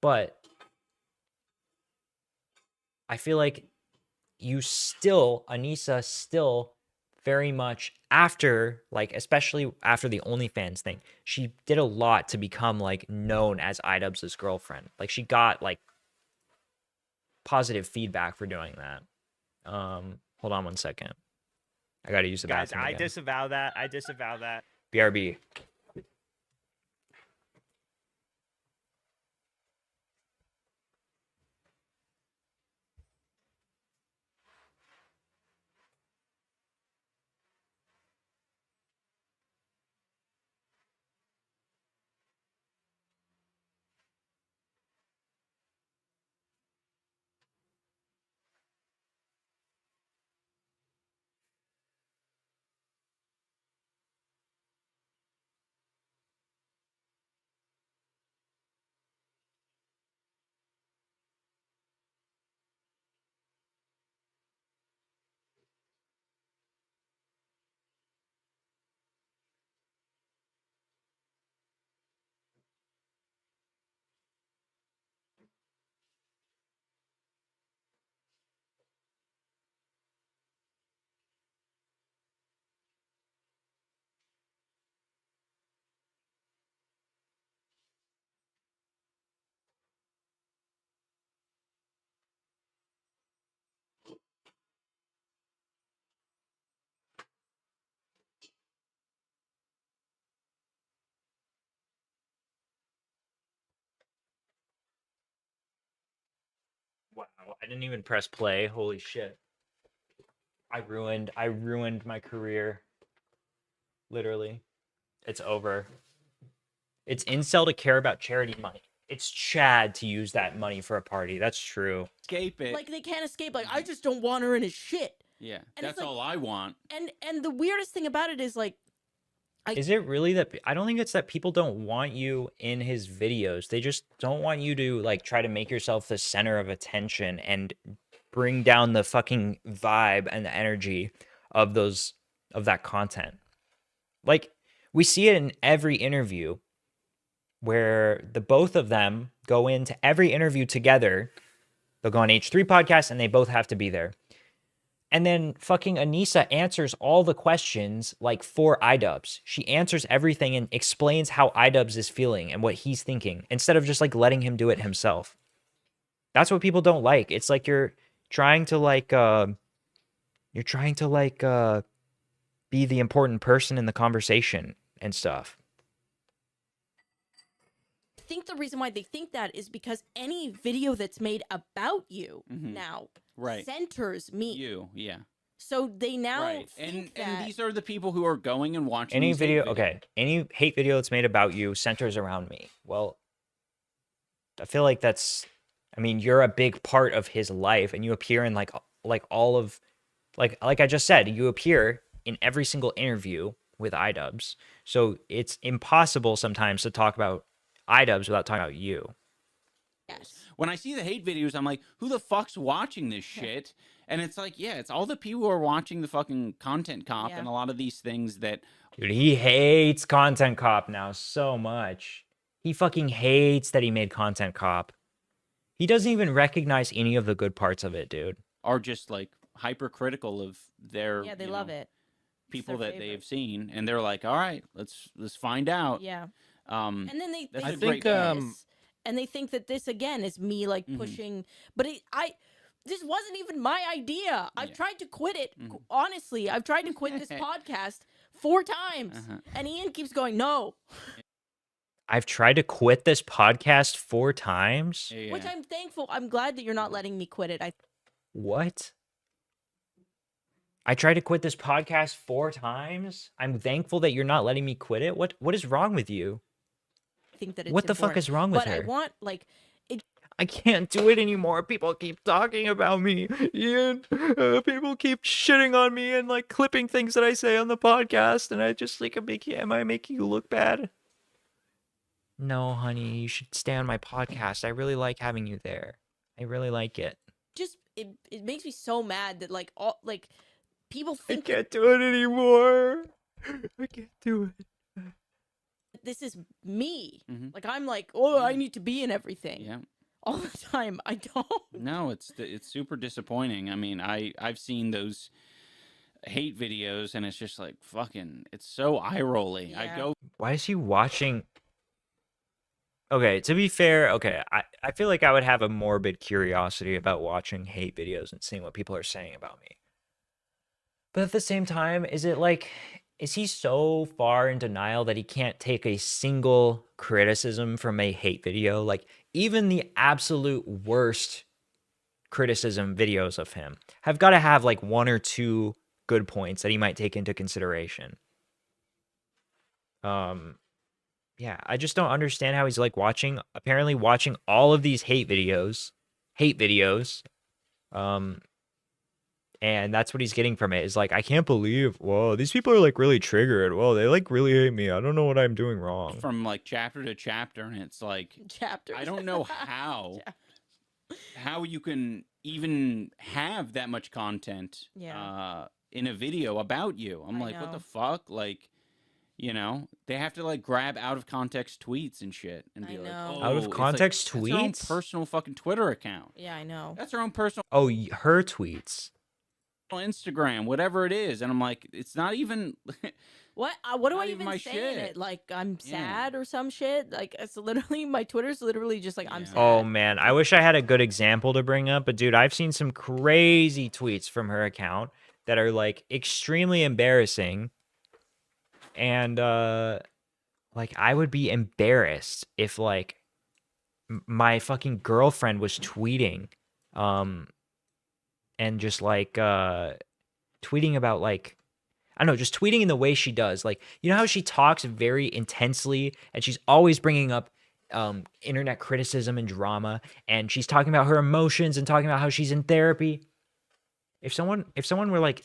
But I feel like Anissa still very much after, especially after the OnlyFans thing, she did a lot to become known as iDubbbz's girlfriend. She got positive feedback for doing that. Hold on one second. I gotta use the bathroom again. I disavow that. I disavow that. BRB. I didn't even press play. Holy shit. I ruined my career. Literally. It's over. It's incel to care about charity money. It's Chad to use that money for a party. That's true. Escape it. Like they can't escape. Like I just don't want her in his shit. Yeah, And that's it's like- all I want. And the weirdest thing about it is like, Is it really that I don't think it's that people don't want you in his videos. They just don't want you to like try to make yourself the center of attention and bring down the fucking vibe and the energy of that content. Like we see it in every interview where the both of them go into every interview together. They'll go on H3 podcast and they both have to be there. And then fucking Anissa answers all the questions like for iDubbbz. She answers everything and explains how iDubbbz is feeling and what he's thinking instead of just like letting him do it himself. That's what people don't like. It's like you're trying to be the important person in the conversation and stuff. I think the reason why they think that is because any video that's made about you now centers me. You, yeah. So they now Right. think And these are the people who are going and watching Any these hate video, videos. okay, any hate video that's made about you centers around me. Well, I feel like I mean, you're a big part of his life and you appear in like all of, like I just said, you appear in every single interview with iDubbbz. So it's impossible sometimes to talk about iDubbbz without talking about you. Yes. When I see the hate videos, I'm like, who the fuck's watching this shit? And it's like, yeah, it's all the people who are watching the fucking Content Cop and a lot of these things that... Dude, he hates Content Cop now so much. He fucking hates that he made Content Cop. He doesn't even recognize any of the good parts of it, dude. Are just like hypercritical of their... Yeah, they love it. People their that they have seen. And they're like, all right, let's find out. Yeah. And then they that's see a great this, and they think that this again is me like pushing, but this wasn't even my idea. I've tried to quit it. Honestly, I've tried to quit this podcast 4 times, and Ian keeps going, no. I've tried to quit this podcast 4 times. Yeah. Which I'm thankful. I'm glad that you're not letting me quit it. What? I tried to quit this podcast 4 times. I'm thankful that you're not letting me quit it. What is wrong with you? Think that it's what the fuck important. is wrong with but her? I want like it. I can't do it anymore. People keep talking about me, Ian. People keep shitting on me and like clipping things that I say on the podcast, and I just like am I making you look bad? No, honey, you should stay on my podcast. I really like having you there. I really like it. Just it makes me so mad that like all like people I think can't do it anymore. I can't do it. this is me. Mm-hmm. I'm like, oh, I need to be in everything. Yeah. All the time. I don't. No, it's super disappointing. I mean, I've seen those hate videos and it's just like fucking, it's so eye rolly. Yeah. I go, why is he watching? Okay, to be fair, okay, I feel like I would have a morbid curiosity about watching hate videos and seeing what people are saying about me. But at the same time, is he so far in denial that he can't take a single criticism from a hate video? Like, even the absolute worst criticism videos of him have got to have like 1 or 2 good points that he might take into consideration. Yeah, I just don't understand how he's like apparently watching all of these hate videos. And that's what he's getting from it. Is like, I can't believe, whoa, these people are like really triggered. Whoa, they like really hate me. I don't know what I'm doing wrong. from like chapter to chapter and it's like, Chapters. I don't know how you can even have that much content in a video about you. I'm like, what the fuck? Like, you know, they have to like grab out of context tweets and shit and be like, oh, out of it's context like, that's her own tweets? personal fucking Twitter account. Yeah, I know. That's her own personal Oh, her tweets. Instagram, whatever it is. And I'm like, it's not even What do I even say in it? Like, I'm sad or some shit? Like, it's literally, my Twitter's literally just like, I'm sad. Oh man, I wish I had a good example to bring up, but dude, I've seen some crazy tweets from her account that are like extremely embarrassing. And like, I would be embarrassed if like my fucking girlfriend was tweeting and just like tweeting about like I don't know, just tweeting in the way she does. Like, you know how she talks very intensely and she's always bringing up internet criticism and drama, and she's talking about her emotions and talking about how she's in therapy. If someone were like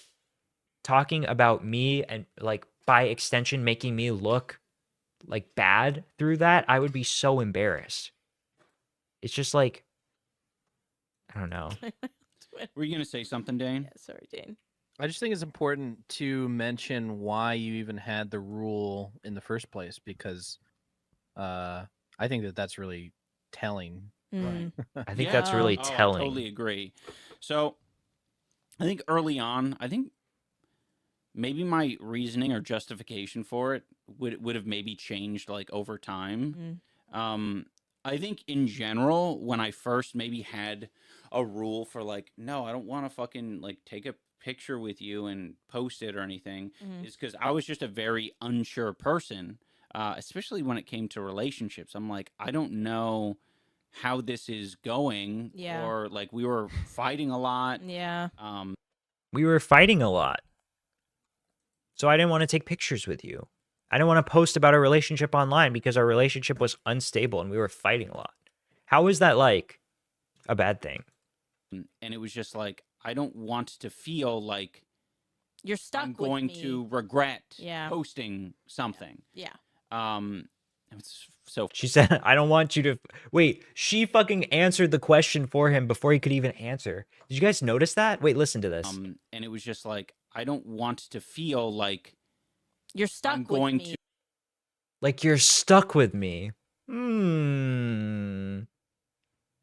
talking about me and like by extension making me look like bad through that, I would be so embarrassed. It's just like I don't know. Were you gonna say something, Dane? Yeah, sorry, Dane. I just think it's important to mention why you even had the rule in the first place, because I think that that's really telling. Mm. I think that's really telling. I totally agree. So I think early on, I think maybe my reasoning or justification for it would have maybe changed like over time. I think in general, when I first maybe had a rule for like, no, I don't want to fucking like take a picture with you and post it or anything, is because I was just a very unsure person, especially when it came to relationships. I'm like, I don't know how this is going, or like we were fighting a lot. We were fighting a lot. So I didn't want to take pictures with you. I didn't want to post about our relationship online because our relationship was unstable and we were fighting a lot. How is that like a bad thing? And it was just like, I don't want to feel like you're stuck I'm with going me. to regret posting something. It's so she said, I don't want you to wait. She fucking answered the question for him before he could even answer. Did you guys notice that? Wait, listen to this. And it was just like, I don't want to feel like you're stuck I'm going with me. to like you're stuck with me.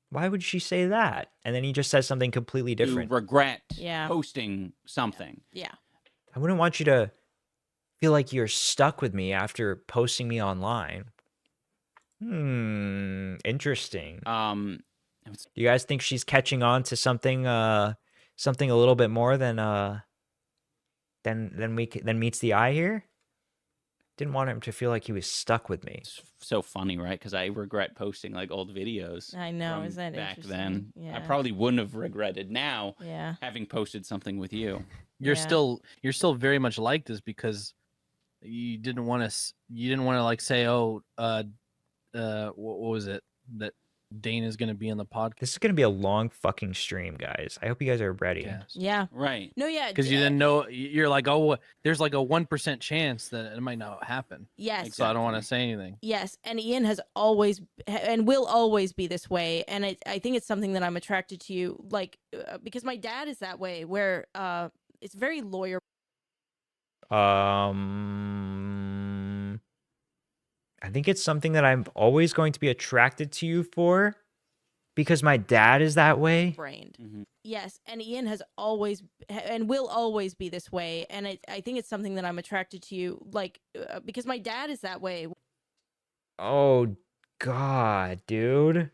Why would she say that? And then he just says something completely different. regret posting something. I wouldn't want you to feel like you're stuck with me after posting me online. Interesting. Do you guys think she's catching on to something something a little bit more than meets the eye here? Didn't want him to feel like he was stuck with me. It's so funny, right? Because I regret posting like old videos. I know, from is that back interesting? then? Yeah. I probably wouldn't have regretted now. Yeah. Having posted something with you. You're still very much like this because you didn't want to like say, oh, what was it that Dane is going to be on the podcast? This is going to be a long fucking stream, guys. I hope you guys are ready. Yeah. Right. No, yeah. Because you didn't know, you're like, oh, there's like a 1% chance that it might not happen. Yes. So I don't want to say anything. Yes, and Ian has always and will always be this way, and I think it's something that I'm attracted to you, like because my dad is that way, where it's very lawyer. I think it's something that I'm always going to be attracted to you for because my dad is that way. Brained. Yes, and Ian has always and will always be this way, and I think it's something that I'm attracted to you, like because my dad is that way. Oh God, dude.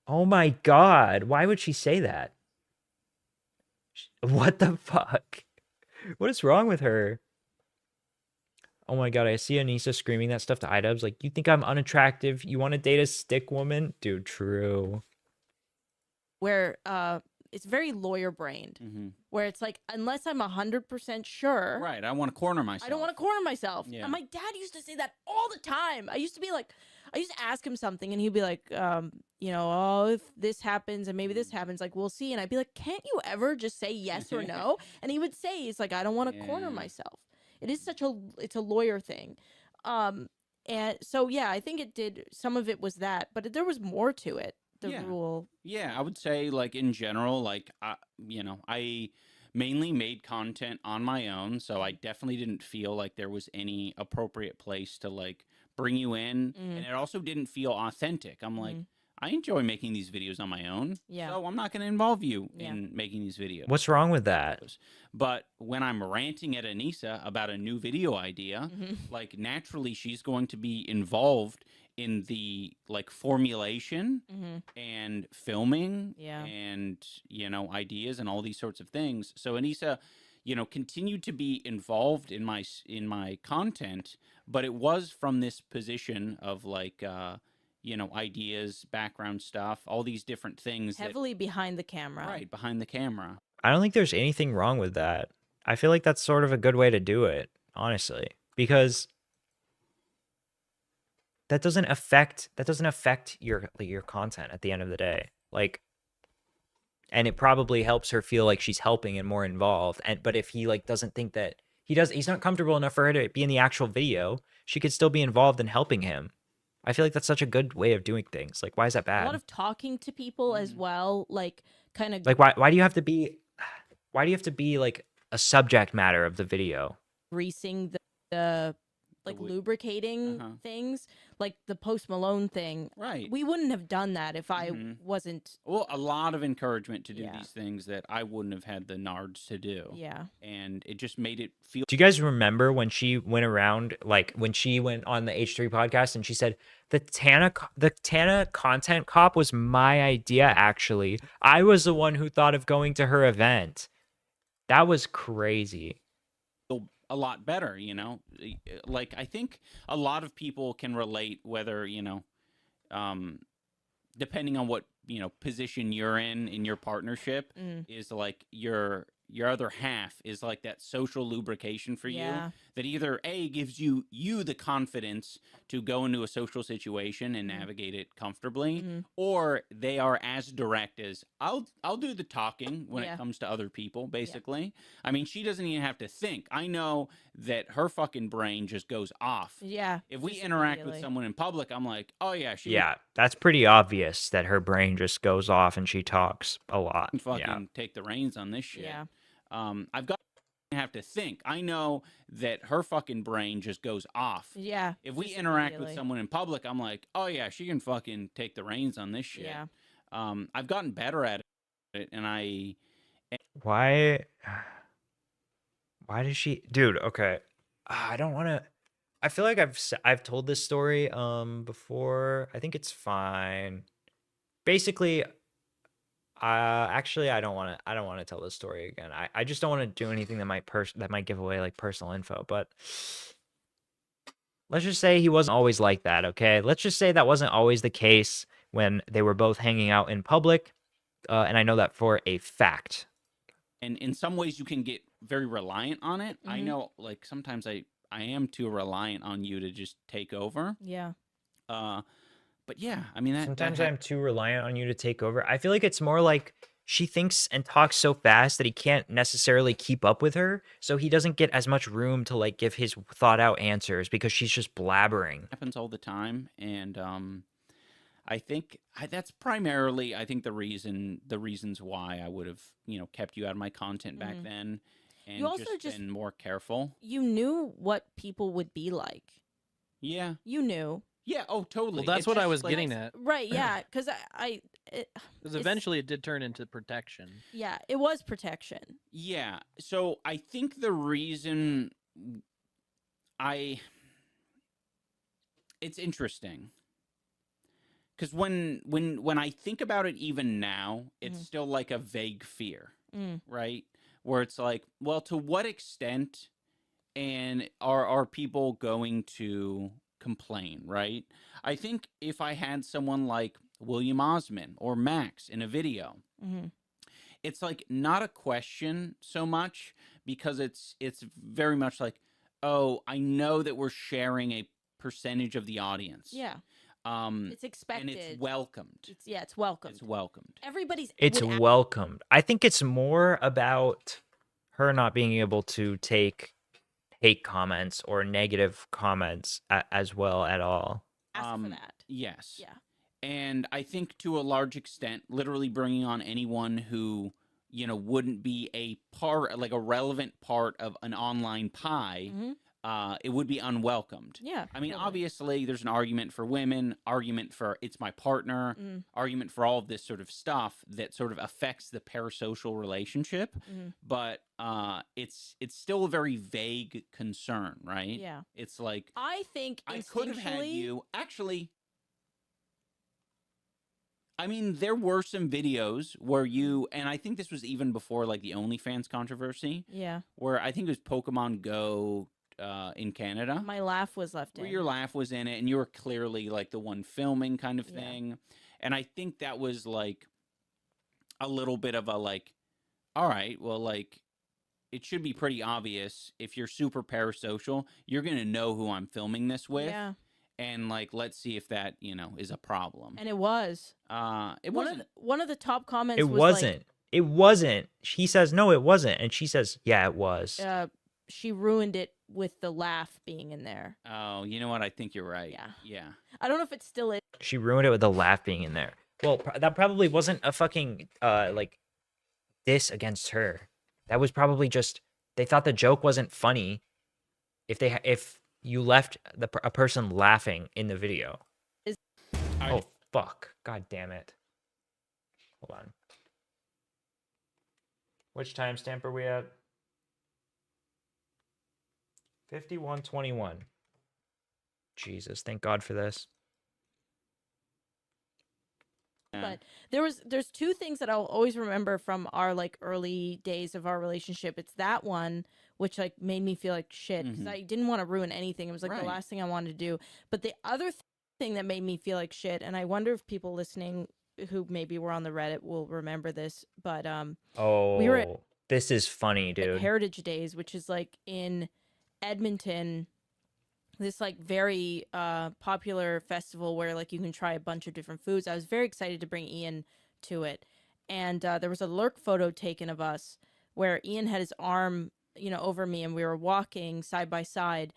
Oh my God. Why would she say that? What the fuck? What is wrong with her? Oh my God, I see Anissa screaming that stuff to iDubbbz. Like, you think I'm unattractive? You want to date a stick woman? Dude, true. Where it's very lawyer brained, where it's like, unless I'm 100% sure. Right. I want to corner myself. I don't want to corner myself. Yeah. And my dad used to say that all the time. I used to ask him something and he'd be like, you know, oh, if this happens and maybe this happens, like, we'll see. And I'd be like, can't you ever just say yes or no? And he would say, he's like, I don't want to corner myself. It is it's a lawyer thing. And so, yeah, I think some of it was that, but there was more to it. The rule. Yeah, I would say like in general, like, I mainly made content on my own. So I definitely didn't feel like there was any appropriate place to like bring you in. And it also didn't feel authentic. I'm like, I enjoy making these videos on my own. Yeah. So I'm not going to involve you in making these videos. What's wrong with that? But when I'm ranting at Anissa about a new video idea, like naturally she's going to be involved in the like formulation and filming and, ideas and all these sorts of things. So Anissa, continued to be involved in my content, but it was from this position of like, you know, ideas, background stuff, all these different things. Heavily behind the camera. Right, behind the camera. I don't think there's anything wrong with that. I feel like that's sort of a good way to do it, honestly, because that doesn't affect your content at the end of the day. Like, and it probably helps her feel like she's helping and more involved. But if he like doesn't think that he's not comfortable enough for her to be in the actual video, she could still be involved in helping him. I feel like that's such a good way of doing things. Like, why is that bad? A lot of talking to people as well, like kind of like why do you have to be like a subject matter of the video? greasing the like lubricating things, like the Post Malone thing. Right. We wouldn't have done that if I wasn't. Well, a lot of encouragement to do these things that I wouldn't have had the nards to do. Yeah. And it just made it feel. Do you guys remember when she went around, like when she went on the H3 podcast and she said, the Tana content cop was my idea, actually. I was the one who thought of going to her event. That was crazy. A lot better, you know, like I think a lot of people can relate, whether, you know, depending on what, you know, position you're in your partnership, is like your other half is like that social lubrication for you that either A, gives you the confidence to go into a social situation and navigate it comfortably, or they are as direct as I'll do the talking when it comes to other people, basically. I mean, she doesn't even have to think. I know that her fucking brain just goes off. Yeah. If we interact with someone in public, I'm like, oh yeah, Yeah, that's pretty obvious that her brain just goes off and she talks a lot. Fucking take the reins on this shit. Yeah. I've got to have to think. I know that her fucking brain just goes off. Yeah. If we interact with someone in public, I'm like, oh yeah, she can fucking take the reins on this shit. Yeah. I've gotten better at it, and Why does she, dude? Okay, I don't want to. I feel like I've told this story before. I think it's fine. Basically, actually, I don't want to tell this story again. I just don't want to do anything that might give away like personal info. But let's just say he wasn't always like that. Okay, let's just say that wasn't always the case when they were both hanging out in public, and I know that for a fact. And in some ways, you can get very reliant on it. I know, like sometimes I am too reliant on you to just take over. Yeah. But yeah, I mean, Sometimes I'm too reliant on you to take over. I feel like it's more like she thinks and talks so fast that he can't necessarily keep up with her, so he doesn't get as much room to like give his thought out answers because she's just blabbering. Happens all the time, and I think that's primarily the reasons why I would have, you know, kept you out of my content back then, and you also just been more careful. You knew what people would be like. Yeah. You knew. Yeah. Oh, totally. Well, that's what I was getting at. Right. Yeah. Because because eventually it did turn into protection. Yeah, it was protection. Yeah. So I think the reason it's interesting. Because when I think about it, even now, it's still like a vague fear, right? Where it's like, well, to what extent, and are people going to complain, right? I think if I had someone like William Osman or Max in a video, it's like not a question so much, because it's very much like, oh, I know that we're sharing a percentage of the audience. Yeah. It's expected. And it's welcomed. It's welcomed. It's welcomed. It's welcomed. I think it's more about her not being able to take hate comments or negative comments as well at all. Ask for that. Yes. Yeah. And I think to a large extent, literally bringing on anyone who, you know, wouldn't be a part, like a relevant part of an online pie, it would be unwelcomed. Yeah. I mean, obviously, there's an argument for women, argument for it's my partner, argument for all of this sort of stuff that sort of affects the parasocial relationship. But it's still a very vague concern, right? Yeah. It's like, I think I could have had you actually. I mean, there were some videos where you, and I think this was even before like the OnlyFans controversy. Yeah. Where I think it was Pokemon Go in Canada. My laugh was left Where in. your laugh was in it, and you were clearly like the one filming kind of Yeah. thing. And I think that was like a little bit of a like, all right, well, like it should be pretty obvious if you're super parasocial, you're gonna know who I'm filming this with. Yeah. And like, let's see if that, you know, is a problem. And it was. It one wasn't. of one of the top comments It was wasn't. It wasn't. He says no, it wasn't, and she says yeah, it was. like, she ruined it with the laugh being in there. Oh, you know what? I think you're right. Yeah. Yeah. I don't know if it still is. She ruined it with the laugh being in there. Well, that probably wasn't a fucking like diss against her. That was probably just they thought the joke wasn't funny if you left a person laughing in the video. Oh fuck. God damn it. Hold on. Which timestamp are we at? 51:21. Jesus, thank God for this. But there's two things that I'll always remember from our like early days of our relationship. It's that one which like made me feel like shit because I didn't want to ruin anything. It was like the last thing I wanted to do. But the other thing that made me feel like shit, and I wonder if people listening who maybe were on the Reddit will remember this, but we were at this is funny, dude. Heritage Days, which is like in Edmonton, this like very popular festival where like you can try a bunch of different foods. I was very excited to bring Ian to it, and there was a lurk photo taken of us where Ian had his arm, you know, over me, and we were walking side by side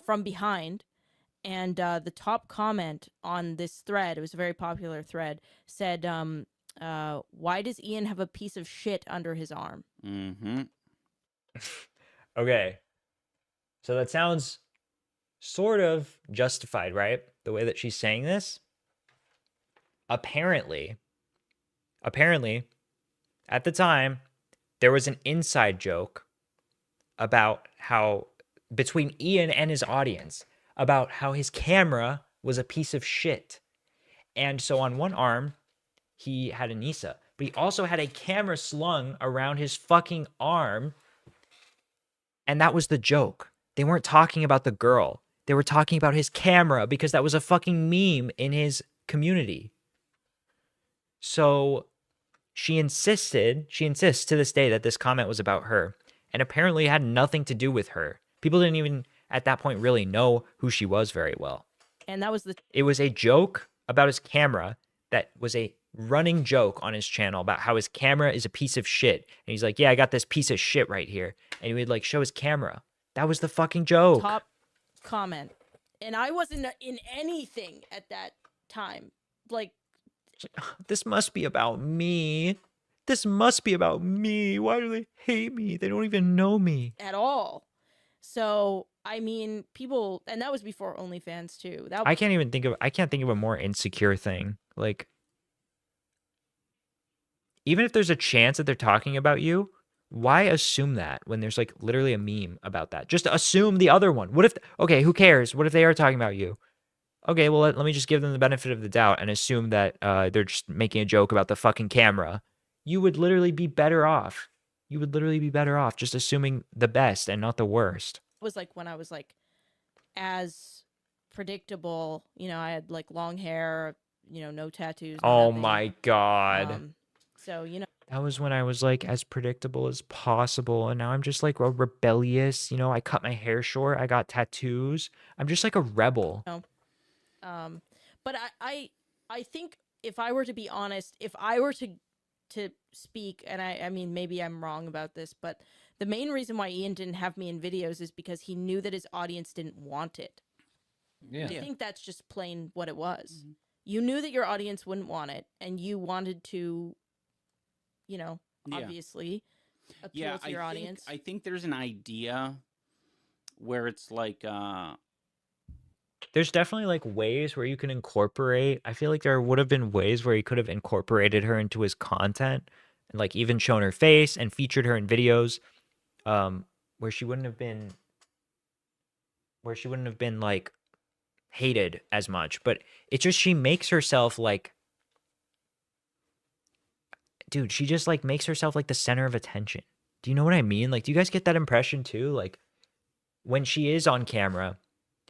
from behind. And the top comment on this thread, it was a very popular thread, said, "Why does Ian have a piece of shit under his arm?" Mm-hmm. Okay, so that sounds sort of justified, right? The way that she's saying this. Apparently, at the time, there was an inside joke about how, between Ian and his audience, about how his camera was a piece of shit. And so on one arm, he had a Nisa, but he also had a camera slung around his fucking arm. And that was the joke. They weren't talking about the girl. They were talking about his camera because that was a fucking meme in his community. So she insists to this day that this comment was about her, and apparently it had nothing to do with her. People didn't even at that point really know who she was very well. And that was it was a joke about his camera that was a running joke on his channel about how his camera is a piece of shit. And he's like, yeah, I got this piece of shit right here. And he would like show his camera. That was the fucking joke. Top comment. And I wasn't in anything at that time. Like, this must be about me. This must be about me. Why do they hate me? They don't even know me. At all. So, I mean, people, and that was before OnlyFans too. I can't think of a more insecure thing. Like, even if there's a chance that they're talking about you, why assume that when there's like literally a meme about that? Just assume the other one. What if, okay, who cares? What if they are talking about you? Okay, well, let me just give them the benefit of the doubt and assume that they're just making a joke about the fucking camera. You would literally be better off. You would literally be better off just assuming the best and not the worst. It was like when I was like as predictable, you know, I had like long hair, you know, no tattoos. Oh my God. So, you know. That was when I was like as predictable as possible. And now I'm just like a rebellious, you know, I cut my hair short. I got tattoos. I'm just like a rebel. No. But I think if I were to be honest, if I were to speak, and I mean, maybe I'm wrong about this, but the main reason why Ian didn't have me in videos is because he knew that his audience didn't want it. Yeah. I think that's just plain what it was. Mm-hmm. You knew that your audience wouldn't want it, and you wanted to, you know, obviously appeal to your audience. I think there's an idea where it's like there's definitely like ways where you can incorporate. I feel like there would have been ways where he could have incorporated her into his content and like even shown her face and featured her in videos where she wouldn't have been like hated as much. But it's just she makes herself like, dude, she just like makes herself like the center of attention. Do you know what I mean? Like, do you guys get that impression too? Like, when she is on camera,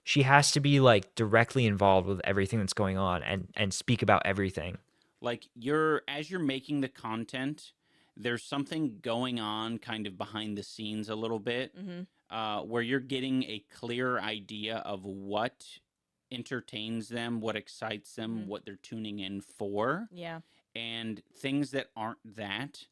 she has to be like directly involved with everything that's going on and speak about everything. Like as you're making the content, there's something going on kind of behind the scenes a little bit, where you're getting a clear idea of what entertains them, what excites them, what they're tuning in for. Yeah. And things that aren't that,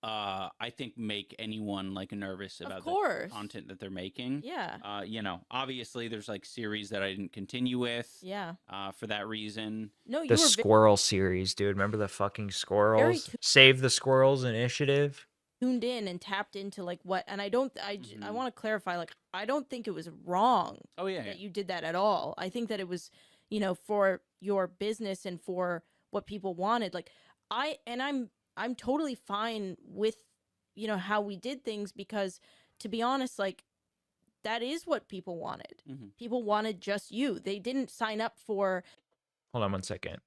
I think make anyone like nervous about the content that they're making. Yeah. You know, obviously there's like series that I didn't continue with. Yeah. For that reason. No, you The were squirrel series, dude. Remember the fucking squirrels? Save the Squirrels Initiative. tuned in and tapped into like what, and I want to clarify, like, I don't think it was wrong that you did that at all. I think that it was, you know, for your business and for what people wanted. Like I'm totally fine with, you know, how we did things, because to be honest, like, that is what people wanted. People wanted just you. They didn't sign up for. Hold on one second.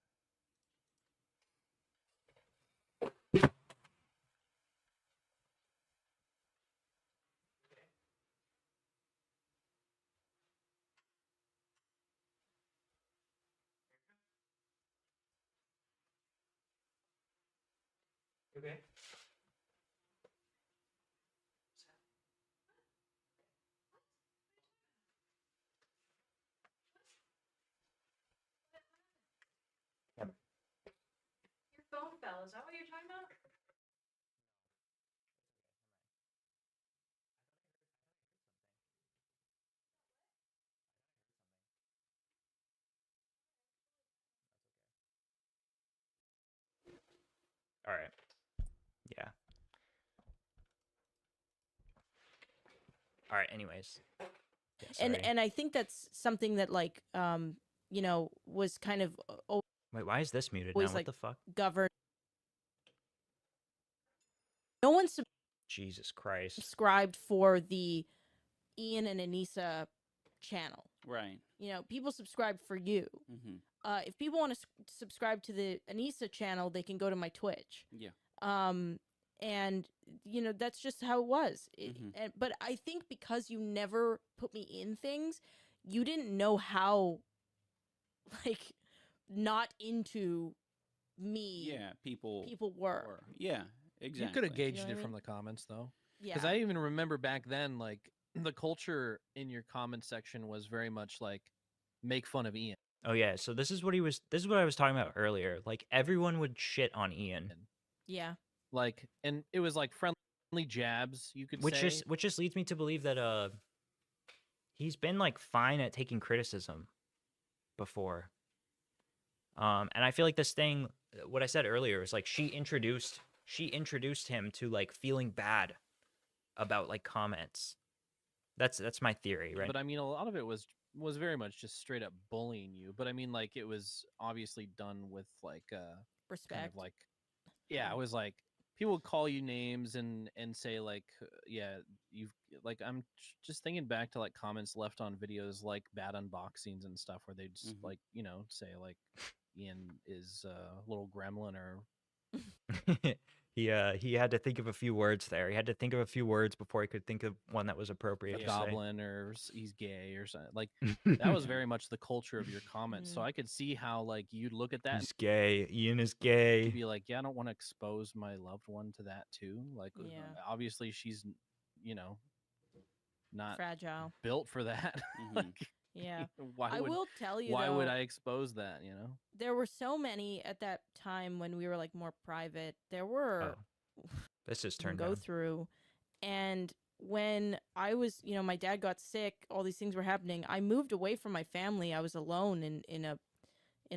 Okay. Your phone fell. Is that what you're talking about? All right. Yeah. All right. Anyways. Yeah, and I think that's something that, like, you know, was kind of wait, why is this muted now? always What like the fuck? governed. No one Jesus Christ. subscribed for the Ian and Anissa channel. Right. You know, people subscribed for you. If people want to subscribe to the Anissa channel, they can go to my Twitch. Yeah. And you know, that's just how it was. But I think because you never put me in things, you didn't know how, like, not into me. Yeah, people were. Yeah, exactly. You could have gauged You know what I it from mean? the comments, though. Yeah. Because I even remember back then, like, the culture in your comment section was very much like, make fun of Ian. Oh yeah, so this is what I was talking about earlier. Like, everyone would shit on Ian. Yeah. Like, and it was like friendly jabs, you could Which say. just leads me to believe that he's been like fine at taking criticism before. And I feel like this thing, what I said earlier, is like she introduced him to like feeling bad about like comments. That's my theory, right? But I mean, a lot of it was very much just straight up bullying you. But I mean, like, it was obviously done with like respect. kind of like, yeah, it was like people would call you names and say like, yeah, you've like, I'm just thinking back to like comments left on videos like bad unboxings and stuff where they'd just like, you know, say like Ian is a little gremlin or he had to think of a few words there. He had to think of a few words before he could think of one that was appropriate a to goblin or he's gay or something. Like, that was very much the culture of your comments. So I could see how like you'd look at that. He's gay. Ian is gay. You'd be like, yeah, I don't want to expose my loved one to that too. Like, obviously she's, you know, not fragile, built for that. Like, yeah. I will tell you, why though, would I expose that, you know? there were so many at that time when we were like more private. There were this is turned go down. through, and when I was, you know, my dad got sick, all these things were happening. I moved away from my family. I was alone in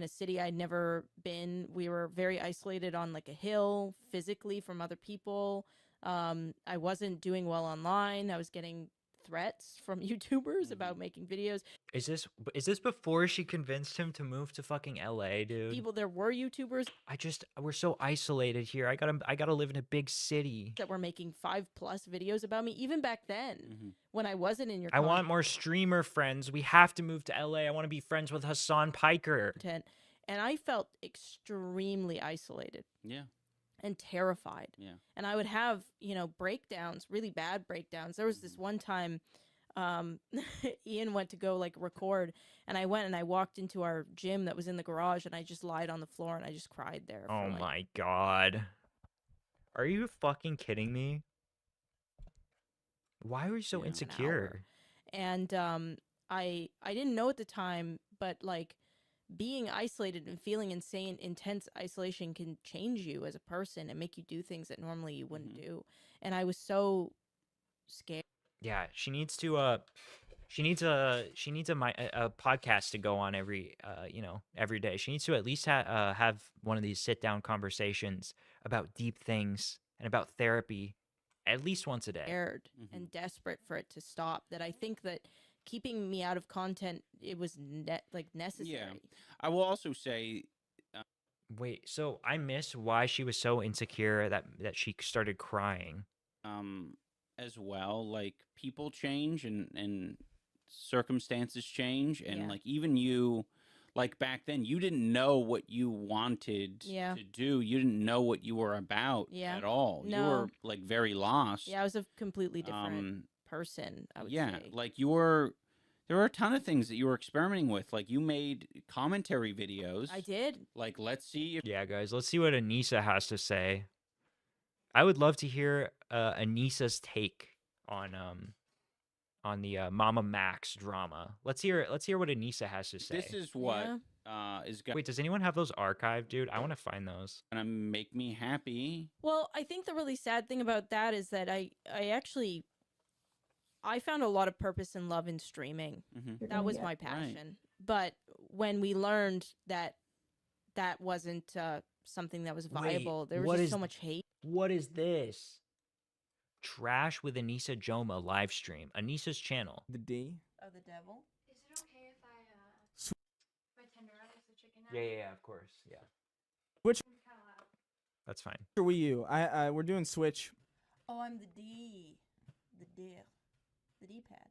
a city I'd never been. We were very isolated on like a hill physically from other people. I wasn't doing well online. I was getting threats from YouTubers about making videos. Is this before she convinced him to move to fucking LA, dude? There were YouTubers. We're so isolated here. I gotta live in a big city. That were making 5+ videos about me, even back then when I wasn't in your. I want more streamer friends. We have to move to LA. I want to be friends with Hassan Piker. And I felt extremely isolated. Yeah. And terrified. Yeah. And I would have, you know, breakdowns, really bad breakdowns. There was this one time Ian went to go like record, and I went and I walked into our gym that was in the garage, and I just lied on the floor and I just cried there. Oh for, like, my god. Are you fucking kidding me? Why were you so Yeah. insecure? And I didn't know at the time, but like being isolated and feeling intense isolation can change you as a person and make you do things that normally you wouldn't do. And I was so scared. Yeah, she needs a podcast to go on every every day. She needs to at least have one of these sit down conversations about deep things and about therapy at least once a day. Scared and desperate for it to stop, that I think that keeping me out of content, it was necessary. Yeah. I will also say, Wait, so I miss why she was so insecure that she started crying. as well, like people change and circumstances change, and Yeah. like even you, like back then, you didn't know what you wanted Yeah. to do. You didn't know what you were about Yeah. at all. You No. were like very lost. Yeah, I was a completely different person, I would Yeah, say. like you were. There were a ton of things that you were experimenting with. Like you made commentary videos. I did. Like, let's see if Yeah, guys, let's see what Anissa has to say. I would love to hear Anissa's take on the Mama Max drama. Let's hear what Anissa has to say. this is what is going Wait, does anyone have those archived, dude? I want to find those. to make me happy. Well, I think the really sad thing about that is that I found a lot of purpose and love in streaming. Mhm. That was my passion. But when we learned that that wasn't something that was viable, there was just so much hate. What is this? Trash with Anissa Joma live stream. Anissa's channel. The D. Oh, the devil? Is it okay if I my tenderize the chicken now? Yeah, of course. Yeah. Which It's kinda loud. That's fine. are we you? We're doing Switch. Oh, I'm the D. The D-pad.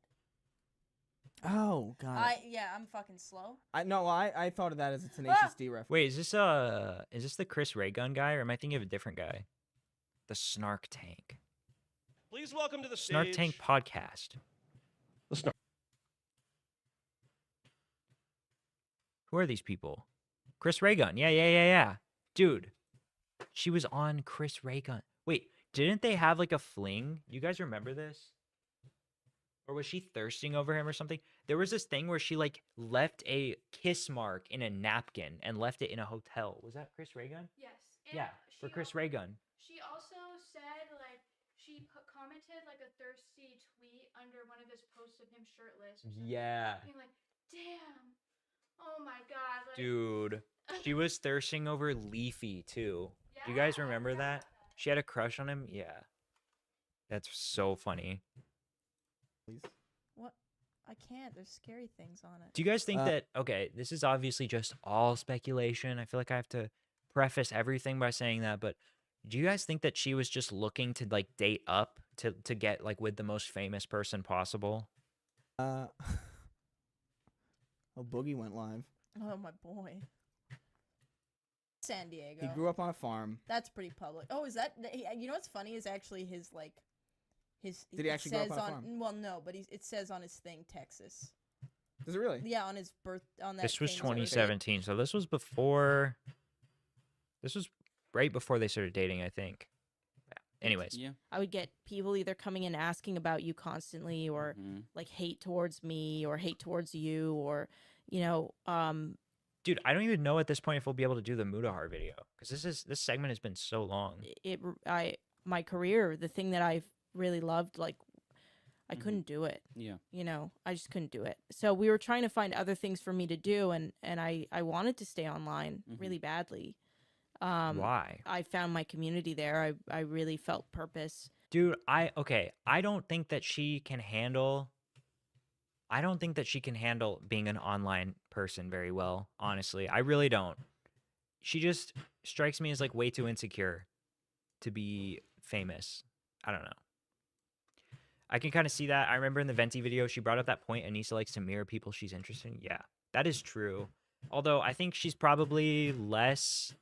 Oh god. I'm fucking slow. I thought of that as a Tenacious D reference. Wait, is this the Chris Raygun guy, or am I thinking of a different guy? The Snark Tank. Please welcome to the Snark stage. Tank podcast. Who are these people? Chris Raygun. Yeah. Dude, she was on Chris Raygun. Wait, didn't they have like a fling? You guys remember this? Or was she thirsting over him or something? There was this thing where she like left a kiss mark in a napkin and left it in a hotel. Was that Chris Raygun? Yes. And Yeah, for she Chris al- Raygun. She also said like she commented like a thirsty tweet under one of his posts of him shirtless. Or something, Yeah. being like, "Damn, oh my god, like, Dude, she was thirsting over Leafy too. Do you guys Yeah, I remember forgot that? about that. She had a crush on him? Yeah. That's so funny. Please. What? I can't. There's scary things on it. Do you guys think that, okay, this is obviously just all speculation. I feel like I have to preface everything by saying that, but do you guys think that she was just looking to like date up to get like with the most famous person possible? Oh, Boogie went live. Oh, my boy. San Diego. He grew up on a farm. That's pretty public. Oh, is that? You know what's funny is actually his like, his. Did he it actually grow up says on a farm? Well, no, but it says on his thing Texas. Does it really? Yeah, on his birth. On that. This was thing on his birthday. 2017, so this was before. This was right before they started dating, I think. Yeah. Anyways, Yeah. I would get people either coming in asking about you constantly, or like hate towards me, or hate towards you, or dude, I don't even know at this point if we'll be able to do the Mudahar video because this segment has been so long. My career, the thing that I've really loved, like I couldn't do it. Yeah. I just couldn't do it. So we were trying to find other things for me to do, and I wanted to stay online really badly. Why? I found my community there. I really felt purpose. Dude, I don't think that she can handle being an online person very well, honestly. I really don't. She just strikes me as like way too insecure to be famous. I don't know. I can kind of see that. I remember in the Venti video, she brought up that point Anissa likes to mirror people she's interested in. Yeah, that is true. Although I think she's probably less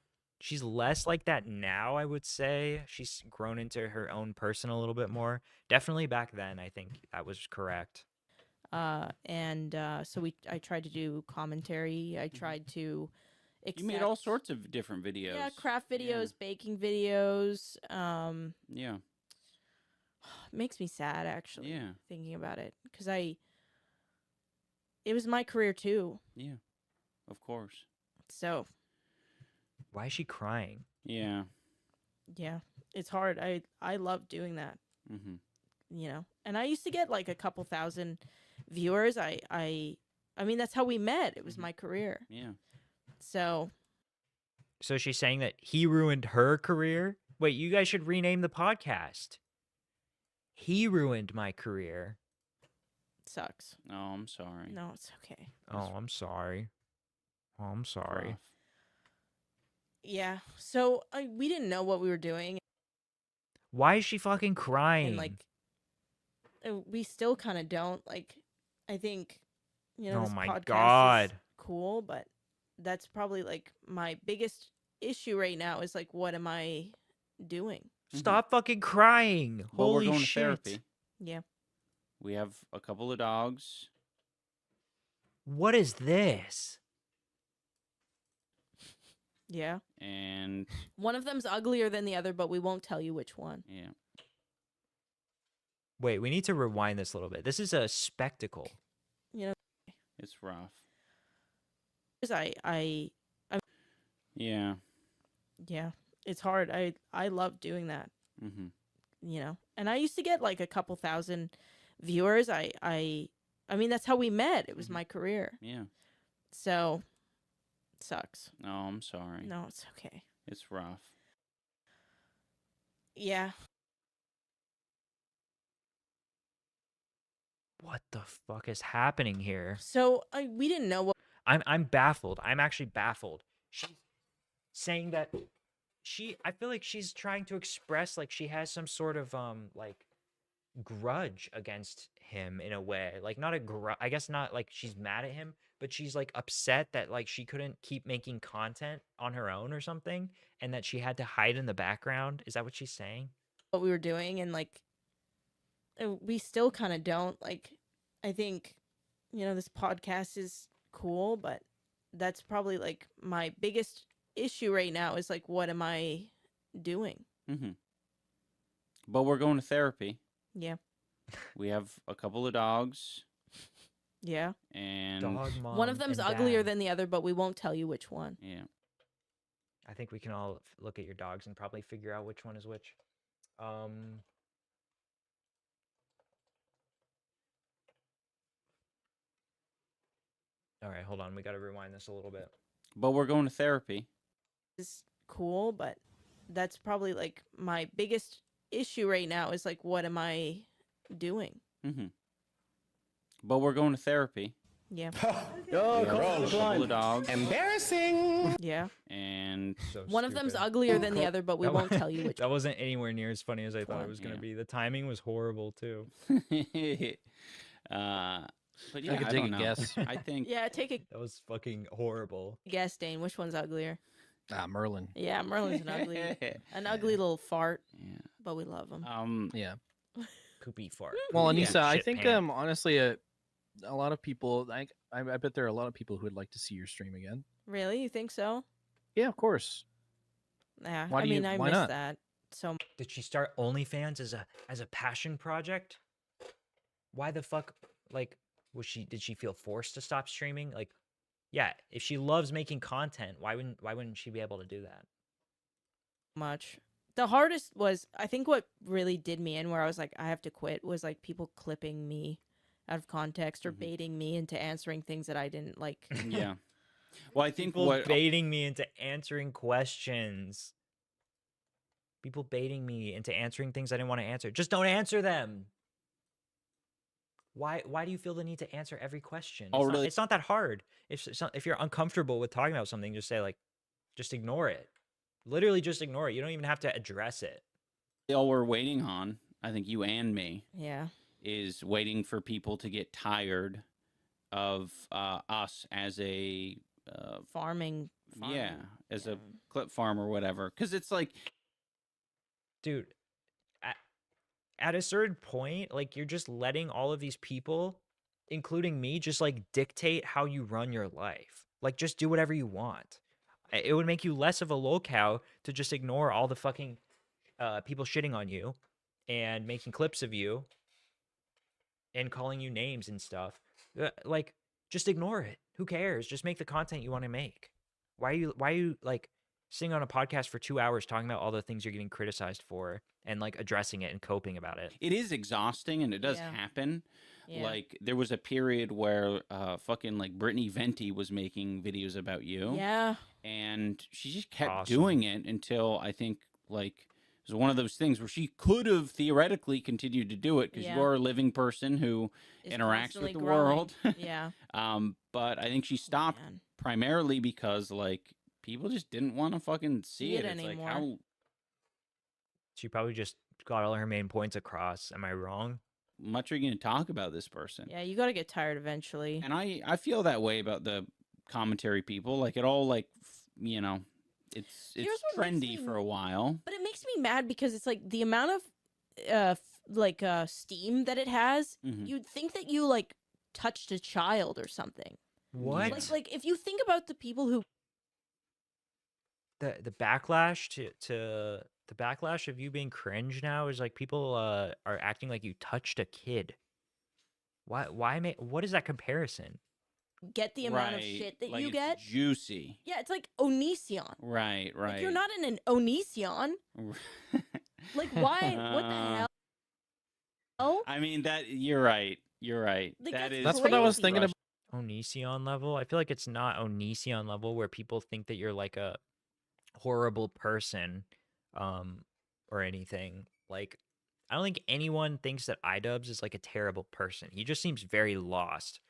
like that now, I would say. She's grown into her own person a little bit more. Definitely back then, I think that was correct. So I tried to do commentary. I tried to. You made all sorts of different videos. Yeah, craft videos, baking videos. Yeah. Makes me sad actually. Yeah. Thinking about it, because it was my career too. Yeah, of course. So. Why is she crying? Yeah. Yeah, it's hard. I love doing that. Mm-hmm. You know, and I used to get like a couple thousand viewers. I mean, that's how we met. It was my career. Yeah. So she's saying that he ruined her career? Wait, you guys should rename the podcast. He ruined my career. Sucks. Oh, I'm sorry. No, it's okay. Oh, I'm sorry. Oh, I'm sorry. Rough. Yeah. So we didn't know what we were doing. Why is she fucking crying? And like, we still kind of don't. Like, I think, you know, oh this my podcast God. is cool, but that's probably like my biggest issue right now is like, what am I doing? Stop fucking crying. But Holy we're going shit. to therapy. Yeah. We have a couple of dogs. What is this? Yeah. And one of them's uglier than the other, but we won't tell you which one. Yeah. Wait, we need to rewind this a little bit. This is a spectacle. You know, it's rough. Yeah. Yeah. It's hard. I love doing that. Mm-hmm. You know, and I used to get like a couple thousand viewers. I mean, that's how we met. It was my career. Yeah. So, sucks. Oh, I'm sorry. No, it's okay. It's rough. Yeah. What the fuck is happening here? So we didn't know what. I'm baffled. I'm actually baffled. She's saying that I feel like she's trying to express like she has some sort of like grudge against him in a way. Like not a I guess not like she's mad at him, but she's like upset that like she couldn't keep making content on her own or something, and that she had to hide in the background. Is that what she's saying? What we were doing, and like we still kind of don't. Like, I think, you know, this podcast is cool, but that's probably like my biggest issue right now is like, what am I doing? Mm-hmm. But we're going to therapy. Yeah. We have a couple of dogs. Yeah. And Dog mom one of them's and uglier dad. than the other, but we won't tell you which one. Yeah. I think we can all look at your dogs and probably figure out which one is which. All right, hold on. We got to rewind this a little bit. But we're going to therapy. Is cool, but that's probably like my biggest issue right now is like, what am I doing? Mm-hmm. But we're going to therapy. Yeah. Oh, a couple of dogs. Embarrassing. Yeah. And one of them's uglier than the other, but we won't tell you which. That wasn't anywhere near as funny as I thought one. it was going to Yeah. be. The timing was horrible too. But yeah, I could I take don't a know. guess. I think Yeah, take a That was fucking horrible. guess, Dane. Which one's uglier? Merlin. Yeah, Merlin's an ugly little fart, Yeah. but we love him. Yeah. Poopy fart. Well, Poopy Anissa, I shit think pan. honestly, a lot of people, I bet there are a lot of people who would like to see your stream again. Really? You think so? Yeah, of course. Yeah. Why I do you- mean, I why miss not? that so much. Did she start OnlyFans as a passion project? Why the fuck? Like, did she feel forced to stop streaming? Like, yeah, if she loves making content, why wouldn't she be able to do that? Much. The hardest was, I think, what really did me in, where I was like, I have to quit, was like people clipping me out of context or baiting me into answering things that I didn't like. yeah. Well, I think People what baiting me into answering questions. People baiting me into answering things I didn't want to answer. Just don't answer them. Why do you feel the need to answer every question? Oh, It's really? it's not that hard. If you're uncomfortable with talking about something, just say like, just ignore it. Literally just ignore it. You don't even have to address it. all we're waiting on, I think you and me, Yeah. is waiting for people to get tired of us as a Farming. yeah, as a clip farm or whatever. Because it's like, Dude, at a certain point, like you're just letting all of these people including me, just like dictate how you run your life. Like, just do whatever you want. It would make you less of a lolcow to just ignore all the fucking people shitting on you and making clips of you and calling you names and stuff. Like, just ignore it. Who cares? Just make the content you want to make. Why are you like sitting on a podcast for 2 hours talking about all the things you're getting criticized for and like addressing it and coping about it? It is exhausting, and it does happen. Yeah. Like, there was a period where fucking like Brittany Venti was making videos about you. Yeah. And she just kept doing it until I think like it was one of those things where she could have theoretically continued to do it because you are a living person who interacts with the world. Yeah. But I think she stopped primarily because like people just didn't want to fucking see it. It's like, how She probably just got all her main points across. Am I wrong? much are you going to talk about this person? Yeah, you got to get tired eventually. And I feel that way about the commentary people. Like, it all, like, you know, it's trendy for a while. But it makes me mad because it's like the amount of steam that it has. You'd think that you like touched a child or something. What? Like if you think about the people who the backlash to the backlash of you being cringe now is like people are acting like you touched a kid. What is that comparison? get the amount of shit that like you it's get. juicy. Yeah, it's like Onision. Right. Like you're not in an Onision. Like why? What the hell? Oh, I mean you're right. You're right. Like, that's what I was thinking about. Onision level? I feel like it's not Onision level where people think that you're like a horrible person or anything. Like I don't think anyone thinks that iDubbbz is like a terrible person. He just seems very lost.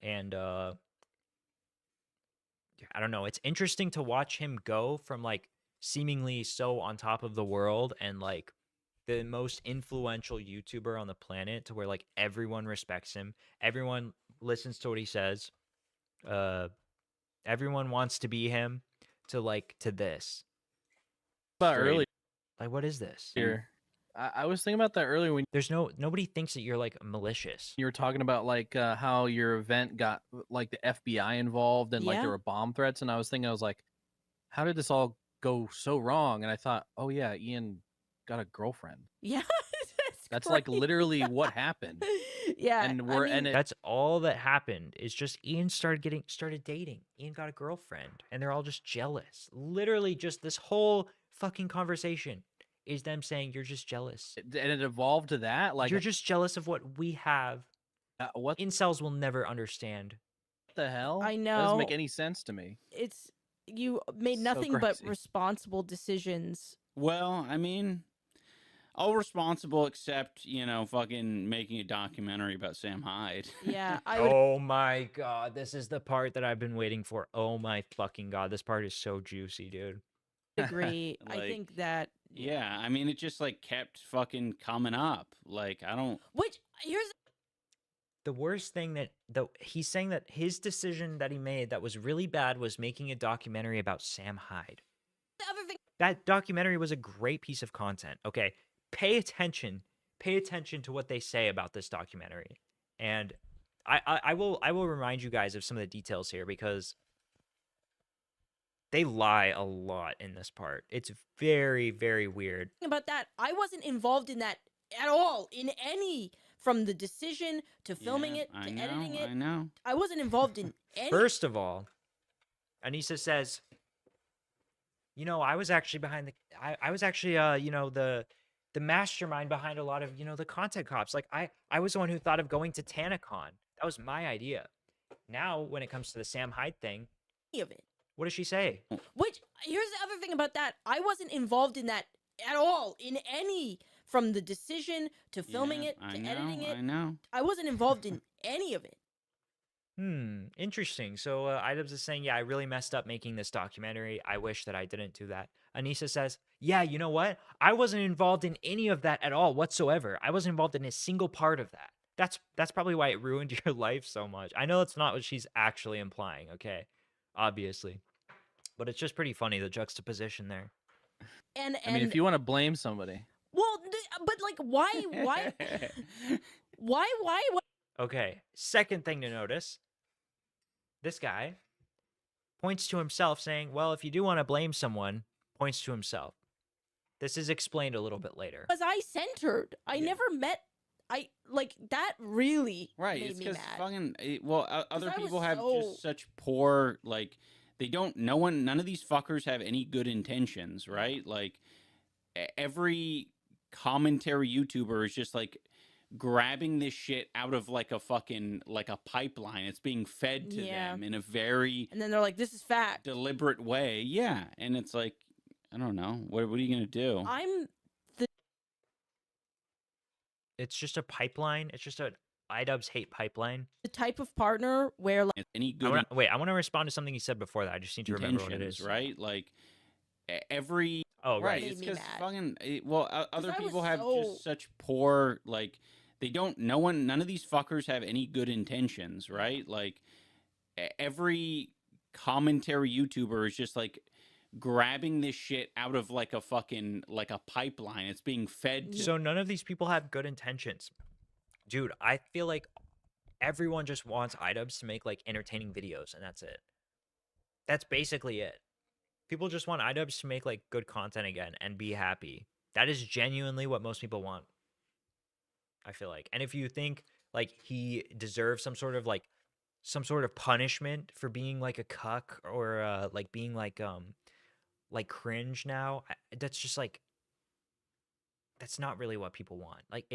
And I don't know, it's interesting to watch him go from like seemingly so on top of the world and like the most influential YouTuber on the planet to where like everyone respects him, everyone listens to what he says, everyone wants to be him, to like to this. But earlier, like what is this? Here, I was thinking about that earlier when nobody thinks that you're like malicious. You were talking about like how your event got like the FBI involved and like there were bomb threats, and I was like, how did this all go so wrong? And I thought, oh yeah, Ian got a girlfriend. Yeah, that's like literally what happened. Yeah, and that's all that happened. Is just Ian started dating. Ian got a girlfriend, and they're all just jealous. Literally, just this whole fucking conversation is them saying you're just jealous. And it evolved to that, like you're just jealous of what we have. What incels will never understand. What the hell? I know. That doesn't make any sense to me. It's you made nothing but responsible decisions. Well, I mean, all responsible except, you know, fucking making a documentary about Sam Hyde. Yeah. Oh my god, this is the part that I've been waiting for. Oh my fucking god, this part is so juicy, dude. Agree. Like, I think that. Yeah, I mean, it just like kept fucking coming up. Like, I don't. Which here's the worst thing that he's saying that his decision that he made that was really bad was making a documentary about Sam Hyde. The other thing. That documentary was a great piece of content. Okay, pay attention to what they say about this documentary, and I will remind you guys of some of the details here because they lie a lot in this part. It's very, very weird. About that, I wasn't involved in that at all, in any, from the decision to filming it to editing it. I know. I wasn't involved in any. First of all, Anissa says, you know, I was actually behind the, I was actually, you know, the mastermind behind a lot of, you know, the content cops. Like I was the one who thought of going to TanaCon. That was my idea. Now, when it comes to the Sam Hyde thing, of it. What does she say? Which, here's the other thing about that. I wasn't involved in that at all, in any, from the decision to filming it to editing it. I know. I wasn't involved in any of it. Interesting. So iDubbbz is saying, yeah, I really messed up making this documentary. I wish that I didn't do that. Anissa says, yeah, you know what? I wasn't involved in any of that at all whatsoever. I wasn't involved in a single part of that. That's probably why it ruined your life so much. I know that's not what she's actually implying, okay? Obviously. But it's just pretty funny, the juxtaposition there. And I mean, if you want to blame somebody. Well, but like, why? Okay, second thing to notice, this guy points to himself saying, well, if you do want to blame someone, points to himself. This is explained a little bit later. Because I centered. I never met. I like that really Right. made It's me because mad. fucking other I was people have so- just such poor like they don't. None of these fuckers have any good intentions, right? Like every commentary YouTuber is just like grabbing this shit out of like a fucking like a pipeline. It's being fed to them in a very and then they're like, "This is fact." deliberate way. Yeah, and it's like, I don't know. What are you gonna do? I'm It's just a pipeline. It's just an iDubbbz hate pipeline. the type of partner where like Any good I want to respond to something you said before that. I just need to remember what it intentions, is. right? Like every Oh, right. It's Made me because mad. fucking other I was people have so- just such poor like they don't. None of these fuckers have any good intentions, right? Like every commentary YouTuber is just like grabbing this shit out of like a fucking like a pipeline. It's being fed to So none of these people have good intentions. Dude, I feel like everyone just wants iDubbbz to make like entertaining videos and that's it. That's basically it. People just want iDubbbz to make like good content again and be happy. That is genuinely what most people want. I feel like. And if you think like he deserves some sort of punishment for being like a cuck or like being like cringe now, that's just like that's not really what people want. Like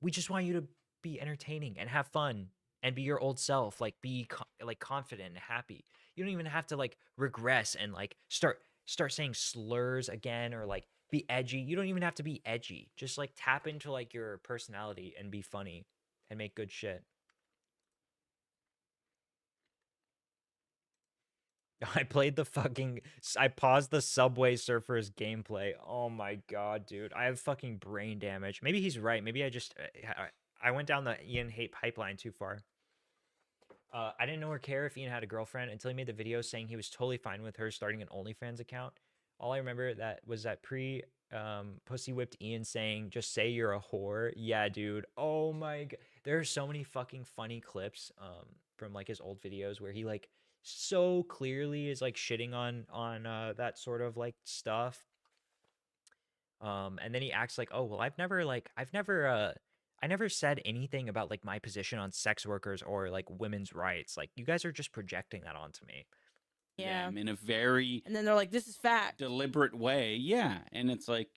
we just want you to be entertaining and have fun and be your old self, like be like confident and happy. You don't even have to like regress and like start saying slurs again or like be edgy. You don't even have to be edgy. Just like tap into like your personality and be funny and make good shit. I paused the Subway Surfers gameplay. Oh my god, dude. I have fucking brain damage. Maybe he's right. Maybe I went down the Ian hate pipeline too far. I didn't know or care if Ian had a girlfriend until he made the video saying he was totally fine with her starting an OnlyFans account. All I remember was that pussy whipped Ian saying, "Just say you're a whore." Yeah, dude. Oh my god. There are so many fucking funny clips from like his old videos where he like so clearly is like shitting on that sort of like stuff. And then he acts like, "Oh, well, I never said anything about like my position on sex workers or like women's rights. Like you guys are just projecting that onto me." Yeah. them in a very and then they're like, "This is fact." deliberate way. Yeah, and it's like,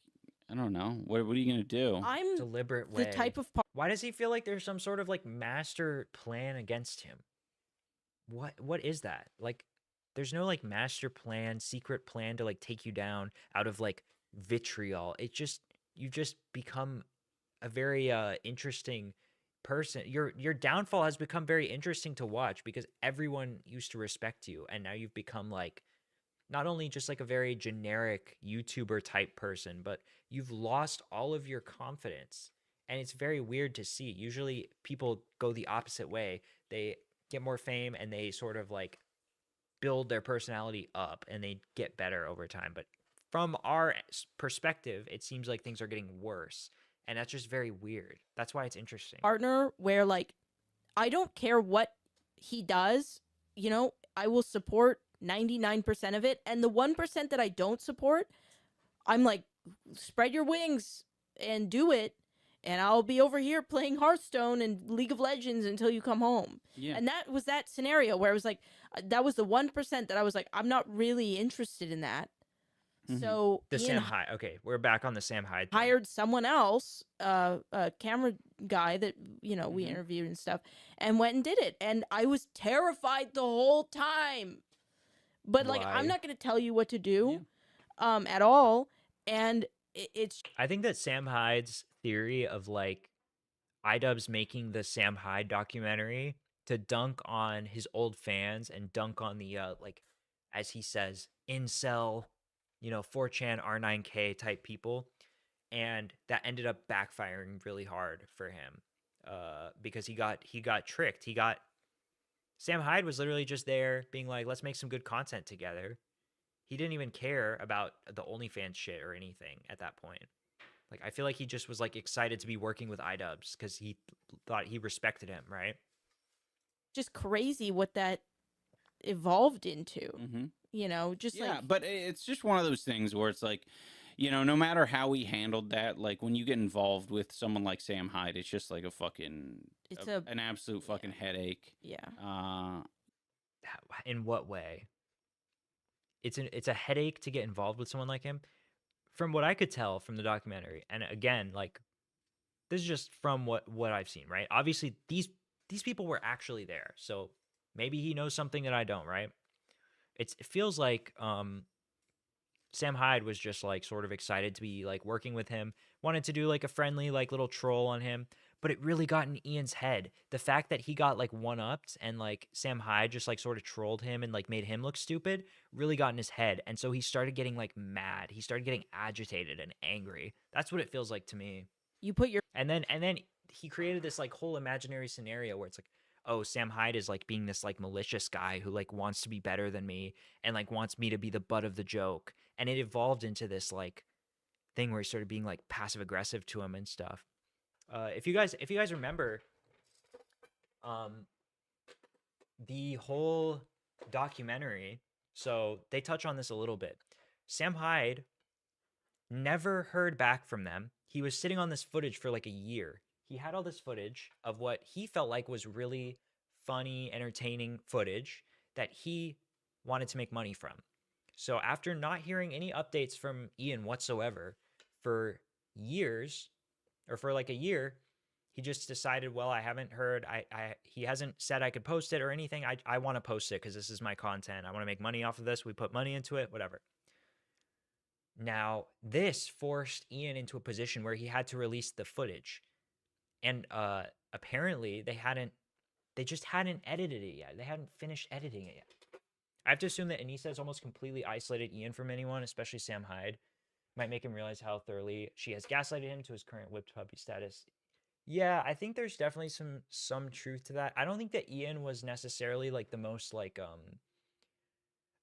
I don't know. What are you gonna do? I'm Deliberate way. the type of Why does he feel like there's some sort of like master plan against him? What is that? Like there's no like master plan, secret plan to like take you down out of like vitriol. You've just become a very interesting person. Your downfall has become very interesting to watch because everyone used to respect you and now you've become like not only just like a very generic YouTuber type person, but you've lost all of your confidence. And it's very weird to see. Usually people go the opposite way. They get more fame and they sort of like build their personality up and they get better over time. But from our perspective, it seems like things are getting worse. And that's just very weird. That's why it's interesting. partner where like I don't care what he does, you know, I will support 99% of it, and the 1% that I don't support, I'm like, spread your wings and do it, and I'll be over here playing Hearthstone and League of Legends until you come home. Yeah. And that was that scenario where it was like that was the 1% that I was like, I'm not really interested in that. So The Ian Sam Hyde. Okay, we're back on the Sam Hyde. hired someone else, a camera guy that, you know, we interviewed and stuff, and went and did it. And I was terrified the whole time. But like, Why? I'm not going to tell you what to do at all. And it's I think that Sam Hyde's theory of like iDubbbz making the Sam Hyde documentary to dunk on his old fans and dunk on the like, as he says, incel, 4chan R9K type people, and that ended up backfiring really hard for him because he got tricked. Sam Hyde was literally just there being like, let's make some good content together. He didn't even care about the OnlyFans shit or anything at that point. Like I feel like he just was like excited to be working with iDubbbz because he thought he respected him, right? Just crazy what that evolved into. Mm-hmm. You know, just Yeah, like but it's just one of those things where it's like, you know, no matter how he handled that, like when you get involved with someone like Sam Hyde, it's just like a fucking, an absolute fucking headache. Yeah. In what way? It's a headache to get involved with someone like him. From what I could tell from the documentary, and again, like this is just from what I've seen, right? Obviously, these people were actually there, so maybe he knows something that I don't, right? It feels like Sam Hyde was just like sort of excited to be like working with him, wanted to do like a friendly like little troll on him, but it really got in Ian's head. The fact that he got like one-upped and like Sam Hyde just like sort of trolled him and like made him look stupid really got in his head. And so he started getting like mad. He started getting agitated and angry. That's what it feels like to me. You put your And then he created this like whole imaginary scenario where it's like, oh, Sam Hyde is like being this like malicious guy who like wants to be better than me and like wants me to be the butt of the joke. And it evolved into this like thing where he started being like passive aggressive to him and stuff. If you guys remember, the whole documentary, so they touch on this a little bit. Sam Hyde never heard back from them. He was sitting on this footage for like a year. He had all this footage of what he felt like was really funny, entertaining footage that he wanted to make money from. So after not hearing any updates from Ian whatsoever for years, or for like a year, he just decided, well, I haven't heard, he hasn't said I could post it or anything. I want to post it because this is my content. I want to make money off of this. We put money into it, whatever. Now, this forced Ian into a position where he had to release the footage. And apparently they just hadn't edited it yet. They hadn't finished editing it yet. I have to assume that Anissa has almost completely isolated Ian from anyone, especially Sam Hyde. Might make him realize how thoroughly she has gaslighted him to his current whipped puppy status. Yeah, I think there's definitely some truth to that. I don't think that Ian was necessarily like the most like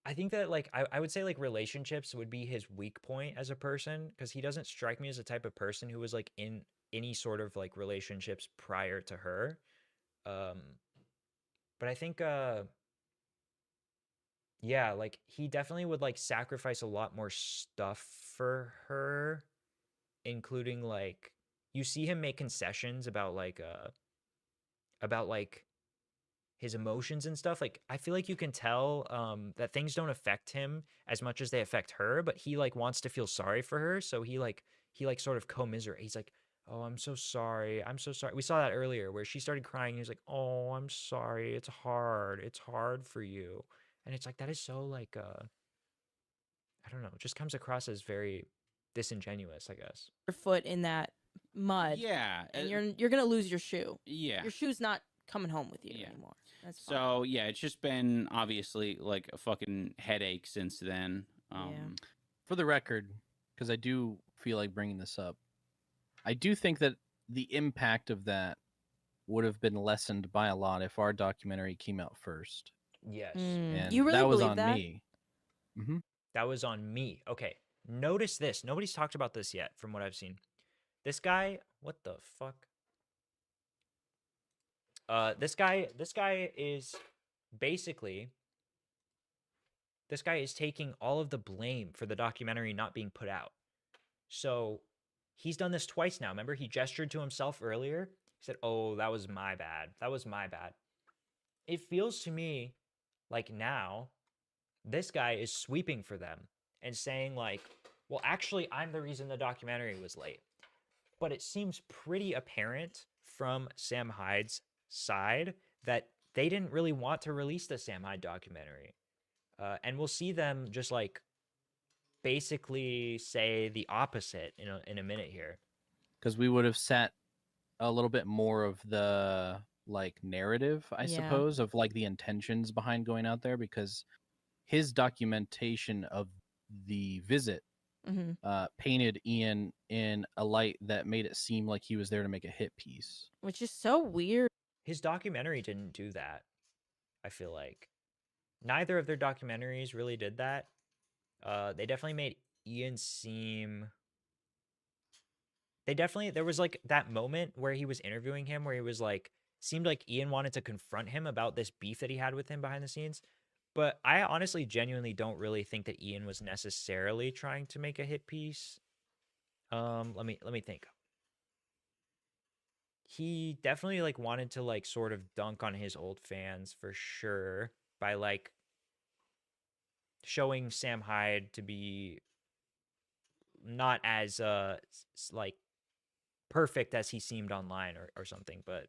I think that like I would say like relationships would be his weak point as a person because he doesn't strike me as the type of person who was like in any sort of like relationships prior to her. But I think yeah, like he definitely would like sacrifice a lot more stuff for her, including like you see him make concessions about like his emotions and stuff. Like I feel like you can tell that things don't affect him as much as they affect her, but he like wants to feel sorry for her, so he sort of commiserate. He's like, "Oh, I'm so sorry. I'm so sorry." We saw that earlier where she started crying. He was like, "Oh, I'm sorry. It's hard. It's hard for you." And it's like that is so like I don't know, it just comes across as very disingenuous, I guess. your foot in that mud. Yeah, And you're gonna lose your shoe. yeah. Your shoe's not coming home with you anymore. That's fine. So yeah, it's just been obviously like a fucking headache since then. For the record, because I do feel like bringing this up, I do think that the impact of that would have been lessened by a lot if our documentary came out first. Yes. And You really that was believe on that? me. Mm-hmm. That was on me. Okay. Notice this. Nobody's talked about this yet from what I've seen. This guy, what the fuck? This guy is basically this guy is taking all of the blame for the documentary not being put out. So he's done this twice now. Remember, he gestured to himself earlier. He said, "Oh, that was my bad. That was my bad." It feels to me like now this guy is sweeping for them and saying like, well, actually, I'm the reason the documentary was late. But it seems pretty apparent from Sam Hyde's side that they didn't really want to release the Sam Hyde documentary. And we'll see them just like basically say the opposite in a minute here. Because we would have set a little bit more of the like narrative, I suppose, of like the intentions behind going out there, because his documentation of the visit painted Ian in a light that made it seem like he was there to make a hit piece. Which is so weird. His documentary didn't do that, I feel like. Neither of their documentaries really did that. They definitely made Ian seem there was like that moment where he was interviewing him where he was like, seemed like Ian wanted to confront him about this beef that he had with him behind the scenes. But I honestly genuinely don't really think that Ian was necessarily trying to make a hit piece. Let me think. He definitely like wanted to like sort of dunk on his old fans for sure by like showing Sam Hyde to be not as like perfect as he seemed online or something, but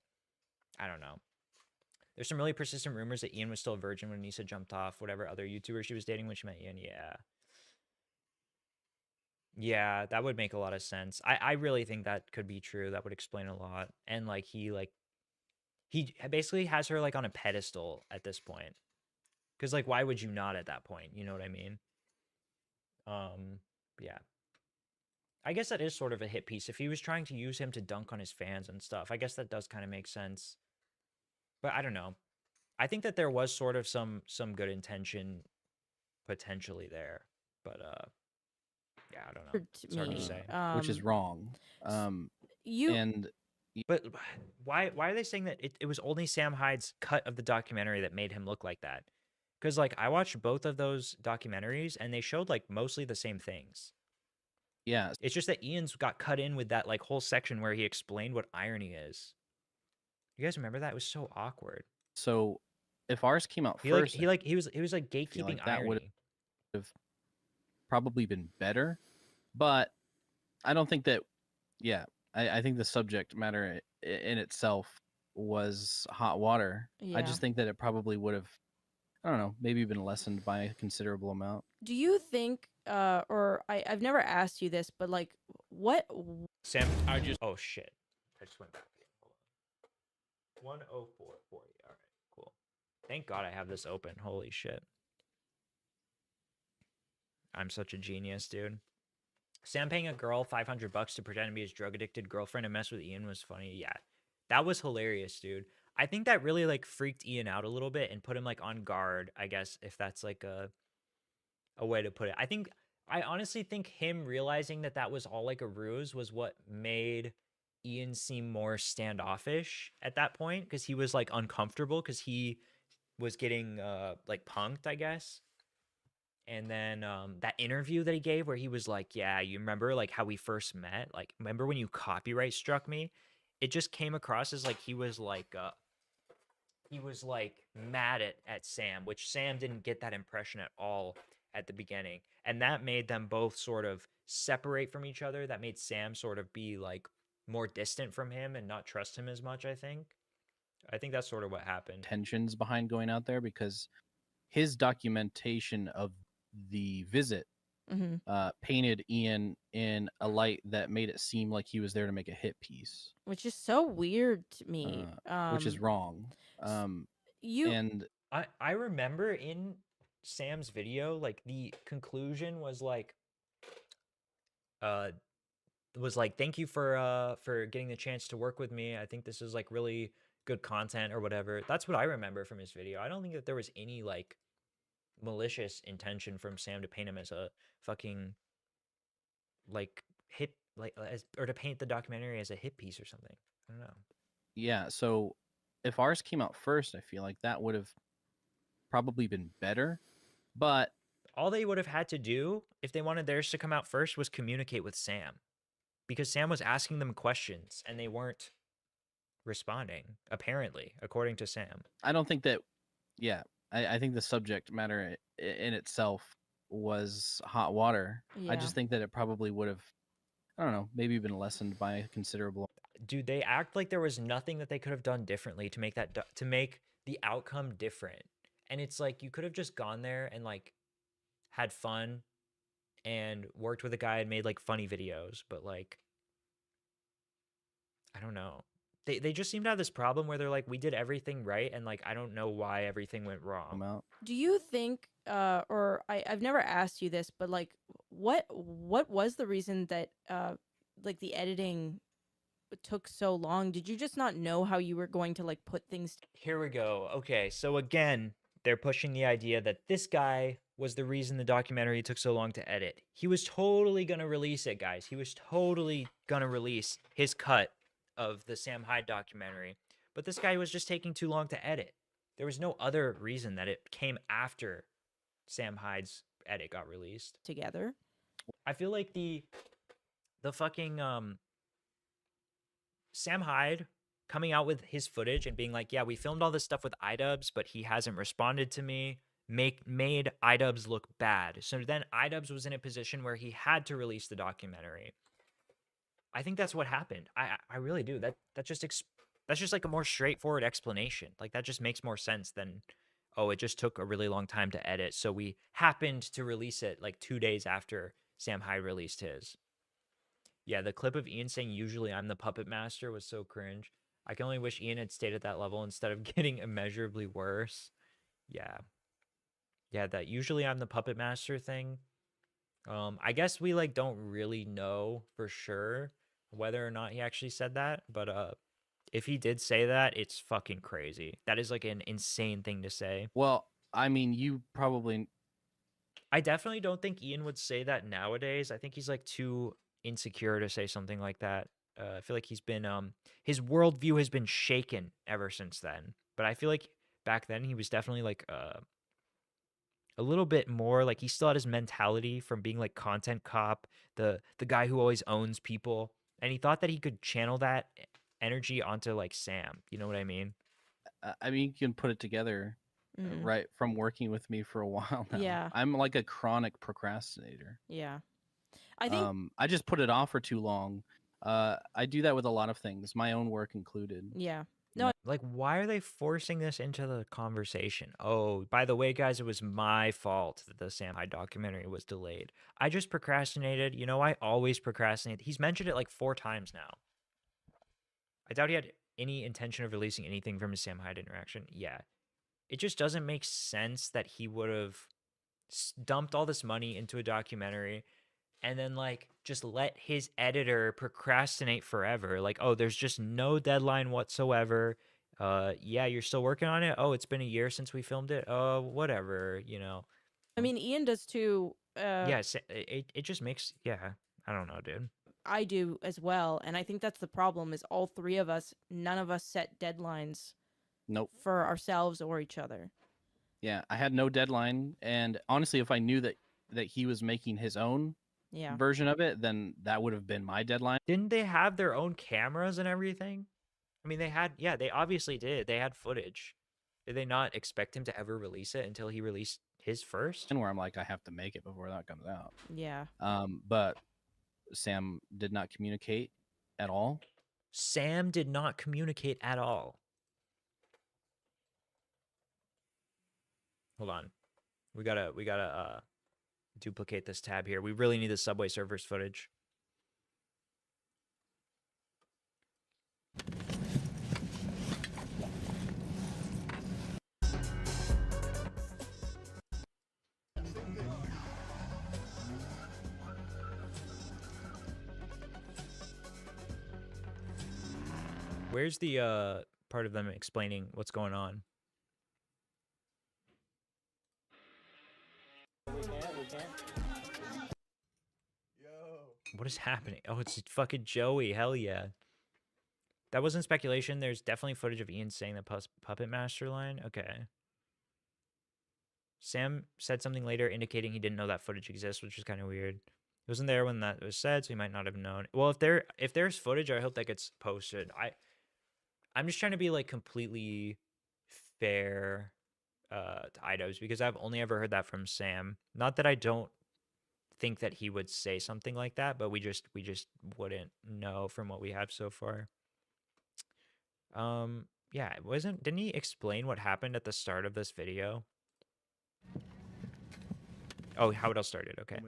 I don't know. There's some really persistent rumors that Ian was still a virgin when Nisa jumped off whatever other YouTuber she was dating when she met Ian. Yeah, that would make a lot of sense. I really think that could be true. That would explain a lot. And like he basically has her like on a pedestal at this point. Cause like why would you not at that point? You know what I mean? Yeah. I guess that is sort of a hit piece. If he was trying to use him to dunk on his fans and stuff, I guess that does kind of make sense. But I don't know. I think that there was sort of some good intention potentially there. But yeah, I don't know. It's hard to say. Which is wrong. But why are they saying that it was only Sam Hyde's cut of the documentary that made him look like that? Because like I watched both of those documentaries and they showed like mostly the same things. Yeah. It's just that Ian's got cut in with that like whole section where he explained what irony is. You guys remember that? It was so awkward. So if ours came out He first, he was like gatekeeping like that irony. would have probably been better, but I don't think that. Yeah, I think the subject matter in itself was hot water. I just think that it probably would have, I don't know, maybe been lessened by a considerable amount. Do you think, or I've never asked you this, but like, what? Sam, oh shit, I just went back. 104.40. All right, cool. Thank God I have this open. Holy shit. I'm such a genius, dude. Sam paying a girl $500 to pretend to be his drug-addicted girlfriend and mess with Ian was funny. Yeah, that was hilarious, dude. I think that really like freaked Ian out a little bit and put him like on guard, I guess, if that's like a way to put it. I honestly think him realizing that that was all like a ruse was what made Ian seem more standoffish at that point, because he was like uncomfortable because he was getting like punked, I guess. And then that interview that he gave where he was like, yeah, you remember like how we first met? Like, remember when you copyright struck me? It just came across as like he was like mad at Sam, which Sam didn't get that impression at all at the beginning. And that made them both sort of separate from each other. That made Sam sort of be like more distant from him and not trust him as much, I think. I think that's sort of what happened. Tensions behind going out there, because his documentation of the visit painted Ian in a light that made it seem like he was there to make a hit piece, which is so weird to me. Which is wrong. I remember in Sam's video, like the conclusion was like, thank you for getting the chance to work with me. I think this is like really good content or whatever. That's what I remember from his video. I don't think that there was any like malicious intention from Sam to paint him as a fucking like hit, like or to paint the documentary as a hit piece or something. I don't know. Yeah, so if ours came out first, I feel like that would have probably been better, but all they would have had to do if they wanted theirs to come out first was communicate with Sam, because Sam was asking them questions and they weren't responding, apparently, according to Sam. I don't think that, yeah, I think the subject matter in itself was hot water. Yeah. I just think that it probably would have, I don't know, maybe been lessened by a considerable. Dude, they act like there was nothing that they could have done differently to make that to make the outcome different. And it's like you could have just gone there and like had fun and worked with a guy and made like funny videos, but like I don't know. They just seem to have this problem where they're like, we did everything right, and like I don't know why everything went wrong. Do you think, or I've never asked you this, but like, what was the reason that like the editing took so long? Did you just not know how you were going to like put things? Here we go. Okay, so again, they're pushing the idea that this guy was the reason the documentary took so long to edit. He was totally going to release it, guys. He was totally going to release his cut of the Sam Hyde documentary. But this guy was just taking too long to edit. There was no other reason that it came after Sam Hyde's edit got released. Together. I feel like the fucking Sam Hyde coming out with his footage and being like, yeah, we filmed all this stuff with iDubbbz, but he hasn't responded to me, made iDubbbz look bad. So then iDubbbz was in a position where he had to release the documentary. I think that's what happened. I really do. That's just like a more straightforward explanation. Like that just makes more sense than, oh, it just took a really long time to edit, so we happened to release it like 2 days after Sam Hyde released his. Yeah, the clip of Ian saying, usually I'm the puppet master, was so cringe. I can only wish Ian had stayed at that level instead of getting immeasurably worse. Yeah. Yeah, that usually I'm the puppet master thing. I guess we like don't really know for sure whether or not he actually said that, but if he did say that, it's fucking crazy. That is like an insane thing to say. Well, I mean, you probably... I definitely don't think Ian would say that nowadays. I think he's like too insecure to say something like that. I feel like he's been his worldview has been shaken ever since then. But I feel like back then he was definitely like a little bit more like he still had his mentality from being like content cop, the guy who always owns people, and he thought that he could channel that energy onto like Sam. You know what I mean? I mean, you can put it together, right? From working with me for a while now. Yeah. I'm like a chronic procrastinator. Yeah. I think I just put it off for too long. I do that with a lot of things, my own work included. Yeah. No, like why are they forcing this into the conversation? Oh, by the way, guys, it was my fault that the Sam Hyde documentary was delayed. I just procrastinated. You know, I always procrastinate. He's mentioned it like 4 times now. I doubt he had any intention of releasing anything from his Sam Hyde interaction. Yeah. It just doesn't make sense that he would have dumped all this money into a documentary and then like just let his editor procrastinate forever. Like, oh, there's just no deadline whatsoever. Yeah, you're still working on it. Oh, it's been a year since we filmed it. Oh, whatever, you know. I mean, Ian does too. Yes, it just makes, yeah, I don't know, dude. I do as well, and I think that's the problem. Is all 3 of us, none of us set deadlines. Nope. For ourselves or each other. Yeah, I had no deadline, and honestly, if I knew that he was making his own version of it, then that would have been my deadline. Didn't they have their own cameras and everything? I mean, they had, yeah, they obviously did. They had footage. Did they not expect him to ever release it until he released his first? And where I'm like, I have to make it before that comes out. Yeah. But Sam did not communicate at all. Sam did not communicate at all. Hold on. We gotta duplicate this tab here. We really need the Subway servers footage. Where's the part of them explaining what's going on? What is happening? Oh, it's fucking Joey. Hell yeah. That wasn't speculation. There's definitely footage of Ian saying the puppet master line. Okay. Sam said something later indicating he didn't know that footage exists, which is kind of weird. It wasn't there when that was said, so he might not have known. Well, if there's footage, I hope that gets posted. I'm just trying to be like completely fair to iDubbbz because I've only ever heard that from Sam. Not that I don't think that he would say something like that, but we just wouldn't know from what we have so far. Yeah, didn't he explain what happened at the start of this video? Oh, how it all started. Okay.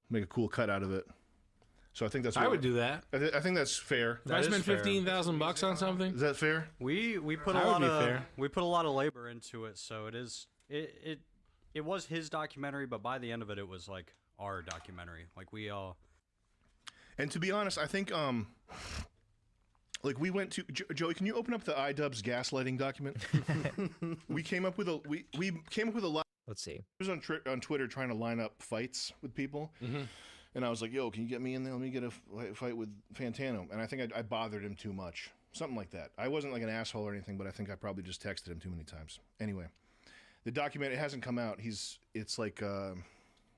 Make a cool cut out of it. So I think that's. I would do that. I think that's fair. If I spent $15,000 on something, is that fair? We put a lot of labor into it, so it was his documentary, but by the end of it, it was like our documentary. Like we all. And to be honest, I think like we went to Joey. Can you open up the iDubbbz gaslighting document? we came up with a lot. Let's see. He was on Twitter trying to line up fights with people. And I was like, yo, can you get me in there? Let me get a fight with Fantano. And I think I bothered him too much. Something like that. I wasn't like an asshole or anything, but I think I probably just texted him too many times. Anyway, the document, it hasn't come out. It's like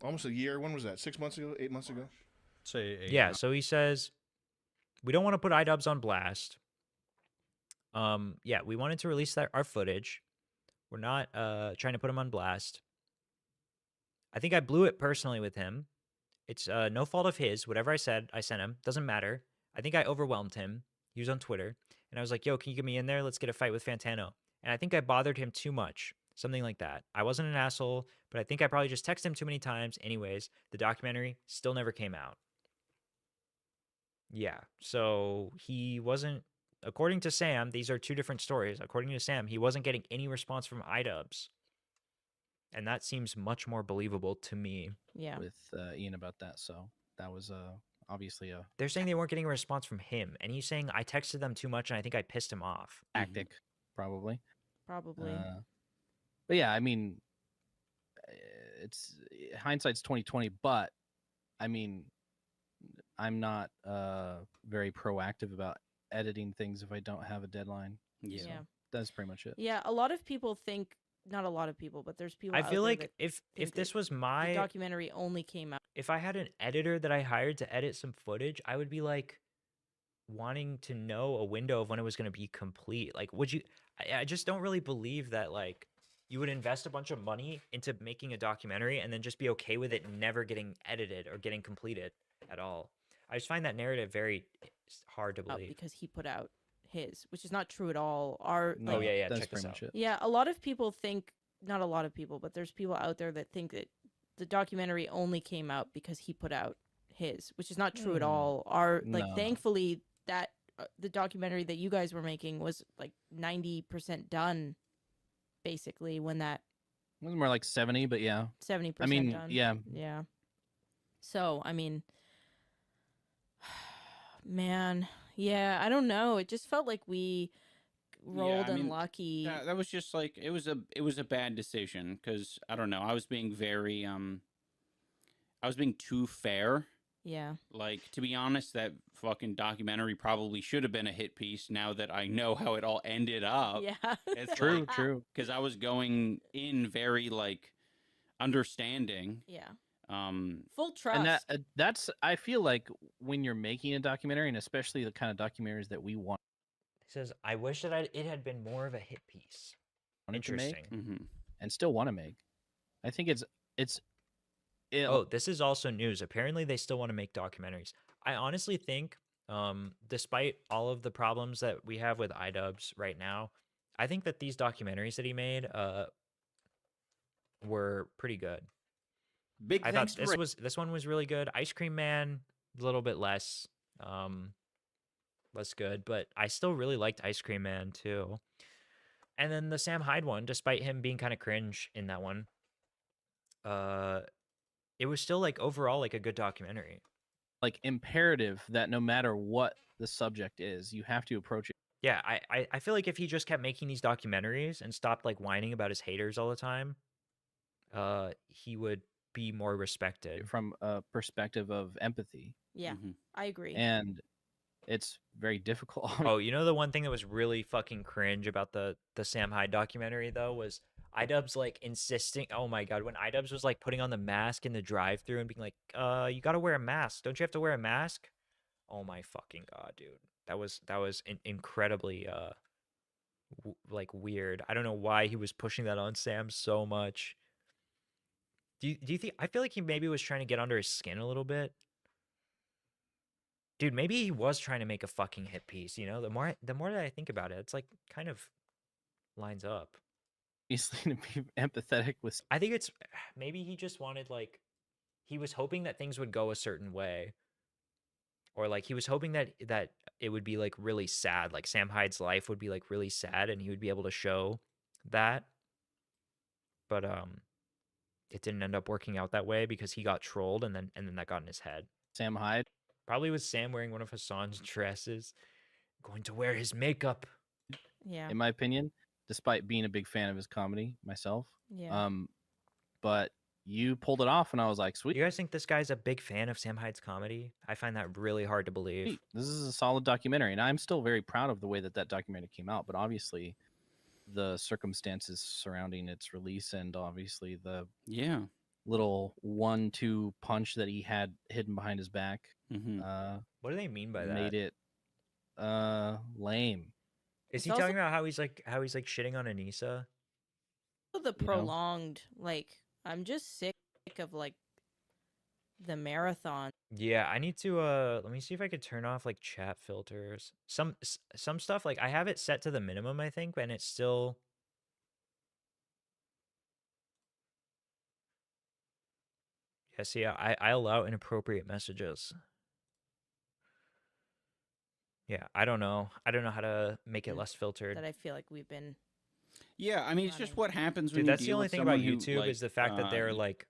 almost a year. When was that? 6 months ago? 8 months ago? Say 8. Yeah, so he says, we don't want to put iDubbbz on blast. Yeah, we wanted to release our footage. We're not trying to put him on blast. I think I blew it personally with him. It's no fault of his. Whatever I said, I sent him. Doesn't matter. I think I overwhelmed him. He was on Twitter. And I was like, yo, can you get me in there? Let's get a fight with Fantano. And I think I bothered him too much. Something like that. I wasn't an asshole, but I think I probably just texted him too many times. Anyways, the documentary still never came out. Yeah, so he wasn't, according to Sam, these are two different stories. According to Sam, he wasn't getting any response from iDubbbz. And that seems much more believable to me. Yeah. With Ian about that, so that was obviously a They're saying they weren't getting a response from him, and he's saying I texted them too much and I think I pissed him off. tactic, probably. Probably. But yeah, I mean, it's hindsight's 2020. But I mean, I'm not very proactive about editing things if I don't have a deadline. Yeah. So that's pretty much it. Yeah, a lot of people think, not a lot of people, but there's people I out feel there like that if think this that was the my documentary only came out. if I had an editor that I hired to edit some footage, I would be like wanting to know a window of when it was going to be complete. Like, would you? I just don't really believe that like you would invest a bunch of money into making a documentary and then just be okay with it never getting edited or getting completed at all. I just find that narrative very hard to believe. Because he put out his, which is not true at all. Our No, Oh yeah, that's check this pretty out. much it. Yeah, a lot of people think, not a lot of people, but there's people out there that think that the documentary only came out because he put out his, which is not true at all. Our like, No. thankfully, that the documentary that you guys were making was like 90% done, basically, when that It was more like 70, but yeah. 70% I mean, done. yeah. Yeah. So, I mean, man, yeah, I don't know. It just felt like we rolled I mean, unlucky. that was just like it was a bad decision because I don't know. I was being very I was being too fair. Yeah. Like, to be honest, that fucking documentary probably should have been a hit piece now that I know how it all ended up. Yeah. It's True, like, true. because I was going in very like understanding. Yeah. Full trust. And that's I feel like when you're making a documentary, and especially the kind of documentaries that we want. He says, I wish that it had been more of a hit piece. wanted to make Interesting. and still want to make. I think it's Oh, this is also news. Apparently, they still want to make documentaries. I honestly think, despite all of the problems that we have with iDubbbz right now, I think that these documentaries that he made were pretty good. Big I thanks thought this one was really good. Ice Cream Man, a little bit less good, but I still really liked Ice Cream Man too. And then the Sam Hyde one, despite him being kind of cringe in that one, it was still like overall like a good documentary. like imperative that no matter what the subject is, you have to approach it. Yeah, I feel like if he just kept making these documentaries and stopped like whining about his haters all the time, he would be more respected from a perspective of empathy. Yeah, I agree. And it's very difficult. Oh, you know the one thing that was really fucking cringe about the Sam Hyde documentary though was iDubbbz like insisting. Oh my god, when iDubbbz was like putting on the mask in the drive-through and being like, you got to wear a mask. Don't you have to wear a mask?" Oh my fucking god, dude. That was incredibly like weird. I don't know why he was pushing that on Sam so much. Do you think I feel like he maybe was trying to get under his skin a little bit? Dude, maybe he was trying to make a fucking hit piece, you know? The more that I think about it, it's like kind of lines up. He's to be empathetic with. I think it's maybe he just wanted like he was hoping that things would go a certain way. Or like he was hoping that it would be like really sad, like Sam Hyde's life would be like really sad and he would be able to show that. But it didn't end up working out that way because he got trolled and then that got in his head. Sam Hyde? Probably was Sam wearing one of Hassan's dresses, going to wear his makeup. Yeah. In my opinion, despite being a big fan of his comedy myself, Yeah. but you pulled it off, and I was like, sweet. You guys think this guy's a big fan of Sam Hyde's comedy? I find that really hard to believe. This is a solid documentary, and I'm still very proud of the way that documentary came out. But obviously, the circumstances surrounding its release, and obviously the little 1-2 punch that he had hidden behind his back. What do they mean by that? Made it lame. Is he talking about how he's like shitting on Anissa? The prolonged, like, I'm just sick of like the marathon. Yeah, I need to let me see if I could turn off like chat filters. Some stuff, like, I have it set to the minimum, I think, and it's still Yeah, see, I allow inappropriate messages. Yeah, I don't know. I don't know how to make it less filtered. That I feel like we've been. Yeah, I mean, it's just what happens when Dude, you that's the deal only with thing about someone who, YouTube like, is the fact that they're like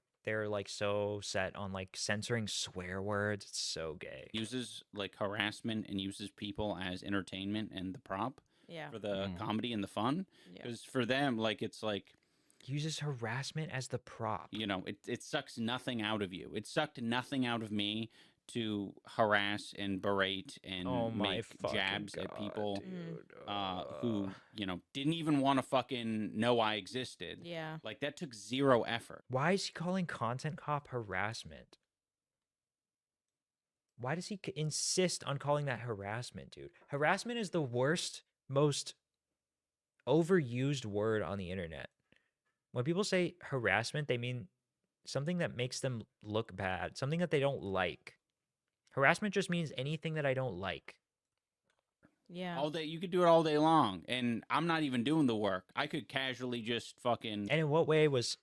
so set on like censoring swear words. It's so gay. uses like harassment and uses people as entertainment and the prop Yeah. for the comedy and the fun. Because for them, like, it's like uses harassment as the prop. You know, it sucks nothing out of you. It sucked nothing out of me to harass and berate and Oh my make fucking jabs at God, people who, you know, didn't even want to fucking know I existed. Yeah. Like, that took zero effort. Why is he calling Content Cop harassment? Why does he insist on calling that harassment, dude? Harassment is the worst, most overused word on the internet. When people say harassment, they mean something that makes them look bad, something that they don't like. Harassment just means anything that I don't like. Yeah. All day, you could do it all day long, and I'm not even doing the work. I could casually just fucking. And in what way was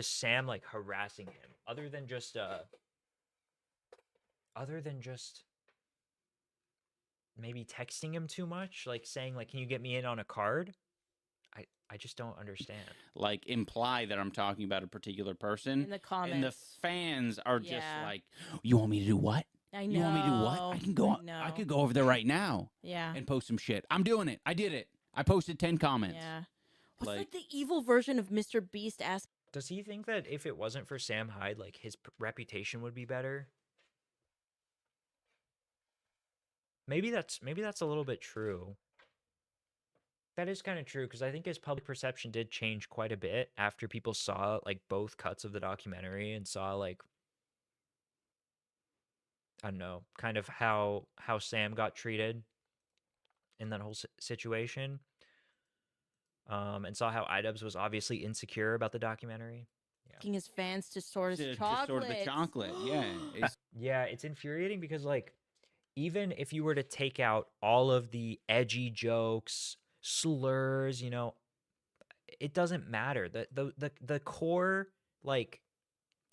Sam like harassing him other than just maybe texting him too much, like saying like, can you get me in on a card? I just don't understand. Like, imply that I'm talking about a particular person. In the And the comments. fans are just Yeah. like, you want me to do what? I You want me to do what? I can go. I could go over there right now. Yeah. And post some shit. I'm doing it. I did it. I posted 10 comments. Yeah. What's like the evil version of Mr. Beast asking? Does he think that if it wasn't for Sam Hyde, like his reputation would be better? Maybe that's a little bit true. That is kind of true, because I think his public perception did change quite a bit after people saw like both cuts of the documentary and saw like, I don't know, kind of how Sam got treated in that whole situation. And saw how iDubbbz was obviously insecure about the documentary. Asking his fans to sort his To chocolate. sort of the chocolate. Yeah. Yeah, it's infuriating because like, even if you were to take out all of the edgy jokes, slurs, you know, it doesn't matter. The core like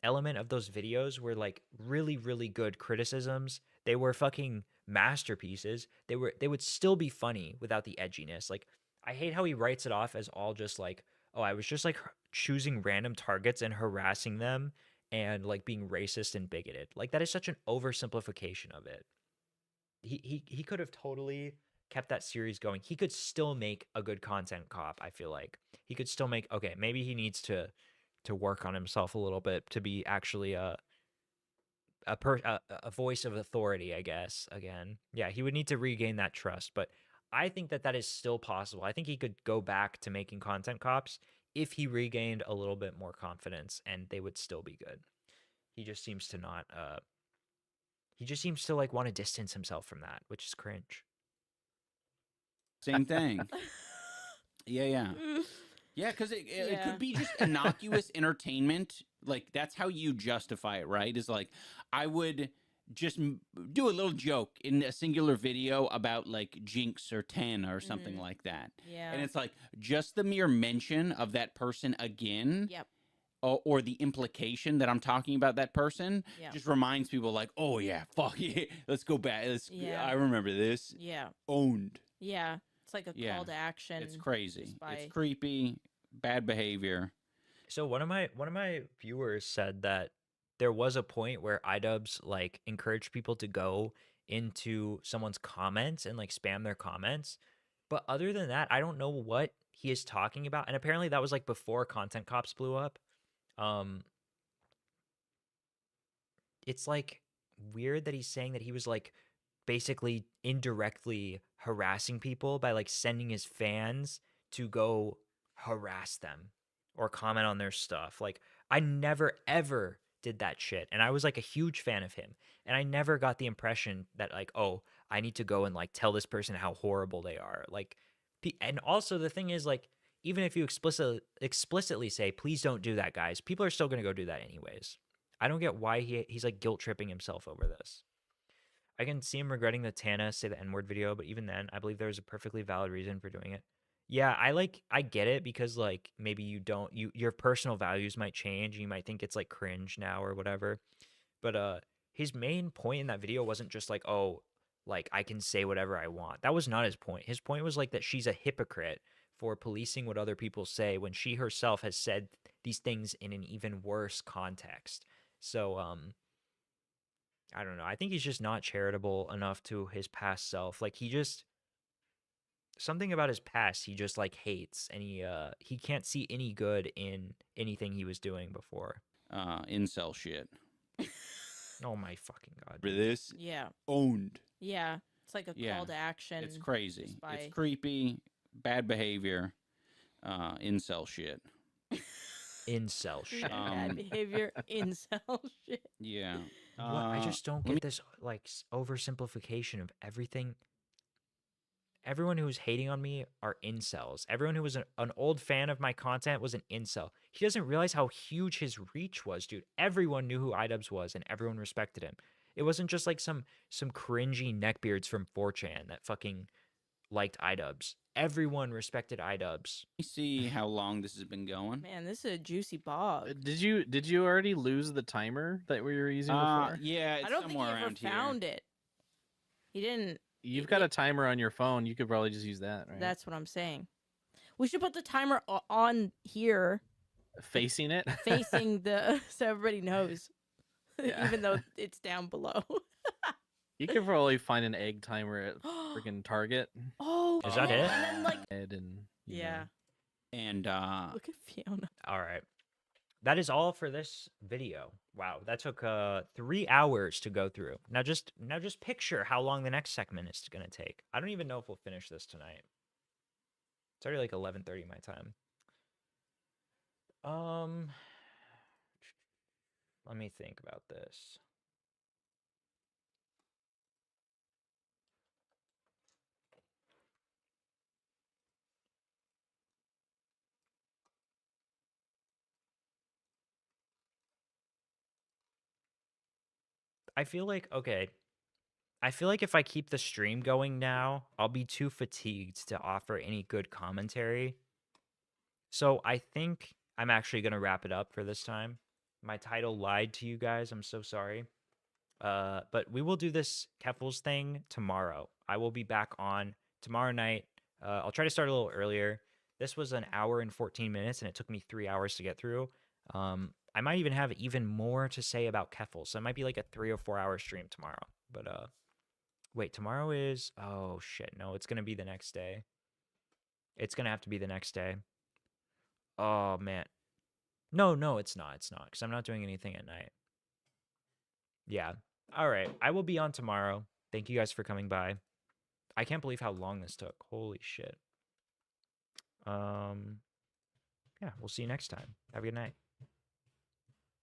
element of those videos were like really, really good criticisms. They were fucking masterpieces. They would still be funny without the edginess. Like, I hate how he writes it off as all just like, oh, I was just like choosing random targets and harassing them and like being racist and bigoted. Like, that is such an oversimplification of it. He could have totally kept that series going. He could still make a good content cop. I feel like he could still make, okay, maybe he needs to work on himself a little bit to be actually a voice of authority, I guess. Again, yeah, he would need to regain that trust, but I think that is still possible. I think he could go back to making content cops if he regained a little bit more confidence, and they would still be good. He just seems to not he just seems to like want to distance himself from that, which is cringe. Same thing. Yeah. Yeah, because it could be just innocuous entertainment. Like, that's how you justify it, right? Is like, I would just do a little joke in a singular video about like Jinx or 10 or something like that. Yeah. And it's like, just the mere mention of that person again. Yep. Or the implication that I'm talking about that person just reminds people like, oh yeah, fuck yeah, let's go back. I remember this. Yeah. Owned. Yeah. It's like a call to action. It's crazy. It's creepy. Bad behavior. So one of my viewers said that there was a point where iDubbbz like encouraged people to go into someone's comments and like spam their comments. But other than that, I don't know what he is talking about, and apparently that was like before Content Cops blew up. It's like weird that he's saying that he was like basically indirectly harassing people by like sending his fans to go harass them or comment on their stuff. Like I never ever did that shit, and I was like a huge fan of him, and I never got the impression that like, oh, I need to go and like tell this person how horrible they are. Like and also the thing is like even if you explicitly say please don't do that, guys, people are still going to go do that anyways. I don't get why he's like guilt tripping himself over this. I can see him regretting the Tana say the N-word video, but even then, I believe there's a perfectly valid reason for doing it. Yeah, I get it because like maybe your personal values might change. You might think it's like cringe now or whatever. But his main point in that video wasn't just like, oh, like I can say whatever I want. That was not his point. His point was like that she's a hypocrite for policing what other people say when she herself has said these things in an even worse context. So I don't know. I think he's just not charitable enough to his past self. Like something about his past he just like hates, and he can't see any good in anything he was doing before. Incel shit. Oh my fucking god. For this? Yeah. Owned. Yeah. It's like a call to action. It's crazy. just by- It's creepy, bad behavior, incel shit. Incel shit. Bad behavior, incel shit. Yeah. I just don't get this like oversimplification of everything. Everyone who's hating on me are incels. Everyone who was an old fan of my content was an incel. He doesn't realize how huge his reach was, dude. Everyone knew who iDubbbz was, and everyone respected him. It wasn't just like some cringy neckbeards from 4chan that fucking liked iDubbbz. Everyone respected iDubbbz. Let me see how long this has been going. Man, this is a juicy bog. Did you already lose the timer that we were using before? Yeah, it's I don't think he somewhere ever around here. found it. He didn't. You've got a timer on your phone. You could probably just use that, right? That's what I'm saying. We should put the timer on here, Facing it? facing the so everybody knows, Yeah. even though it's down below. You could probably find an egg timer at freaking Target. Oh, Is that it? And then, like, And, you yeah. And Look at Fiona. All right. That is all for this video. Wow, that took 3 hours to go through. Now just picture how long the next segment is going to take. I don't even know if we'll finish this tonight. It's already like 11:30 my time. Let me think about this. I feel like if I keep the stream going now, I'll be too fatigued to offer any good commentary. So I think I'm actually going to wrap it up for this time. My title lied to you guys. I'm so sorry. But we will do this Keffals thing tomorrow. I will be back on tomorrow night. I'll try to start a little earlier. This was an hour and 14 minutes, and it took me 3 hours to get through. I might even have even more to say about Keffals. So it might be like a 3 or 4 hour stream tomorrow. But wait, tomorrow is, oh shit, no, it's gonna be the next day. It's gonna have to be the next day. Oh man, no, it's not, because I'm not doing anything at night. Yeah, all right, I will be on tomorrow. Thank you guys for coming by. I can't believe how long this took. Holy shit. Yeah, we'll see you next time. Have a good night.